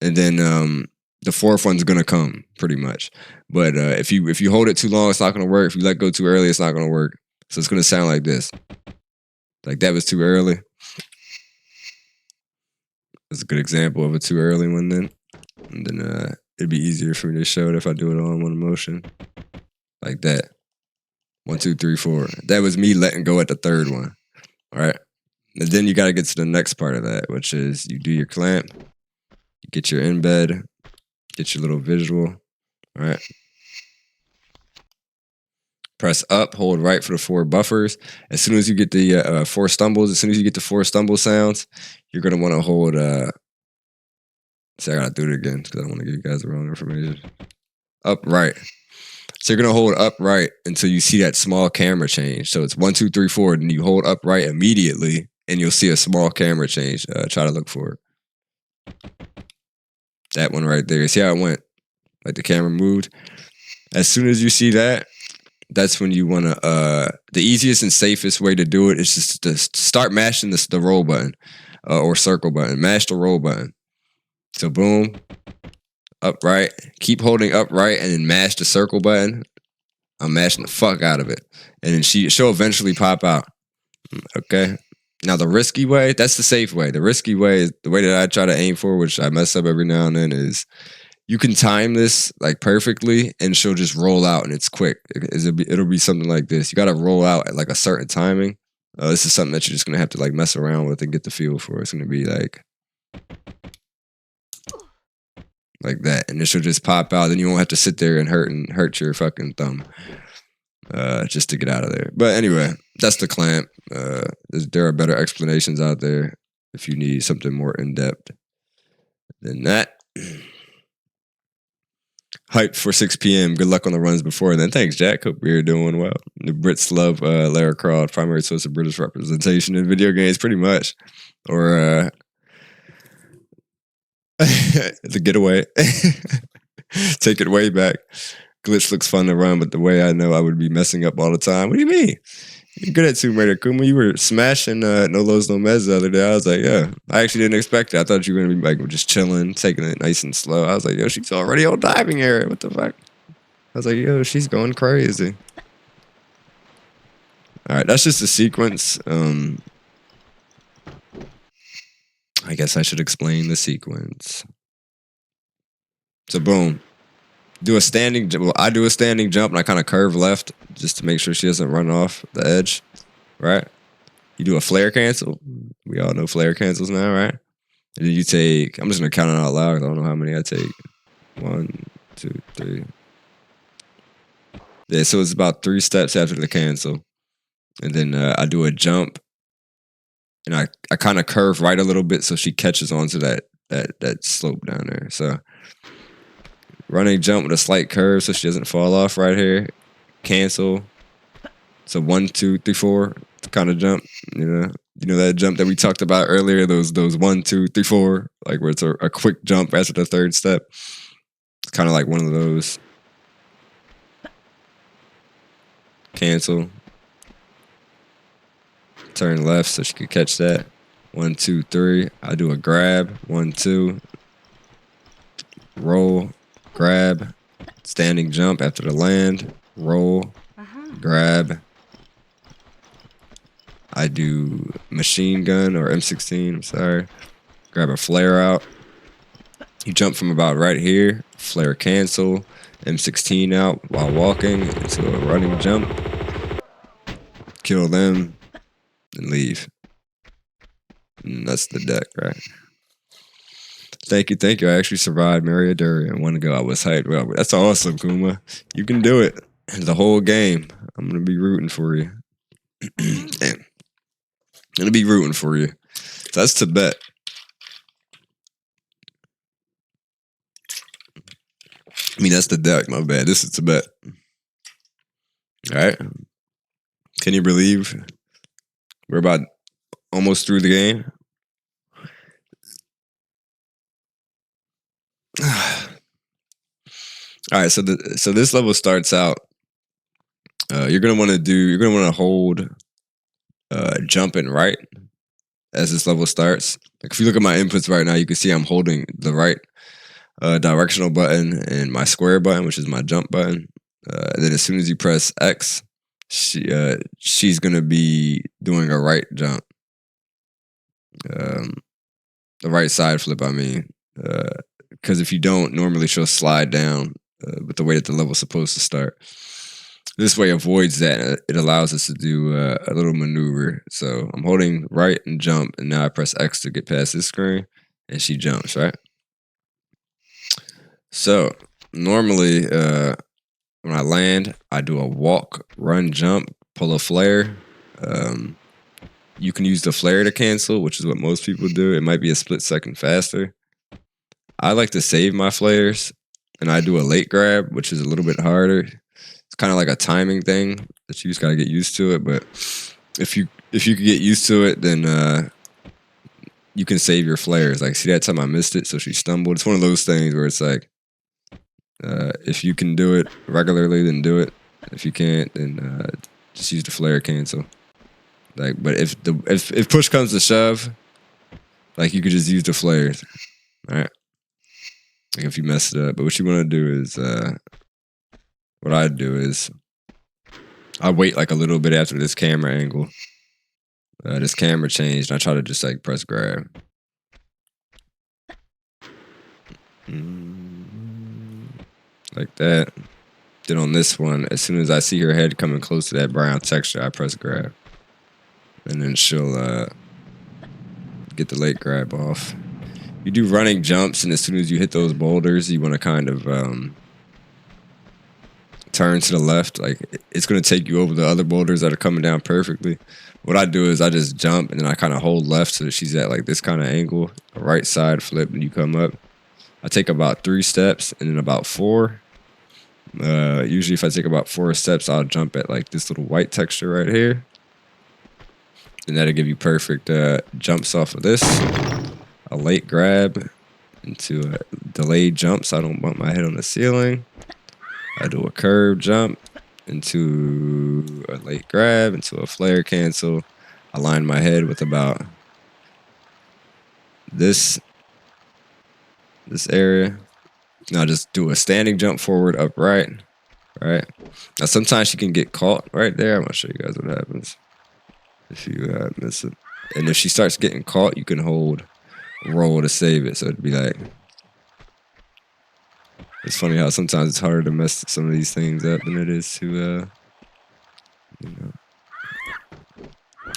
and then the 4th one's gonna come pretty much. But if you hold it too long, it's not gonna work. If you let go too early, it's not gonna work. So it's gonna sound like this. Like that was too early. That's a good example of a too early one then. And then it'd be easier for me to show it if I do it all in one motion. Like that. 1, 2, 3, 4. That was me letting go at the 3rd one. All right. And then you got to get to the next part of that, which is you do your clamp, you get your embed, get your little visual. All right. Press up, hold right for the 4 buffers. As soon as you get the 4 stumbles, as soon as you get the 4 stumble sounds, you're going to want to hold. See, I got to do it again because I don't want to give you guys the wrong information. Upright. So you're going to hold upright until you see that small camera change. So it's 1, 2, 3, 4, and you hold upright immediately, and you'll see a small camera change. Try to look for it. That one right there. See how it went? Like the camera moved. As soon as you see that, that's when you want to, the easiest and safest way to do it is just to start mashing the roll button or circle button. Mash the roll button. So boom, upright. Keep holding upright and then mash the circle button. I'm mashing the fuck out of it. And then she'll eventually pop out. Okay. Now the risky way, that's the safe way. The risky way is the way that I try to aim for, which I mess up every now and then, is you can time this like perfectly and she'll just roll out and it's quick. It'll be something like this. You got to roll out at like a certain timing. This is something that you're just going to have to like mess around with and get the feel for. It's going to be like that. And then she'll just pop out. Then you won't have to sit there and hurt your fucking thumb just to get out of there. But anyway, that's the clamp. There are better explanations out there if you need something more in-depth than that. Hype for 6 p.m. Good luck on the runs before then. Thanks, Jack. Hope you're doing well. The Brits love Lara Croft, primary source of British representation in video games, pretty much. Or the getaway. Take it way back. Glitch looks fun to run, but the way I know I would be messing up all the time. What do you mean? You're good at Tomb Raider, Kuma. You were smashing No Lows, No Mez the other day. I was like, yeah. I actually didn't expect it. I thought you were going to be like just chilling, taking it nice and slow. I was like, yo, she's already on diving area. What the fuck? I was like, yo, she's going crazy. All right, that's just a sequence. I guess I should explain the sequence. So boom. Do a standing. Well, I do a standing jump and I kind of curve left just to make sure she doesn't run off the edge. Right. You do a flare cancel. We all know flare cancels now, right? And then you take. I'm just gonna count it out loud. 'Cause I don't know how many I take. 1, 2, 3. Yeah, so it's about 3 steps after the cancel, and then I do a jump, and I kind of curve right a little bit so she catches onto that slope down there. So running jump with a slight curve so she doesn't fall off right here. Cancel. So 1, 2, 3, 4 kind of jump. You know that jump that we talked about earlier. Those 1, 2, 3, 4, like where it's a quick jump after the third step. It's kind of like one of those. Cancel. Turn left so she could catch that. 1, 2, 3. I do a grab. 1, 2. Roll. Grab. Standing jump after the land. Roll. Grab. I do machine gun or M16. I'm sorry. Grab a flare out. You jump from about right here. Flare cancel. M16 out while walking into a running jump. Kill them. And leave. And that's the deck, right? Thank you. I actually survived Maria Durian 1 ago. I was hyped. Well, that's awesome, Kuma. You can do it. The whole game. I'm gonna be rooting for you. Damn. I'm gonna be rooting for you. So that's Tibet. I mean, that's the deck. My bad. This is Tibet. All right. Can you believe we're about almost through the game? All right. So this level starts out. You're gonna want to hold jumping right as this level starts. Like if you look at my inputs right now, you can see I'm holding the right directional button and my square button, which is my jump button. And then as soon as you press X, she's gonna be doing a right jump, the right side flip. I mean, because if you don't, normally she'll slide down with the way that the level's supposed to start. This way avoids that. It allows us to do a little maneuver. So I'm holding right and jump, and now I press X to get past this screen, and she jumps, right? So normally when I land, I do a walk, run, jump, pull a flare. You can use the flare to cancel, which is what most people do. It might be a split second faster. I like to save my flares, and I do a late grab, which is a little bit harder. It's kind of like a timing thing that you just gotta get used to it. But if you could get used to it, then you can save your flares. Like, see that time I missed it, so she stumbled. It's one of those things where it's like, if you can do it regularly, then do it. If you can't, then just use the flare cancel. Like, but if push comes to shove, like you could just use the flares, all right? Like if you mess it up. But what you want to do is, what I do is, I wait like a little bit after this camera angle. This camera changed. And I try to just like press grab. Like that. Then on this one, as soon as I see her head coming close to that brown texture, I press grab. And then she'll get the late grab off. You do running jumps, and as soon as you hit those boulders, you want to kind of turn to the left. Like it's going to take you over the other boulders that are coming down perfectly. What I do is I just jump, and then I kind of hold left so that she's at like this kind of angle, a right side flip, and you come up. I take about 3 steps, and then about 4. Usually if I take about 4 steps, I'll jump at like this little white texture right here. And that'll give you perfect jumps off of this. A late grab into a delayed jump so I don't bump my head on the ceiling. I do a curve jump into a late grab, into a flare cancel. I line my head with about this area. Now just do a standing jump forward, upright. Right. Now sometimes you can get caught right there. I'm gonna show you guys what happens if you miss it. And if she starts getting caught, you can hold roll to save it. So it'd be like It's funny how sometimes it's harder to mess some of these things up than it is to, you know.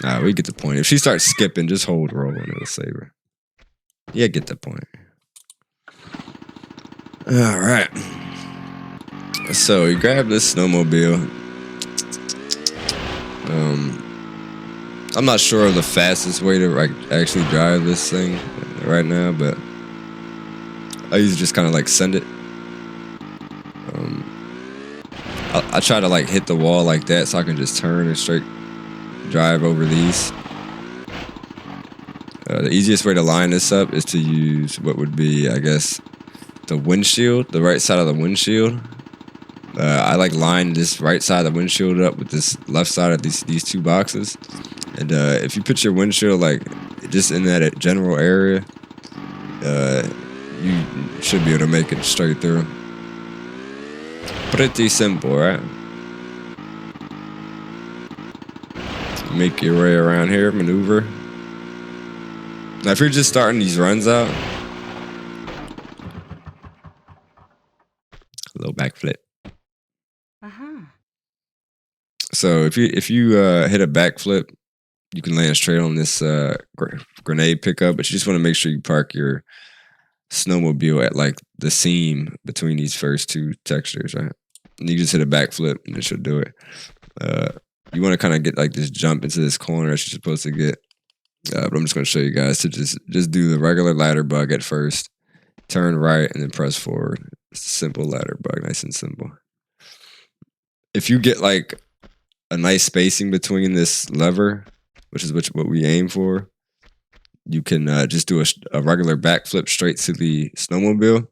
Alright, we get the point. If she starts skipping, just hold roll and it'll save her. Yeah, get the point. Alright. So we grab this snowmobile. I'm not sure of the fastest way to like actually drive this thing right now, but I usually just kind of like send it. I try to like hit the wall like that so I can just turn and straight drive over these. The easiest way to line this up is to use what would be, I guess, the windshield, the right side of the windshield. I like line this right side of the windshield up with this left side of these two boxes. And if you put your windshield like just in that general area, you should be able to make it straight through. Pretty simple, right? Make your way around here, maneuver. Now, if you're just starting these runs out, a little backflip. So if you hit a backflip, you can land straight on this grenade pickup, but you just want to make sure you park your snowmobile at like the seam between these first two textures, right? And you just hit a backflip and it should do it. You want to kind of get like this jump into this corner that you're supposed to get. But I'm just going to show you guys to just do the regular ladder bug at first. Turn right and then press forward. It's a simple ladder bug, nice and simple. If you get like a nice spacing between this lever, which is what we aim for, you can just do a regular backflip straight to the snowmobile.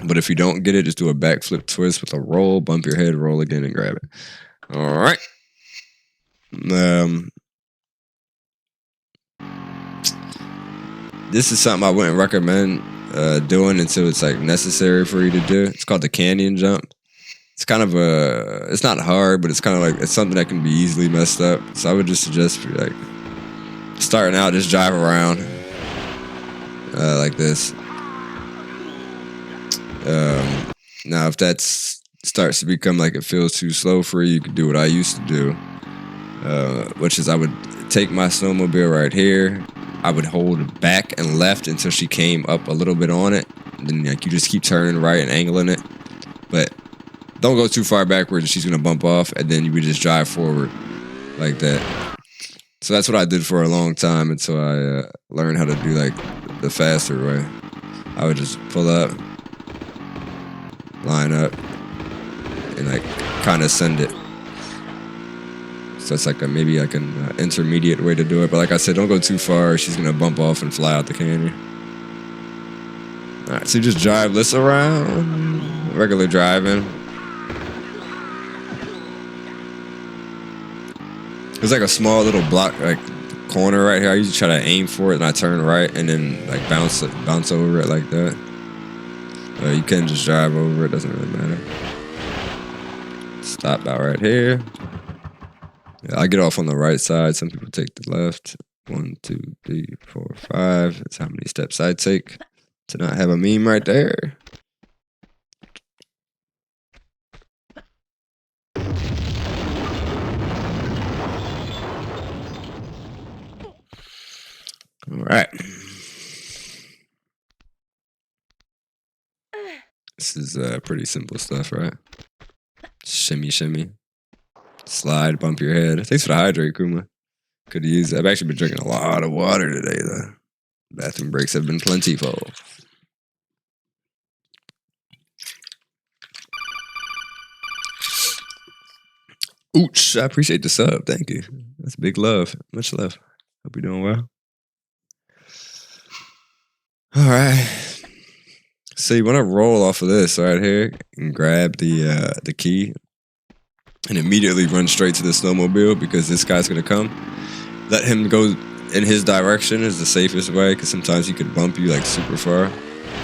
But if you don't get it, just do a backflip twist with a roll, bump your head, roll again, and grab it. All right. This is something I wouldn't recommend doing until it's like necessary for you to do. It's called the canyon jump. It's kind of it's not hard, but it's kind of like, it's something that can be easily messed up. So I would just suggest for like starting out, just drive around like this. Now, if that starts to become like it feels too slow for you, you can do what I used to do, which is I would take my snowmobile right here. I would hold back and left until she came up a little bit on it. And then like you just keep turning right and angling it, but don't go too far backwards. She's gonna bump off, and then you would just drive forward like that. So that's what I did for a long time until I learned how to do like the faster way. I would just pull up, line up, and like kind of send it. So it's like maybe like an intermediate way to do it. But like I said, don't go too far. She's gonna bump off and fly out the canyon. All right, so you just drive this around, regular driving. There's like a small little block, like corner right here. I usually try to aim for it, and I turn right, and then like bounce over it like that. You can just drive over it; doesn't really matter. Stop out right here. Yeah, I get off on the right side. Some people take the left. 1, 2, 3, 4, 5. That's how many steps I take to not have a meme right there. All right. This is pretty simple stuff, right? Shimmy, shimmy. Slide, bump your head. Thanks for the hydrate, Kuma. Could have used it. I've actually been drinking a lot of water today, though. Bathroom breaks have been plentiful. Ooch, I appreciate the sub. Thank you. That's big love. Much love. Hope you're doing well. All right. So you want to roll off of this right here and grab the key and immediately run straight to the snowmobile because this guy's going to come. Let him go in his direction is the safest way because sometimes he could bump you like super far.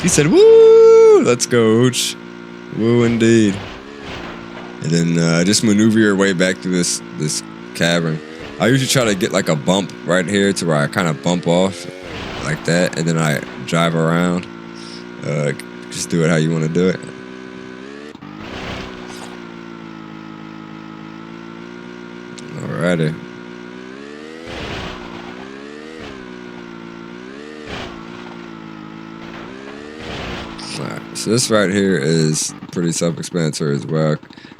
He said, woo, let's go, Ooch. Woo, indeed. And then just maneuver your way back through this cavern. I usually try to get like a bump right here to where I kind of bump off like that, and then I drive around. Just do it how you want to do it. rider. Alright, so this right here is pretty self-explanatory as well.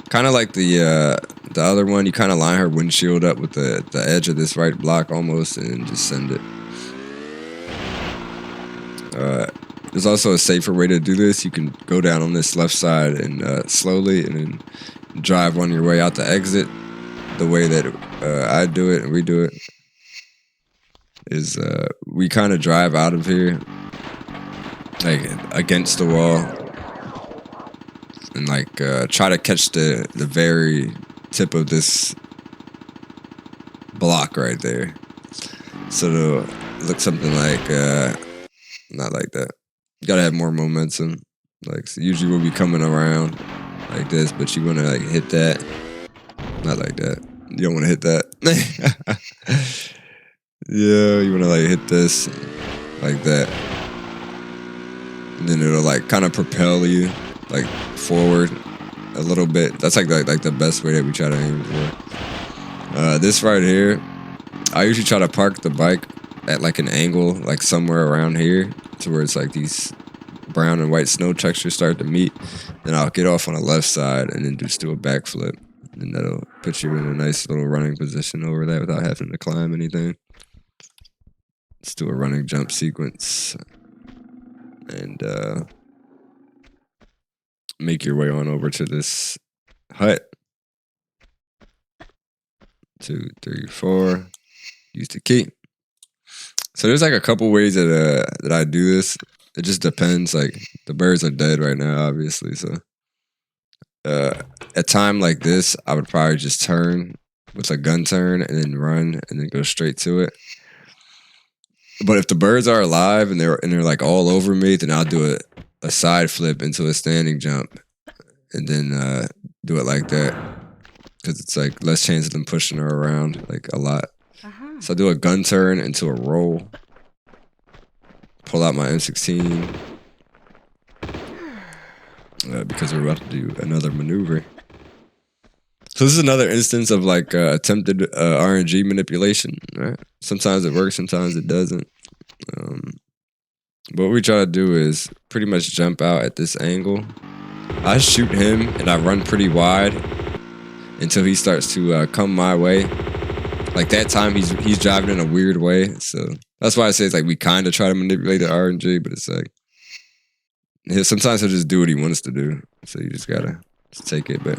Kind of like the other one, you kind of line her windshield up with the edge of this right block almost, and just send it. There's also a safer way to do this. You can go down on this left side and slowly, and then drive on your way out the exit. The way that I do it and we do it is we kind of drive out of here like against the wall and like try to catch the very tip of this block right there. So it'll look something like not like that. You gotta have more momentum. Like, so usually we'll be coming around like this, but you wanna like hit that. Not like that. You don't wanna hit that. Yeah, you wanna like hit this like that. And then it'll like kind of propel you like forward a little bit. That's like the best way that we try to aim for. This right here, I usually try to park the bike at like an angle, like somewhere around here, to where it's like these brown and white snow textures start to meet. Then I'll get off on the left side and then just do a backflip. And that'll put you in a nice little running position over that without having to climb anything. Let's do a running jump sequence. And make your way on over to this hut. 2, 3, 4. Use the key. So there's like a couple ways that I do this. It just depends. Like the birds are dead right now, obviously. So a time like this, I would probably just turn with a gun turn and then run and then go straight to it. But if the birds are alive and they're like all over me, then I'll do a side flip into a standing jump and then do it like that, because it's like less chance of them pushing her around like a lot. So I do a gun turn into a roll, pull out my M16 because we're about to do another maneuver. So this is another instance of like attempted RNG manipulation. Right? Sometimes it works, sometimes it doesn't. But what we try to do is pretty much jump out at this angle. I shoot him and I run pretty wide until he starts to come my way. Like that time he's driving in a weird way. So that's why I say it's like we kind of try to manipulate the RNG, but it's like sometimes he'll just do what he wants to do. So you just gotta take it. But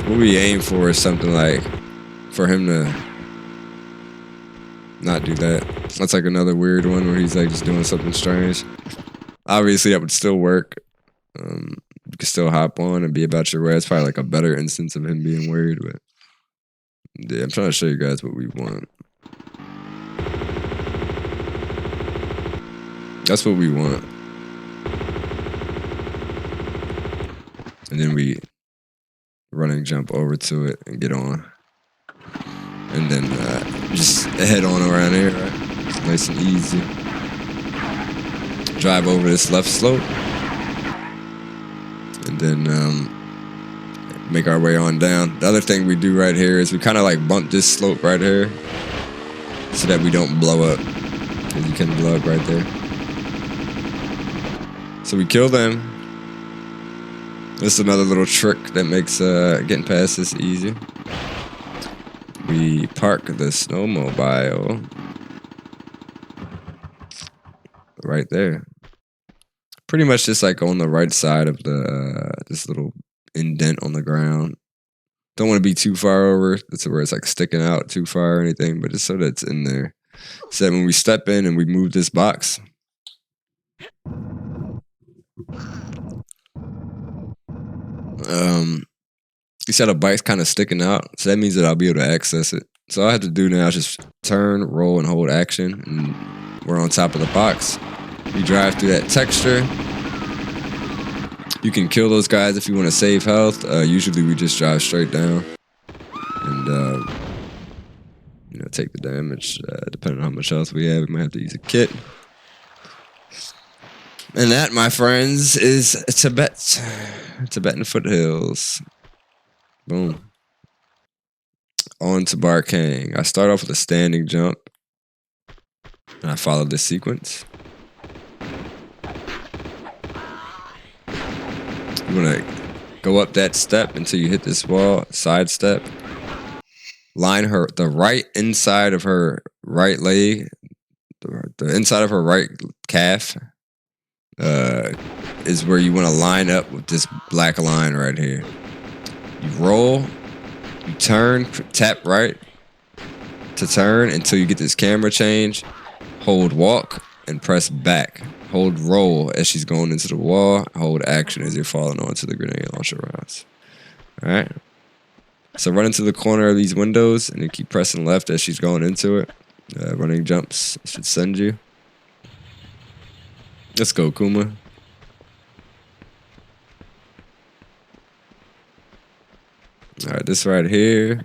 what we aim for is something like for him to not do that. That's like another weird one where he's like just doing something strange. Obviously that would still work. You can still hop on and be about your way. It's probably like a better instance of him being weird, but yeah, I'm trying to show you guys what we want. That's what we want. And then we running jump over to it and get on. And then just head on around here, right? Nice and easy. Drive over this left slope. And then make our way on down. The other thing we do right here is we kind of like bump this slope right here so that we don't blow up. Because you can blow up right there. So we kill them. This is another little trick that makes getting past this easy. We park the snowmobile right there. Pretty much just like on the right side of the this little indent on the ground. Don't want to be too far over. That's where it's like sticking out too far or anything, but just so that it's in there. So that when we step in and we move this box, you said a bike's kind of sticking out, so that means that I'll be able to access it. So all I have to do now is just turn, roll, and hold action, and we're on top of the box. We drive through that texture. You can kill those guys if you want to save health. Usually we just drive straight down and take the damage. Depending on how much health we have, we might have to use a kit. And that, my friends, is Tibet. Tibetan foothills. Boom. On to Barkang. I start off with a standing jump. And I follow this sequence. You want to go up that step until you hit this wall, side step. Line the right inside of her right leg, the inside of her right calf, is where you want to line up with this black line right here. You roll, you turn, tap right to turn until you get this camera change. Hold walk and press back. Hold roll as she's going into the wall. Hold action as you're falling onto the grenade launcher rounds. All right. So run into the corner of these windows and then keep pressing left as she's going into it. Running jumps should send you. Let's go, Kuma. All right, this right here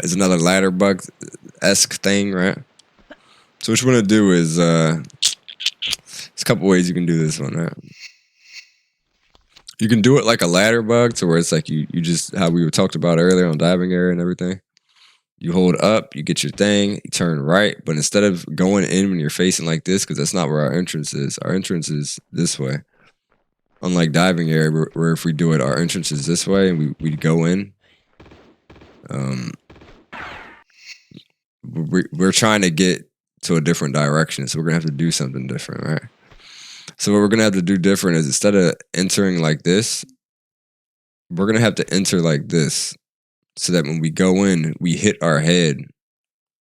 is another ladder bug-esque thing, right? So what you want to do is, there's a couple ways you can do this one, right? You can do it like a ladder bug, to where it's like you just, how we were talked about earlier on diving area and everything. You hold up, you get your thing, you turn right, but instead of going in when you're facing like this, because that's not where our entrance is. Our entrance is this way. Unlike diving area, where if we do it, our entrance is this way, and we go in. We're trying to get to a different direction, so we're gonna have to do something different, right? So what we're gonna have to do different is, instead of entering like this, we're gonna have to enter like this, so that when we go in, we hit our head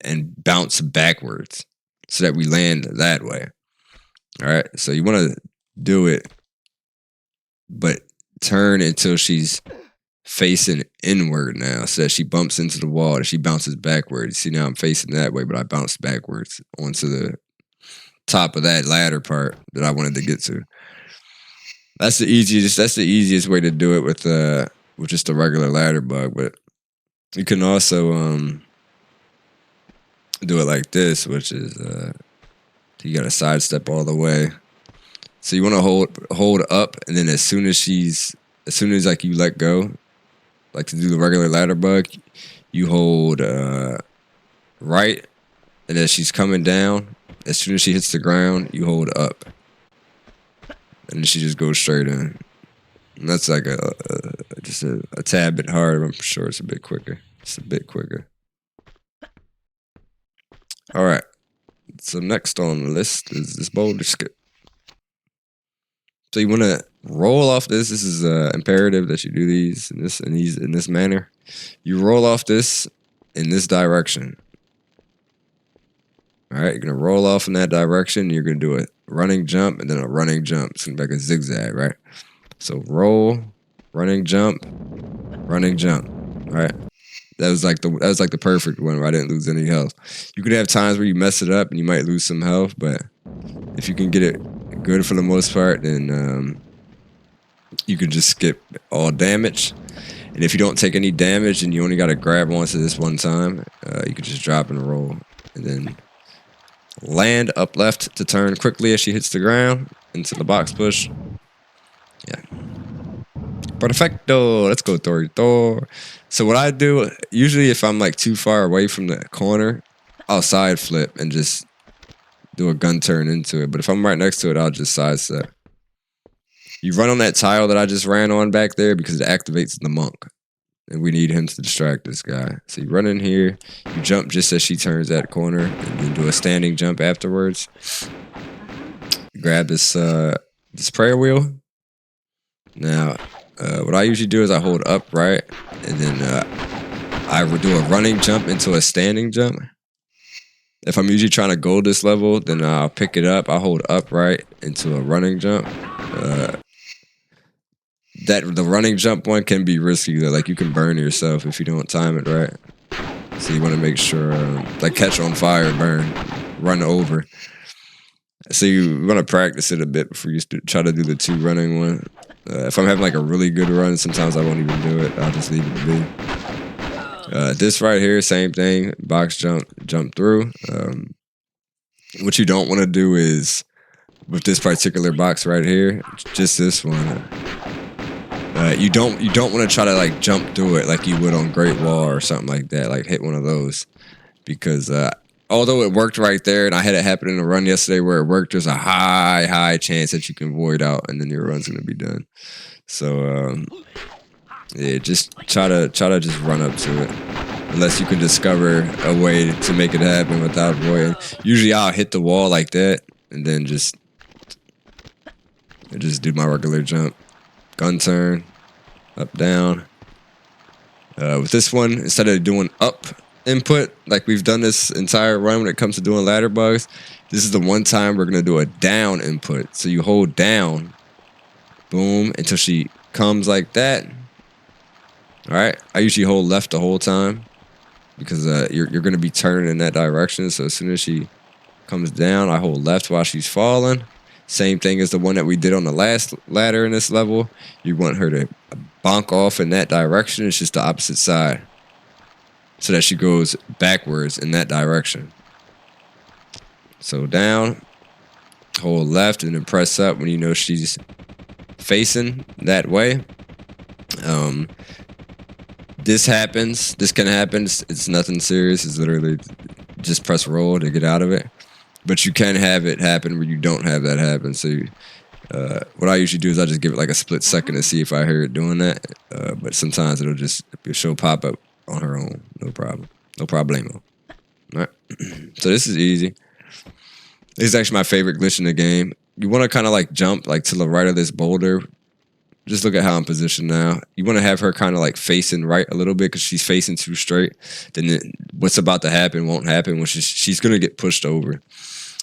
and bounce backwards, so that we land that way. All right. So you want to do it, but turn until she's facing inward now, so that she bumps into the wall and she bounces backwards. See, now I'm facing that way, but I bounced backwards onto the top of that ladder part that I wanted to get to. That's the easiest way to do it with just a regular ladder bug. But you can also do it like this, which is you got to sidestep all the way. So you want to hold up, and then as soon as like you let go, like to do the regular ladder bug, you hold right, and as she's coming down, as soon as she hits the ground, you hold up, and then she just goes straight in. And that's like just a tad bit harder. I'm sure it's a bit quicker. It's a bit quicker. All right. So next on the list is this boulder skip. So you want to roll off this. This is imperative that you do these in this manner. You roll off this in this direction. All right, you're gonna roll off in that direction. You're gonna do a running jump and then a running jump. It's gonna be like a zigzag, right? So roll, running jump, running jump. All right. That was like the perfect one where I didn't lose any health. You could have times where you mess it up and you might lose some health, but if you can get it good for the most part, then you can just skip all damage. And if you don't take any damage and you only got to grab onto this one time, you can just drop and roll, and then land up left to turn quickly as she hits the ground into the box push. Yeah. Perfecto. Let's go, Torito. So what I do, usually if I'm like too far away from the corner, I'll side flip and just do a gun turn into it. But if I'm right next to it, I'll just side step. You run on that tile that I just ran on back there because it activates the monk. And we need him to distract this guy. So you run in here, you jump just as she turns that corner, and then do a standing jump afterwards. Grab this prayer wheel. Now, what I usually do is I hold up, right? And then I would do a running jump into a standing jump. If I'm usually trying to go this level, then I'll pick it up. I'll hold up, right, into a running jump. The running jump one can be risky though. Like you can burn yourself if you don't time it right. So you want to make sure, like catch on fire, burn, run over. So you want to practice it a bit before you try to do the 2 running one. If I'm having like a really good run, sometimes I won't even do it. I'll just leave it to be. This right here, same thing. Box jump through. What you don't want to do is with this particular box right here, just this one. You don't want to try to like jump through it like you would on Great Wall or something like that. Like hit one of those, because although it worked right there, and I had it happen in a run yesterday where it worked, there's a high chance that you can void out, and then your run's gonna be done. So yeah, just try to just run up to it, unless you can discover a way to make it happen without voiding. Usually I'll hit the wall like that, and then just do my regular jump. Gun turn, up, down. With this one, instead of doing up input, like we've done this entire run when it comes to doing ladder bugs, this is the one time we're going to do a down input. So you hold down, boom, until she comes like that. All right. I usually hold left the whole time, because you're going to be turning in that direction. So as soon as she comes down, I hold left while she's falling. Same thing as the one that we did on the last ladder in this level. You want her to bonk off in that direction. It's just the opposite side, so that she goes backwards in that direction. So down, hold left, and then press up when you know she's facing that way. This happens. This can happen. It's nothing serious. It's literally just press roll to get out of it. But you can have it happen where you don't have that happen. So what I usually do is I just give it like a split second to see if I hear it doing that. But sometimes she'll pop up on her own. No problem. No problemo. All right. So this is easy. This is actually my favorite glitch in the game. You want to kind of like jump like to the right of this boulder. Just look at how I'm positioned now. You want to have her kind of like facing right a little bit, because she's facing too straight. Then what's about to happen won't happen, when she's going to get pushed over.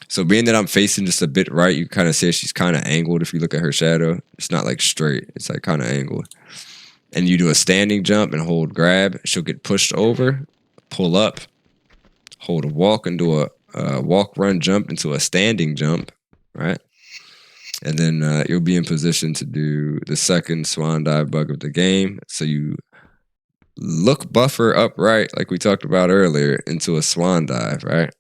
So being that I'm facing just a bit right, you kind of see she's kind of angled. If you look at her shadow, it's not like straight. It's like kind of angled. And you do a standing jump and hold grab. She'll get pushed over, pull up, hold a walk, and do a walk, run, jump into a standing jump, right? And then you'll be in position to do the second swan dive bug of the game. So you look buffer upright, like we talked about earlier, into a swan dive, right?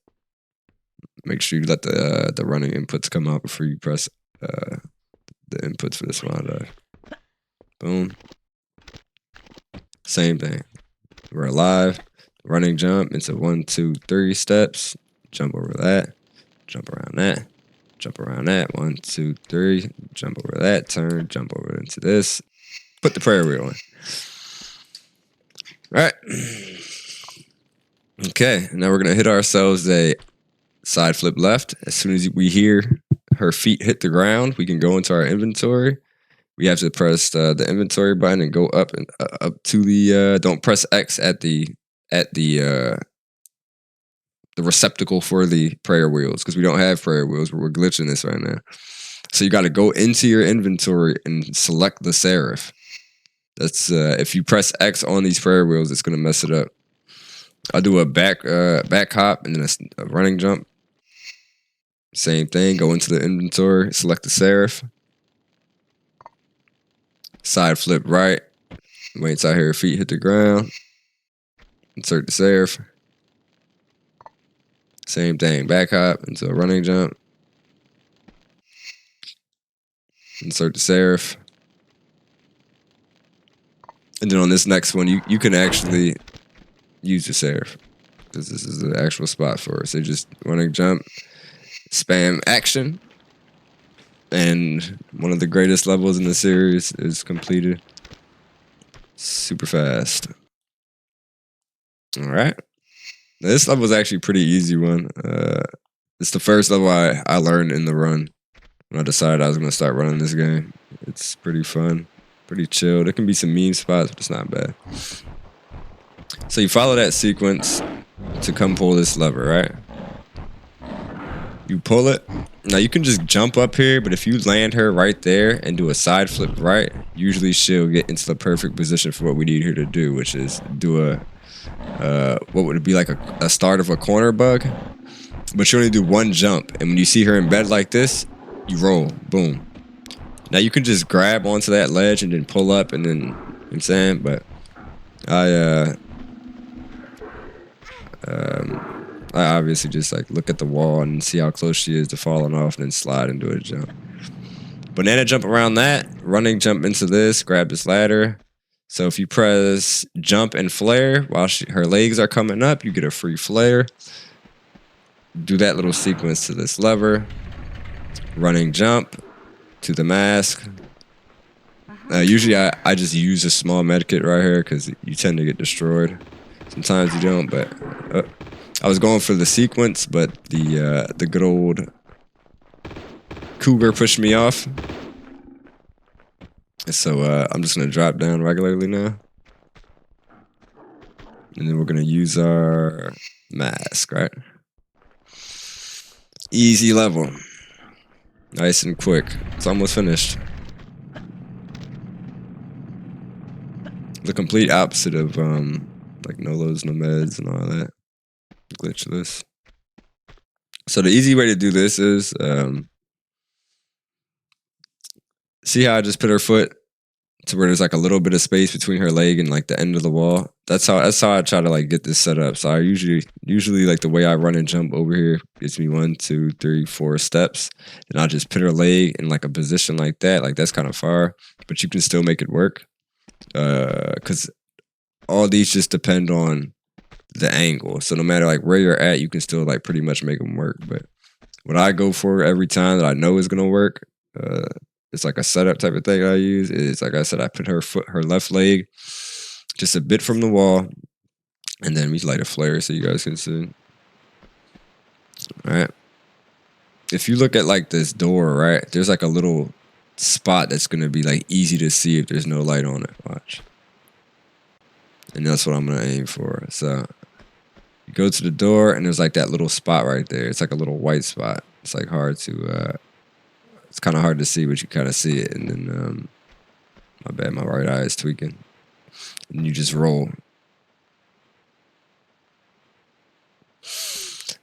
Make sure you let the running inputs come out before you press the inputs for the swan dive. Boom. Same thing. We're alive. Running jump into 1, 2, 3 steps. Jump over that. Jump around that. Jump around that. 1, 2, 3. Jump over that. Turn. Jump over into this. Put the prayer wheel in. All right. Okay. Now we're going to hit ourselves a side flip left. As soon as we hear her feet hit the ground, we can go into our inventory. We have to press the inventory button and go up and up to the. Don't press X at the receptacle for the prayer wheels, because we don't have prayer wheels. We're glitching this right now. So you got to go into your inventory and select the seraph. That's if you press X on these prayer wheels, it's gonna mess it up. I'll do a back hop and then a running jump. Same thing. Go into the inventory, select the seraph. Side flip right. Wait until I hear her feet hit the ground. Insert the seraph. Same thing. Back hop into a running jump. Insert the seraph. And then on this next one, you can actually use the seraph, because this is the actual spot for it. So just running jump, spam action, and one of the greatest levels in the series is completed super fast. All right. Now, this level is actually a pretty easy one. It's the first level I learned in the run when I decided I was going to start running this game. It's pretty fun, pretty chill. There can be some mean spots, but it's not bad. So you follow that sequence to come pull this lever, right? You pull it. Now you can just jump up here, but if you land her right there and do a side flip right, usually she'll get into the perfect position for what we need her to do, which is do a what would it be, like a start of a corner bug, but you only do one jump, and when you see her in bed like this, you roll, boom. Now you can just grab onto that ledge and then pull up, and then, you know what I'm saying, but I obviously just like look at the wall and see how close she is to falling off, and then slide and do a jump. banana jump around that, running jump into this, grab this ladder. So if you press jump and flare while her legs are coming up, you get a free flare. Do that little sequence to this lever. Running jump to the mask. Usually I just use a small medkit right here because you tend to get destroyed. Sometimes you don't, but I was going for the sequence, but the good old cougar pushed me off. So I'm just gonna drop down regularly now. And then we're gonna use our mask, right? Easy level. Nice and quick. It's almost finished. The complete opposite of like no loads, no meds and all that. Glitchless. So the easy way to do this is see how I just put her foot to where there's like a little bit of space between her leg and like the end of the wall. That's how I try to like get this set up. So I usually like the way I run and jump over here gets me 1, 2, 3, 4 steps. And I just put her leg in like a position like that. Like that's kind of far, but you can still make it work. Because all these just depend on the angle. So no matter like where you're at, you can still like pretty much make them work. But what I go for every time that I know is gonna work, it's like a setup type of thing I use. Is like I said, I put her left leg just a bit from the wall, and then we light a flare so you guys can see. All right. If you look at like this door, right, there's like a little spot that's gonna be like easy to see if there's no light on it. Watch. And that's what I'm gonna aim for. So you go to the door and there's like that little spot right there. It's like a little white spot. It's like hard to it's kind of hard to see, but you kind of see it. And then my bad, my right eye is tweaking. And you just roll.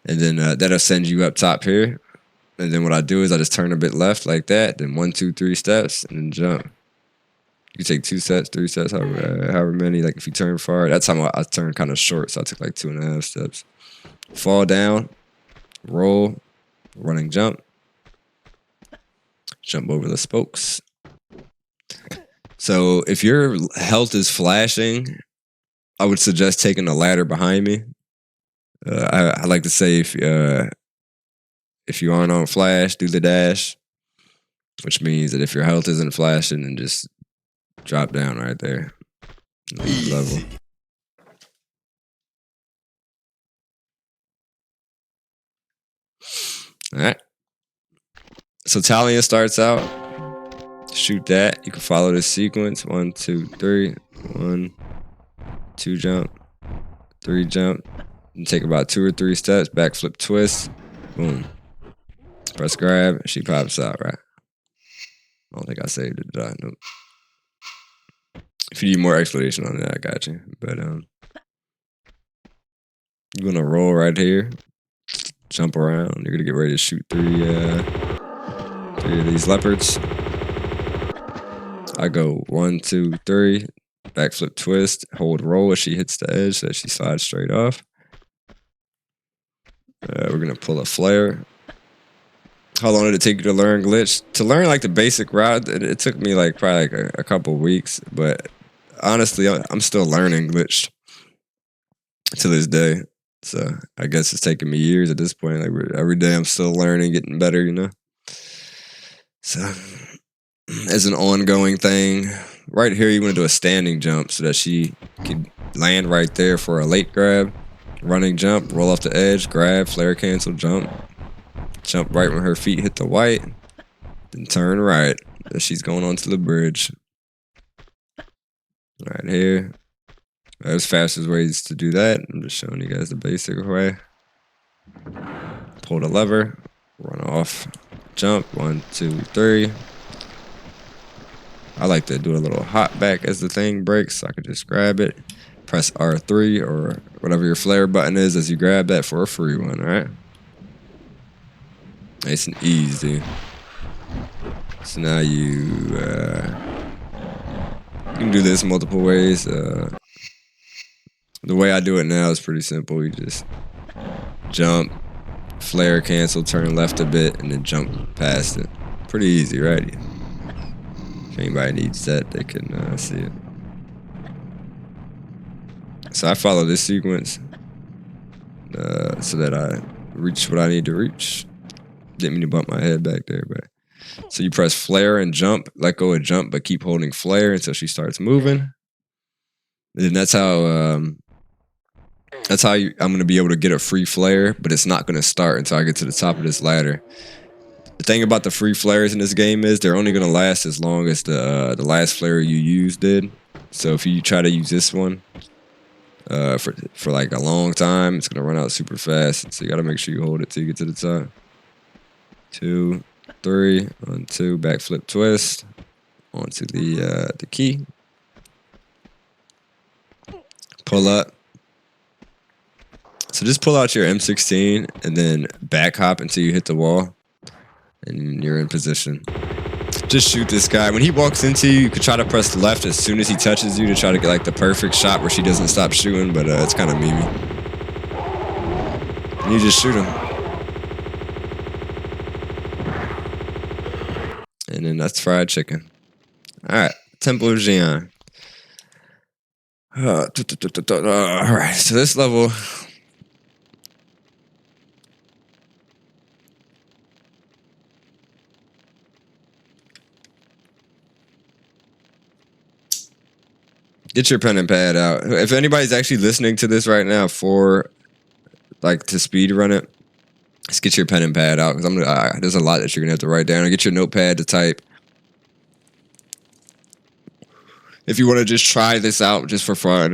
And then that'll send you up top here. And then what I do is I just turn a bit left like that. Then 1, 2, 3 steps and then jump. You can take 2 sets, 3 sets, however many. Like if you turn far, that time I turned kind of short, so I took like 2.5 steps. Fall down, roll, running jump, jump over the spokes. So if your health is flashing, I would suggest taking the ladder behind me. I like to say if you aren't on flash, do the dash, which means that if your health isn't flashing, then just drop down right there. Level. All right. So Talion starts out. Shoot that. You can follow this sequence. 1, 2, 3. 1, 2 jump. 3 jump. And take about 2 or 3 steps. Backflip twist. Boom. Press grab. She pops out, right? I don't think I saved it, did I? Nope. If you need more explanation on that, I got you. But you're gonna roll right here, jump around. You're gonna get ready to shoot 3 of these leopards. I go 1, 2, 3, backflip twist, hold roll as she hits the edge so that she slides straight off. We're gonna pull a flare. How long did it take you to learn glitch? To learn like the basic route, it took me like probably like a couple weeks, but honestly, I'm still learning glitch to this day. So I guess it's taken me years at this point. Like every day I'm still learning, getting better, you know? So as an ongoing thing, right here you want to do a standing jump so that she can land right there for a late grab. Running jump, roll off the edge, grab, flare cancel, jump. Jump right when her feet hit the white, then turn right as she's going onto the bridge. Right here. There's fastest ways to do that. I'm just showing you guys the basic way. Pull the lever, run off, jump, 1, 2, 3. I like to do a little hop back as the thing breaks so I can just grab it. Press R3 or whatever your flare button is as you grab that for a free one, alright? Nice and easy. So now you can do this multiple ways. The way I do it now is pretty simple. You just jump, flare cancel, turn left a bit, and then jump past it. Pretty easy, right? If anybody needs that, they can see it. So I follow this sequence so that I reach what I need to reach. Didn't mean to bump my head back there, but so you press flare and jump, let go of jump, but keep holding flare until she starts moving. And then that's how I'm gonna be able to get a free flare, but it's not gonna start until I get to the top of this ladder. The thing about the free flares in this game is they're only gonna last as long as the last flare you used did. So if you try to use this one for like a long time, it's gonna run out super fast. So you gotta make sure you hold it till you get to the top. 2, 3, 1, 2, backflip twist onto the key. Pull up. So just pull out your M16 and then back hop until you hit the wall, and you're in position. Just shoot this guy. When he walks into you, you could try to press left as soon as he touches you to try to get like the perfect shot where she doesn't stop shooting, but it's kind of memey. And you just shoot him. And then that's fried chicken. Alright, Temple of Xi'an. Alright, so this level... Get your pen and pad out. If anybody's actually listening to this right now for, like, to speed run it, just get your pen and pad out, because there's a lot that you're going to have to write down. Or get your notepad to type. If you want to just try this out just for fun,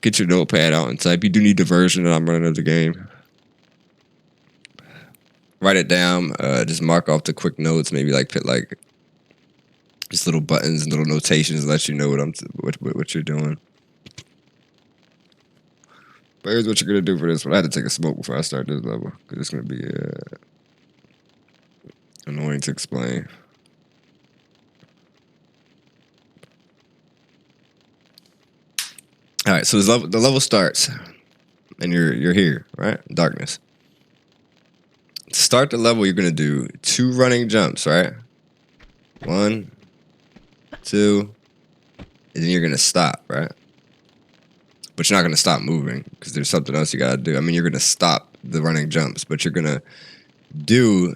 get your notepad out and type. You do need the version that I'm running of the game. Write it down. Just mark off the quick notes. Maybe like put like just little buttons and little notations to let you know what you're doing. But here's what you're gonna do for this one. I had to take a smoke before I start this level because it's gonna be annoying to explain. All right, so the level starts, and you're here, right? Darkness. To start the level, you're gonna do 2 running jumps, right? 1, 2, and then you're gonna stop, right? But you're not gonna stop moving because there's something else you gotta do. I mean, you're gonna stop the running jumps, but you're gonna do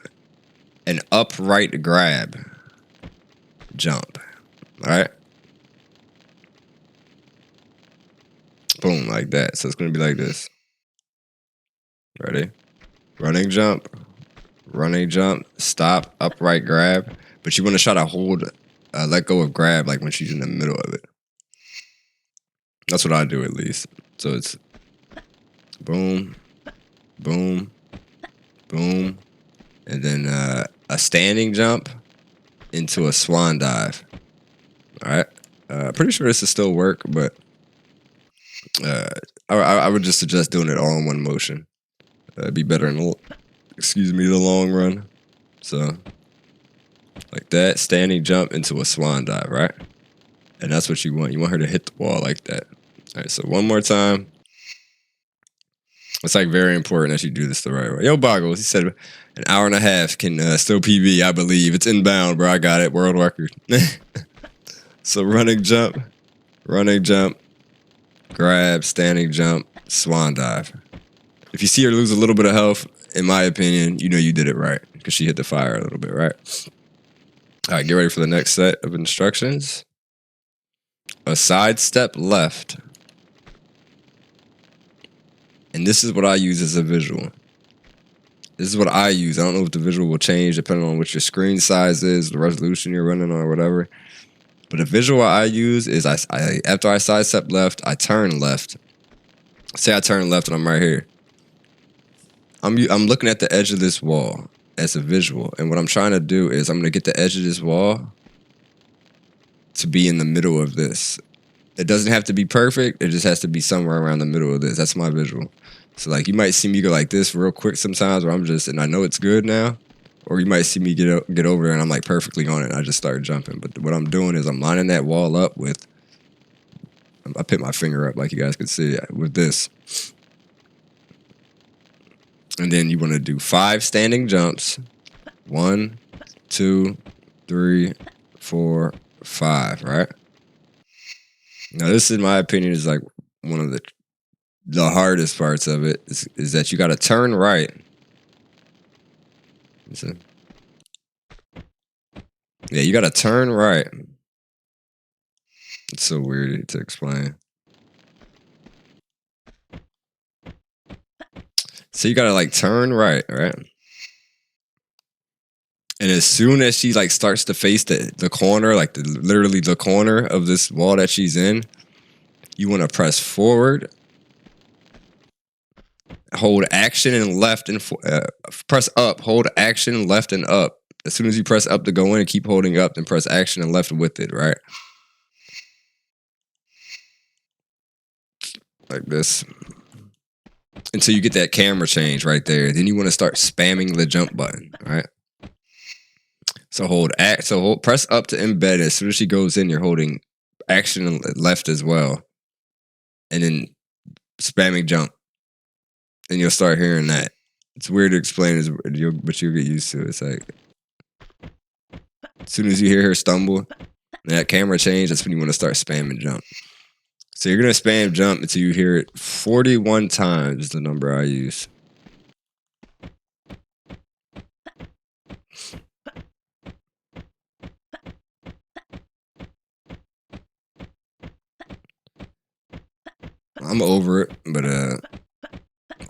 an upright grab jump, all right? Boom, like that. So it's gonna be like this. Ready? Running jump, stop, upright grab. But you want to try to hold, let go of grab like when she's in the middle of it. That's what I do at least. So it's boom, boom, boom, and then a standing jump into a swan dive. All right. Pretty sure this will still work, but I would just suggest doing it all in one motion. It'd be better in the long run. So like that, standing jump into a swan dive, right? And that's what you want. You want her to hit the wall like that. All right, so one more time. It's like very important that you do this the right way. Yo, Boggles, he said an hour and a half can still PB, I believe. It's inbound, bro. I got it. World record. So running jump, grab, standing jump, swan dive. If you see her lose a little bit of health, in my opinion, you know you did it right because she hit the fire a little bit, right? All right, get ready for the next set of instructions. A sidestep left. And this is what I use as a visual. This is what I use. I don't know if the visual will change depending on what your screen size is, the resolution you're running on, or whatever. But the visual I use is after I sidestep left, I turn left. Say I turn left and I'm right here. I'm looking at the edge of this wall as a visual. And what I'm trying to do is I'm going to get the edge of this wall to be in the middle of this. It doesn't have to be perfect. It just has to be somewhere around the middle of this. That's my visual. So like you might see me go like this real quick sometimes where and I know it's good now. Or you might see me get over there and I'm like perfectly on it and I just start jumping. But what I'm doing is I'm lining that wall up with, I put my finger up like you guys could see with this. And then you want to do 5 standing jumps. 1, 2, 3, 4, 5, right? Now, this, in my opinion, is like one of the hardest parts of it is that you got to turn right. Yeah, you got to turn right. It's so weird to explain. So you got to like turn right, right? And as soon as she like starts to face the corner, like literally the corner of this wall that she's in, you want to press forward, hold action and left, and press up, hold action, left and up. As soon as you press up to go in and keep holding up, then press action and left with it, right? Like this. Until you get that camera change right there. Then you want to start spamming the jump button, right? So press up to embed. As soon as she goes in, you're holding action and left as well. And then spamming jump. And you'll start hearing that. It's weird to explain, but you'll get used to it. It's like, as soon as you hear her stumble, that camera change, that's when you want to start spamming jump. So you're going to spam jump until you hear it 41 times is the number I use. I'm over it, but I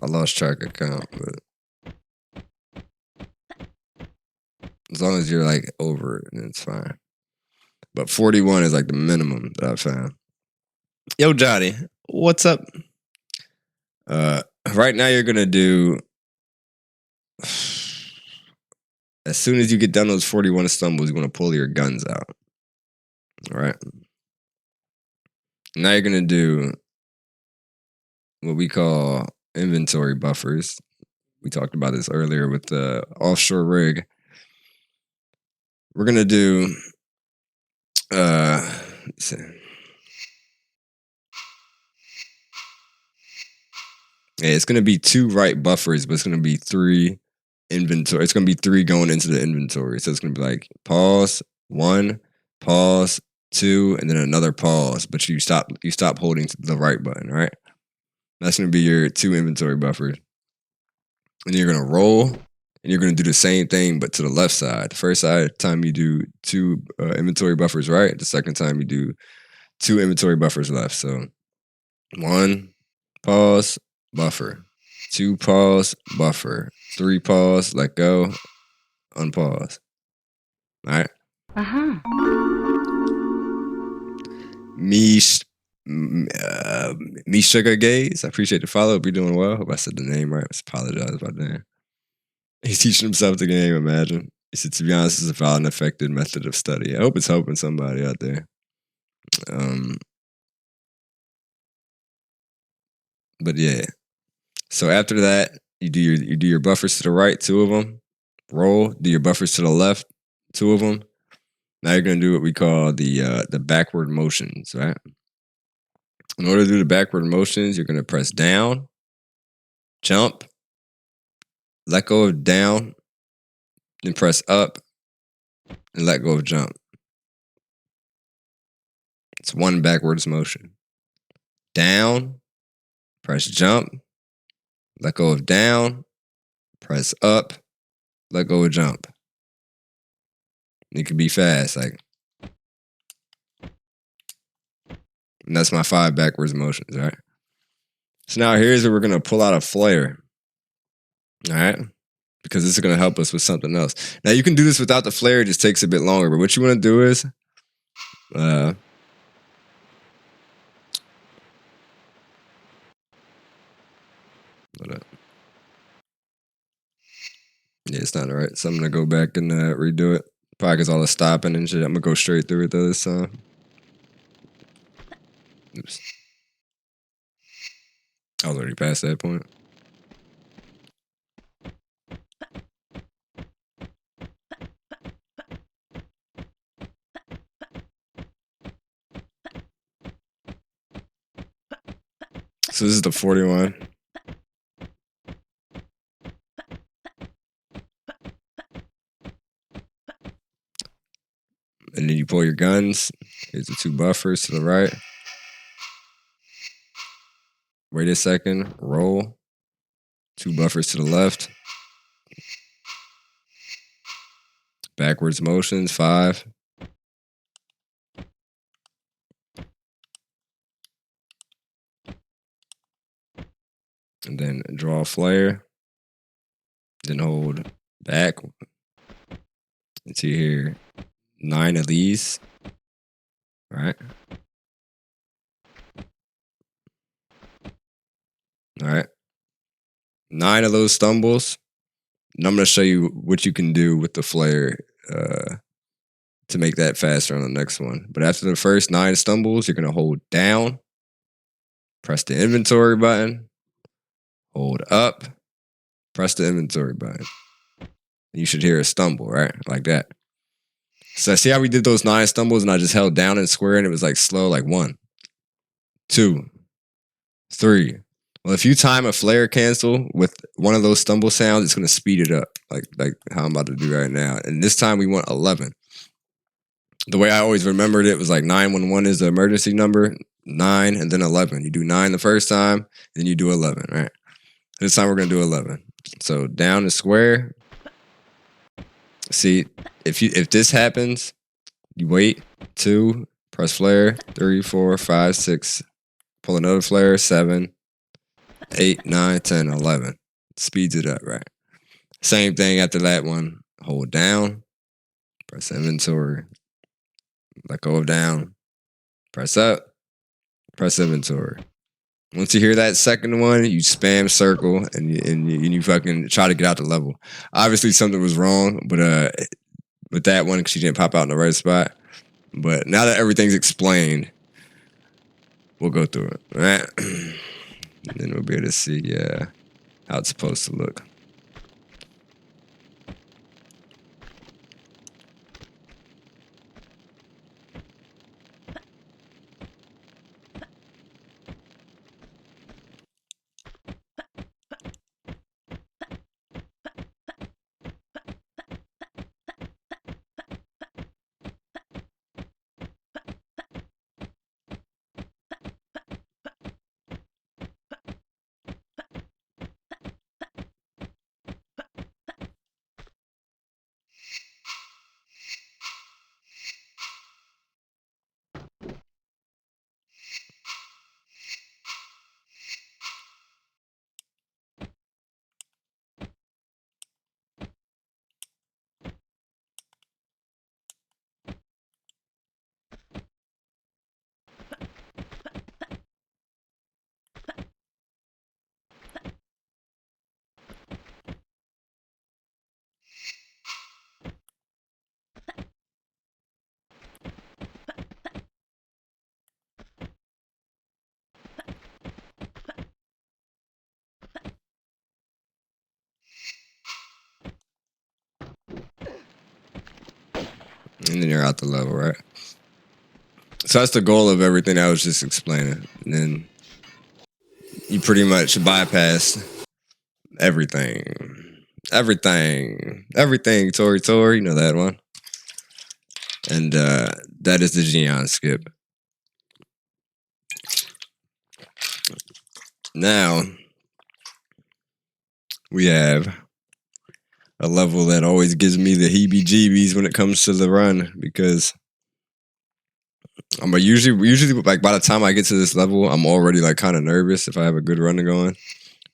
lost track of count. But as long as you're like over it, then it's fine. But 41 is like the minimum that I've found. Yo, Johnny, what's up? Right now you're gonna do. As soon as you get done those 41 stumbles, you're gonna pull your guns out. All right. Now you're gonna do what we call inventory buffers. We talked about this earlier with the offshore rig. We're gonna do let's see. Yeah, it's gonna be 2 right buffers, but it's gonna be 3 inventory. It's gonna be 3 going into the inventory. So it's gonna be like pause, 1, pause, 2, and then another pause. But you stop holding the right button, right? That's gonna be your 2 inventory buffers. And you're gonna roll, and you're gonna do the same thing, but to the left side. The first time you do 2 inventory buffers right. The second time you do 2 inventory buffers left. So 1, pause, buffer. 2, pause, buffer. 3, pause, let go, unpause. All right. Me Sugar Gaze. I appreciate the follow. Hope you're doing well. Hope I said the name right. I apologize about that. He's teaching himself the game, imagine. He said, to be honest, it's a valid and effective method of study. I hope it's helping somebody out there. But yeah. So after that, you do your buffers to the right, 2 of them. Roll. Do your buffers to the left, 2 of them. Now you're gonna do what we call the backward motions, right? In order to do the backward motions, you're gonna press down, jump, let go of down, then press up, and let go of jump. It's 1 backwards motion. Down, press jump, let go of down, press up, let go of jump. It could be fast, like. And that's my 5 backwards motions, all right? So now here's where we're going to pull out a flare, all right? Because this is going to help us with something else. Now, you can do this without the flare. It just takes a bit longer. But what you want to do is, hold up. Yeah, it's not all right. So I'm going to go back and redo it. Probably because all the stopping and shit. I'm going to go straight through it though this time. Oops. I was already past that point. So this is the 41. And then you pull your guns. Here's the 2 buffers to the right. Wait a second. Roll. 2 buffers to the left. Backwards motions. 5. And then draw a flare. Then hold back. Until you hear 9 of these. All right. All right. 9 of those stumbles. And I'm going to show you what you can do with the flare to make that faster on the next one. But after the first 9 stumbles, you're going to hold down, press the inventory button, hold up, press the inventory button. You should hear a stumble, right? Like that. So see how we did those 9 stumbles and I just held down and square and it was like slow, like 1, 2, 3. Well, if you time a flare cancel with one of those stumble sounds, it's going to speed it up, like how I'm about to do right now. And this time we want 11. The way I always remembered it was like 911 is the emergency number, 9 and then 11. You do 9 the first time, then you do 11, right? This time we're going to do 11. So down and square. See, if this happens, you wait, 2, press flare, 3, 4, 5, 6, pull another flare, 7, 8, 9, 10, 11. Speeds it up, right? Same thing after that one. Hold down, press inventory, let go of down, press up, press inventory. Once you hear that second one, you spam circle and you fucking try to get out the level. Obviously, something was wrong, but with that one, because she didn't pop out in the right spot. But now that everything's explained, we'll go through it, right? And then we'll be able to see how it's supposed to look. And then you're out the level, right? So that's the goal of everything I was just explaining. And then you pretty much bypass everything. Everything, Tori, you know that one. And that is the Geon skip. Now, we have a level that always gives me the heebie-jeebies when it comes to the run, because I'm usually like by the time I get to this level, I'm already like kind of nervous if I have a good run going.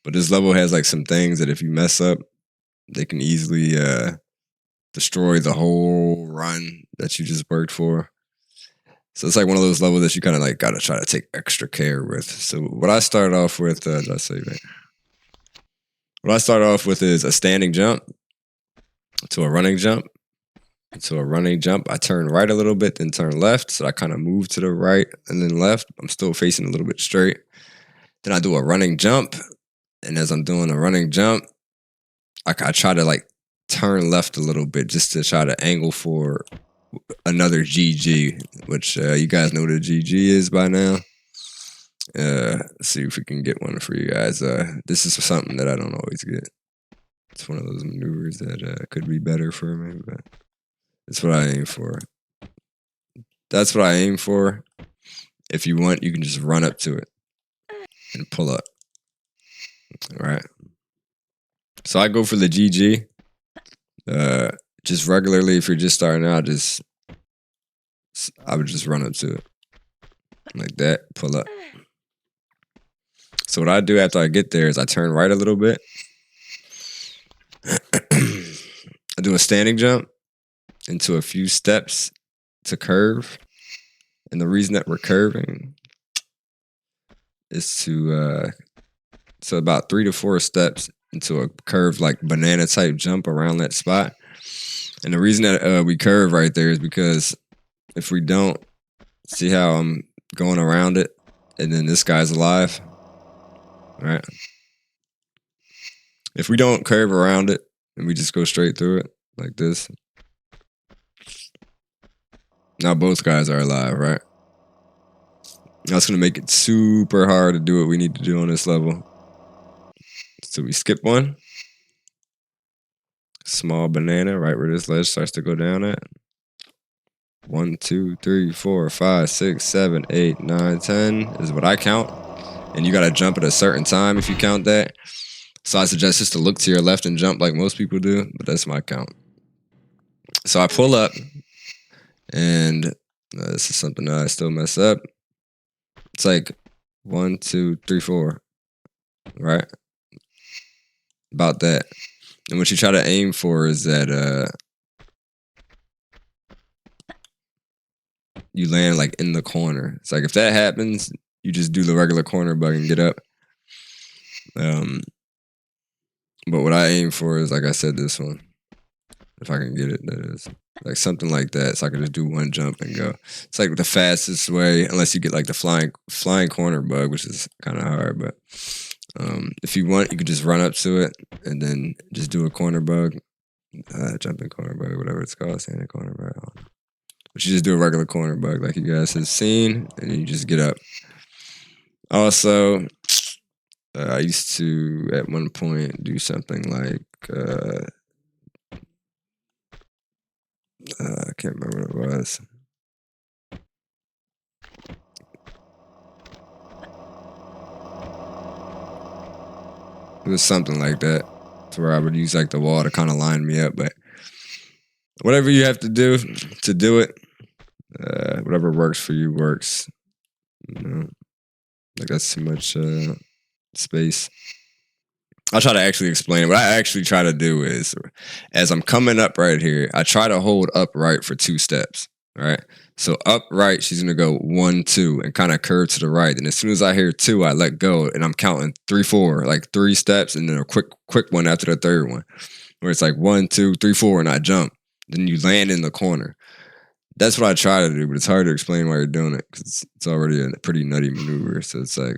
But this level has like some things that if you mess up, they can easily destroy the whole run that you just worked for. So it's like one of those levels that you kind of like gotta try to take extra care with. So what I started off with, did I say that? What I started off with is a standing jump to a running jump. To a running jump, I turn right a little bit, then turn left. So I kind of move to the right and then left. I'm still facing a little bit straight. Then I do a running jump. And as I'm doing a running jump, I try to like turn left a little bit just to try to angle for another GG, which you guys know what a GG is by now. Let's see if we can get one for you guys. This is something that I don't always get. It's one of those maneuvers that could be better for me, but it's what I aim for. that's what I aim for. If you want, you can just run up to it and pull up. All right. So I go for the GG. Just regularly, if you're just starting out, I would just run up to it like that, pull up. So what I do after I get there is I turn right a little bit. I do a standing jump into a few steps to curve. And the reason that we're curving is to so about 3 to 4 steps into a curved like banana type jump around that spot. And the reason that we curve right there is because if we don't, see how I'm going around it and then this guy's alive, right? If we don't curve around it and we just go straight through it like this, now both guys are alive, right? That's going to make it super hard to do what we need to do on this level. So we skip one. Small banana right where this ledge starts to go down at. 1, 2, 3, 4, 5, 6, 7, 8, 9, 10 is what I count. And you got to jump at a certain time if you count that. So I suggest just to look to your left and jump like most people do, but that's my count. So I pull up, and this is something that I still mess up. It's like 1, 2, 3, 4, right? About that. And what you try to aim for is that you land like in the corner. It's like if that happens, you just do the regular corner bug and get up. But what I aim for is, like I said, this one. If I can get it, that is. Like something like that. So I can just do one jump and go. It's like the fastest way, unless you get like the flying corner bug, which is kind of hard. But if you want, you could just run up to it and then just do a corner bug. Jumping corner bug, whatever it's called, standing corner bug. But you just do a regular corner bug like you guys have seen, and you just get up. Also, I used to, at one point, do something like, I can't remember what it was. It was something like that, to where I would use like the wall to kind of line me up. But whatever you have to do it, whatever works for you works. You know, like that's too much space. I'll try to actually explain it. What I actually try to do is, as I'm coming up right here, I try to hold upright for 2 steps. Right. So upright, she's gonna go 1, 2, and kind of curve to the right. And as soon as I hear 2, I let go, and I'm counting 3, 4, like 3 steps, and then a quick one after the third one, where it's like 1, 2, 3, 4, and I jump. Then you land in the corner. That's what I try to do, but it's hard to explain why you're doing it because it's already a pretty nutty maneuver. So it's like,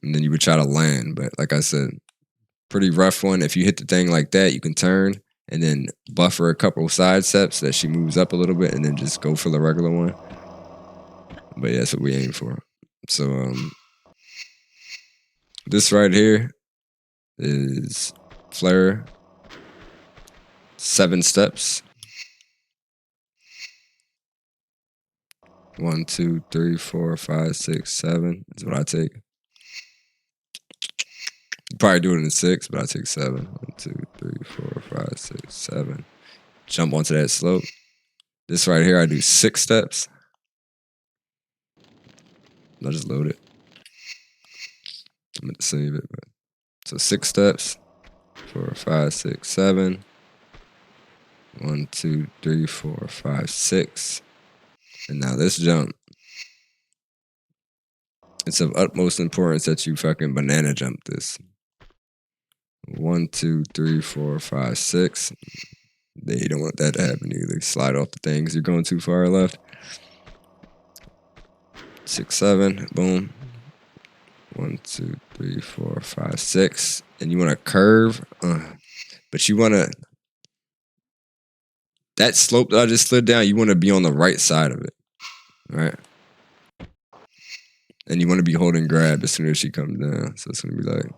and then you would try to land, but like I said, pretty rough one. If you hit the thing like that, you can turn and then buffer a couple of side steps that she moves up a little bit, and then just go for the regular one. But yeah, that's what we aim for. So this right here is flare 7 steps. 1, 2, 3, 4, 5, 6, 7 is what I take. You probably do it in 6, but I take 7. 1, 2, 3, 4, 5, 6, 7. Jump onto that slope. This right here, I do 6 steps. I'll just load it. I'm going to save it. But. So 6 steps. 4, 5, 6, 7. 1, 2, 3, 4, 5, 6. And now this jump. It's of utmost importance that you fucking banana jump this. 1, 2, 3, 4, 5, 6. You don't want that to happen either. Slide off the things. You're going too far left. 6, 7. Boom. 1, 2, 3, 4, 5, 6. And you want to curve. But you want to. That slope that I just slid down, you want to be on the right side of it. Right? And you want to be holding grab as soon as she comes down. So it's going to be like.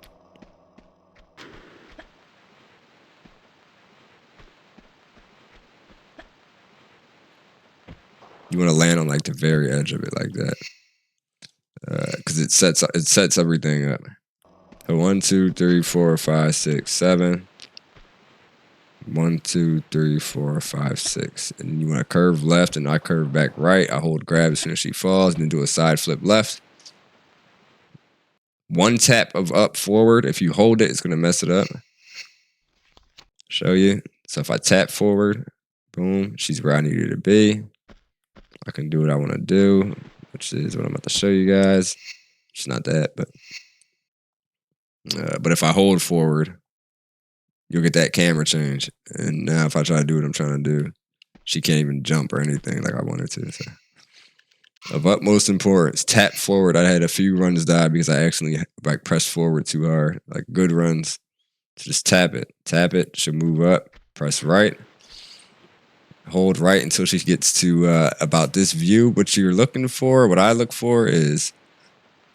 You want to land on like the very edge of it like that. Because it sets everything up. So 1, 2, 3, 4, 5, 6, 7. 1, 2, 3, 4, 5, 6. And you want to curve left, and I curve back right. I hold grab as soon as she falls, and then do a side flip left. 1 tap of up forward. If you hold it, it's going to mess it up. Show you. So if I tap forward, boom, she's where I need her to be. I can do what I want to do, which is what I'm about to show you guys. It's not that, but if I hold forward, you'll get that camera change. And now if I try to do what I'm trying to do, she can't even jump or anything like I want her to. So. Of utmost importance, tap forward. I had a few runs die because I actually like pressed forward too hard. Like good runs. So just tap it. Tap it. She'll move up. Press right. Hold right until she gets to about this view. What you're looking for, what I look for is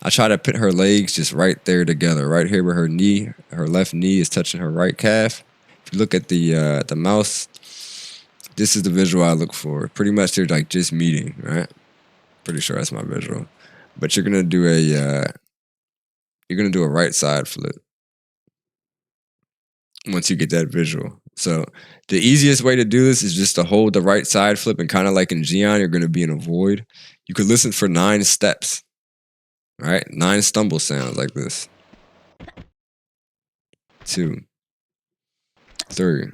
I try to put her legs just right there together, right here where her left knee is touching her right calf. If you look at the mouse, this is the visual I look for. Pretty much they're like just meeting, right? Pretty sure that's my visual. But you're gonna do a right side flip once you get that visual. So the easiest way to do this is just to hold the right side flip, and kind of like in Gion, you're gonna be in a void. You could listen for 9 steps. All right, 9 stumble sounds like this. 2, 3,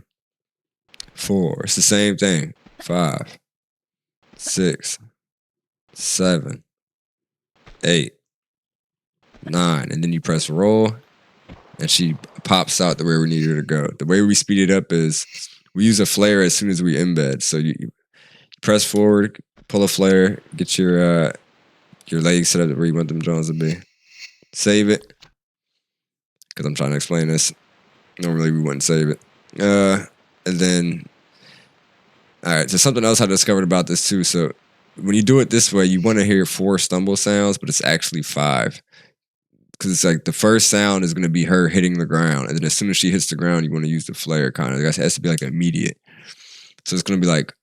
4. It's the same thing. 5, 6, 7, 8, 9, and then you press roll, and she pops out the way we need her to go. The way we speed it up is we use a flare as soon as we embed. So you press forward, pull a flare, get your legs set up where you want them Jones to be. Save it, because I'm trying to explain this. Normally we wouldn't save it. And then, all right, so something else I discovered about this too. So when you do it this way, you want to hear 4 stumble sounds, but it's actually 5. Because it's like the first sound is going to be her hitting the ground. And then as soon as she hits the ground, you want to use the flare kind of. It has to be like immediate. So it's going to be like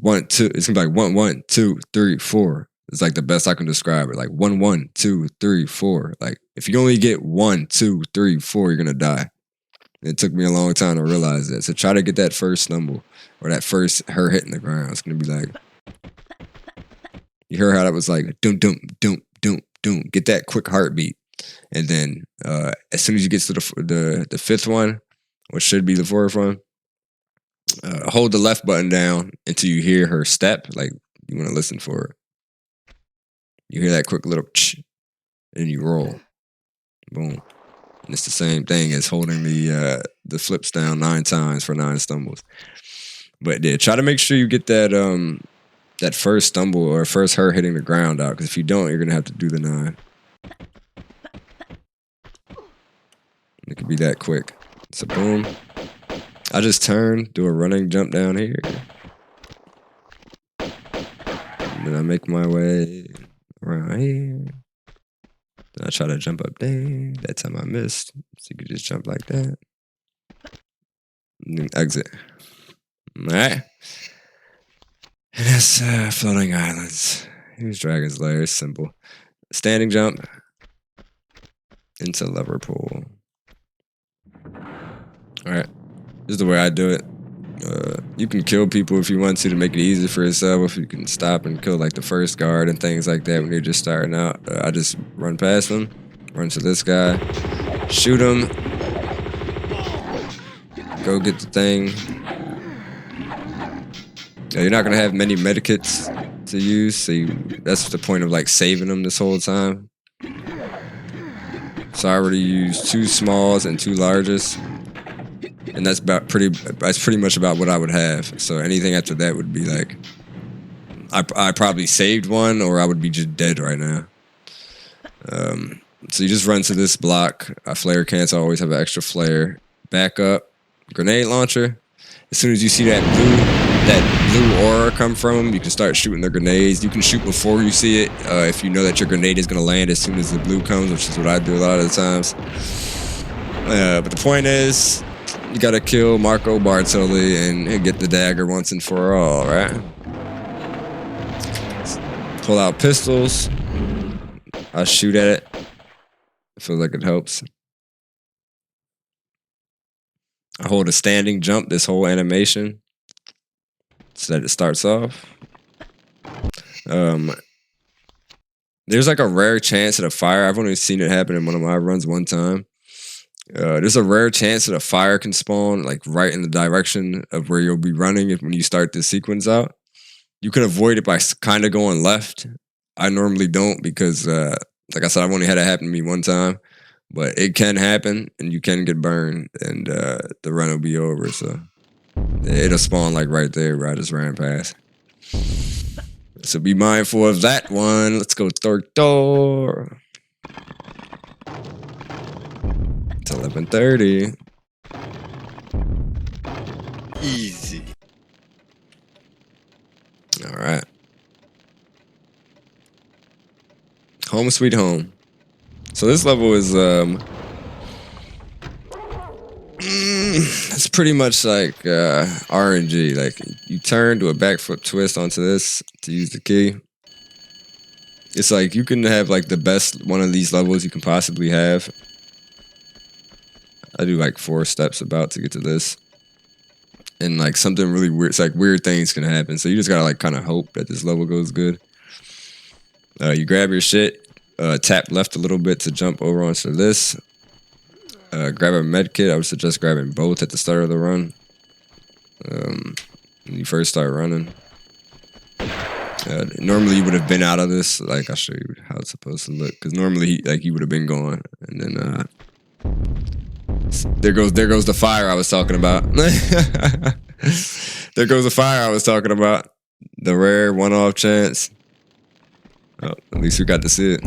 1, 2. It's going to be like 1, 1, 2, 3, 4. It's like the best I can describe it. Like 1, 1, 2, 3, 4. Like if you only get 1, 2, 3, 4, you're going to die. It took me a long time to realize that. So try to get that first stumble or that first her hitting the ground. It's going to be like, you hear how that was like, dum, dum, dum, dum, dum. Get that quick heartbeat. And then as soon as you get to the 5th one, which should be the 4th one, hold the left button down until you hear her step. Like you want to listen for it. You hear that quick little ch, and you roll. Boom. And it's the same thing as holding the flips down 9 times for 9 stumbles. But yeah, try to make sure you get that that first stumble or first her hitting the ground out, because if you don't, you're gonna have to do the 9. It could be that quick. So boom. I just turn, do a running jump down here. And then I make my way around here. Then I try to jump up there. That time I missed. So you could just jump like that. And then exit. Alright. And that's Floating Islands. Here's Dragon's Lair. It's simple. Standing jump into Liverpool. Alright, this is the way I do it. You can kill people if you want to make it easy for yourself. You can stop and kill like the first guard and things like that when you're just starting out. I just run past them, run to this guy, shoot him, go get the thing. You're not gonna have many medikits to use, so that's the point of like saving them this whole time. So I already used 2 smalls and 2 largest. And that's pretty much about what I would have. So anything after that would be like, I probably saved one, or I would be just dead right now. So you just run to this block. A flare cancel, I always have an extra flare. Back up, grenade launcher. As soon as you see that blue aura come from them, you can start shooting their grenades. You can shoot before you see it, if you know that your grenade is going to land as soon as the blue comes, which is what I do a lot of the times. But the point is, you gotta kill Marco Bartoli and get the dagger once and for all, right? pull out pistols. I shoot at it. I feel like it helps. I hold a standing jump this whole animation so that it starts off. There's like a rare chance at a fire. I've only seen it happen in one of my runs one time. There's a rare chance that a fire can spawn like right in the direction of where you'll be running when you start this sequence out. You can avoid it by kind of going left. I normally don't because, like I said, I've only had it happen to me one time. But it can happen, and you can get burned, and the run will be over. So it'll spawn like right there where I just ran past. So be mindful of that one. Let's go third door. It's 11:30. Easy. All right. Home sweet home. So this level is it's pretty much like RNG. Like you turn to a backflip twist onto this to use the key. It's like you can have like the best one of these levels you can possibly have. I do like 4 steps about to get to this. And like something really weird, it's like weird things can happen. So you just gotta like kind of hope that this level goes good. You grab your shit. Tap left a little bit to jump over onto this. Grab a med kit. I would suggest grabbing both at the start of the run. When you first start running. Normally you would have been out of this. Like I'll show you how it's supposed to look. Because normally you would have been gone. And then there goes the fire I was talking about. There goes the fire I was talking about. The rare one-off chance. Oh, at least we got to see it.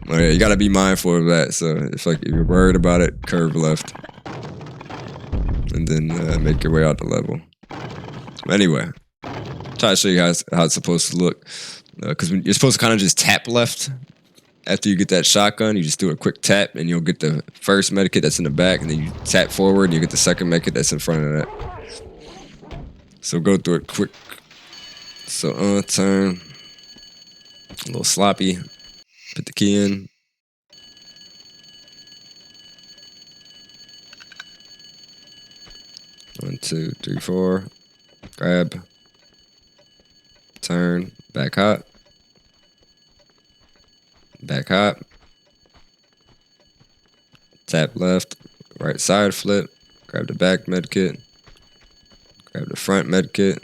Oh yeah, you gotta be mindful of that. So if you're worried about it, curve left, and then make your way out the level. Anyway, try to show you how it's supposed to look. Because you're supposed to kind of just tap left after you get that shotgun. You just do a quick tap, and you'll get the first medikit that's in the back, and then you tap forward, and you get the second medikit that's in front of that. So go through it quick. So turn. A little sloppy. Put the key in. One, 2, 3, 4. Grab. Turn. Back hop. Back hop. Tap left. Right side flip. Grab the back medkit. Grab the front medkit.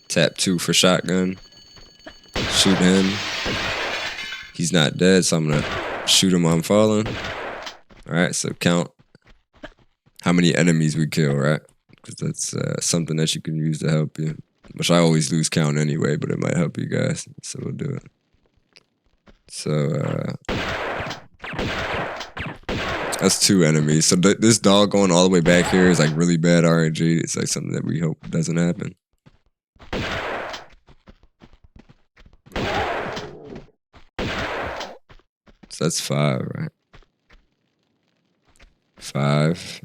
Tap 2 for shotgun. Shoot him. He's not dead, so I'm gonna shoot him while I'm falling. Alright, so count how many enemies we kill, right? Because that's something that you can use to help you. Which I always lose count anyway, but it might help you guys. So we'll do it. So, that's 2 enemies. So this dog going all the way back here is like really bad RNG. It's like something that we hope doesn't happen. So that's 5, right? 5.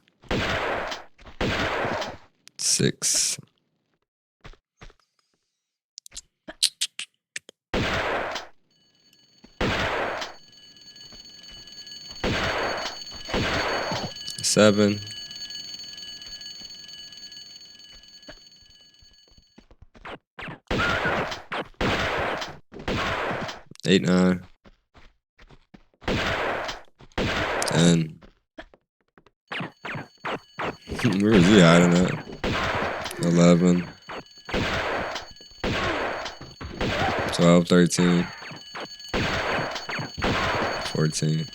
6. 7. 8, 9. 10. Where is he hiding at? 11. 12, 13. 14.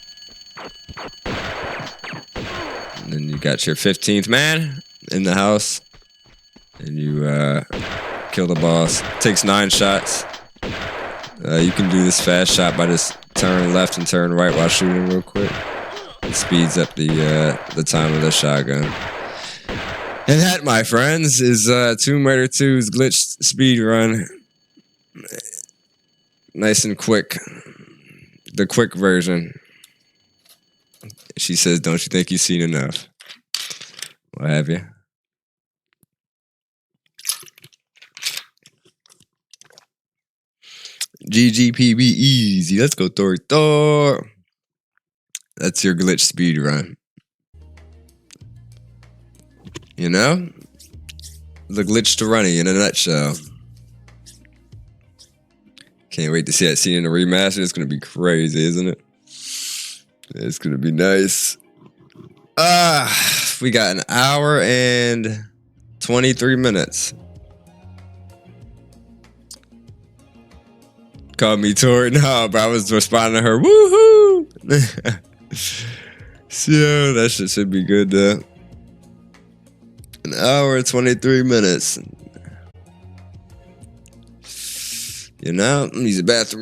And then you got your 15th man in the house. And you kill the boss. Takes 9 shots. You can do this fast shot by just turn left and turn right while shooting real quick. It speeds up the time of the shotgun. And that, my friends, is Tomb Raider 2's glitched speed run. Nice and quick. The quick version. She says, "Don't you think you've seen enough?" What have you? GGPB easy. Let's go, Thor. That's your glitch speed run. You know? The glitch to running in a nutshell. Can't wait to see that scene in the remaster. It's gonna be crazy, isn't it? It's gonna be nice. We got an hour and 23 minutes. Call me Tori. No, but I was responding to her. Woohoo! So that shit should be good though. An hour and 23 minutes. You know, I'm gonna use the bathroom.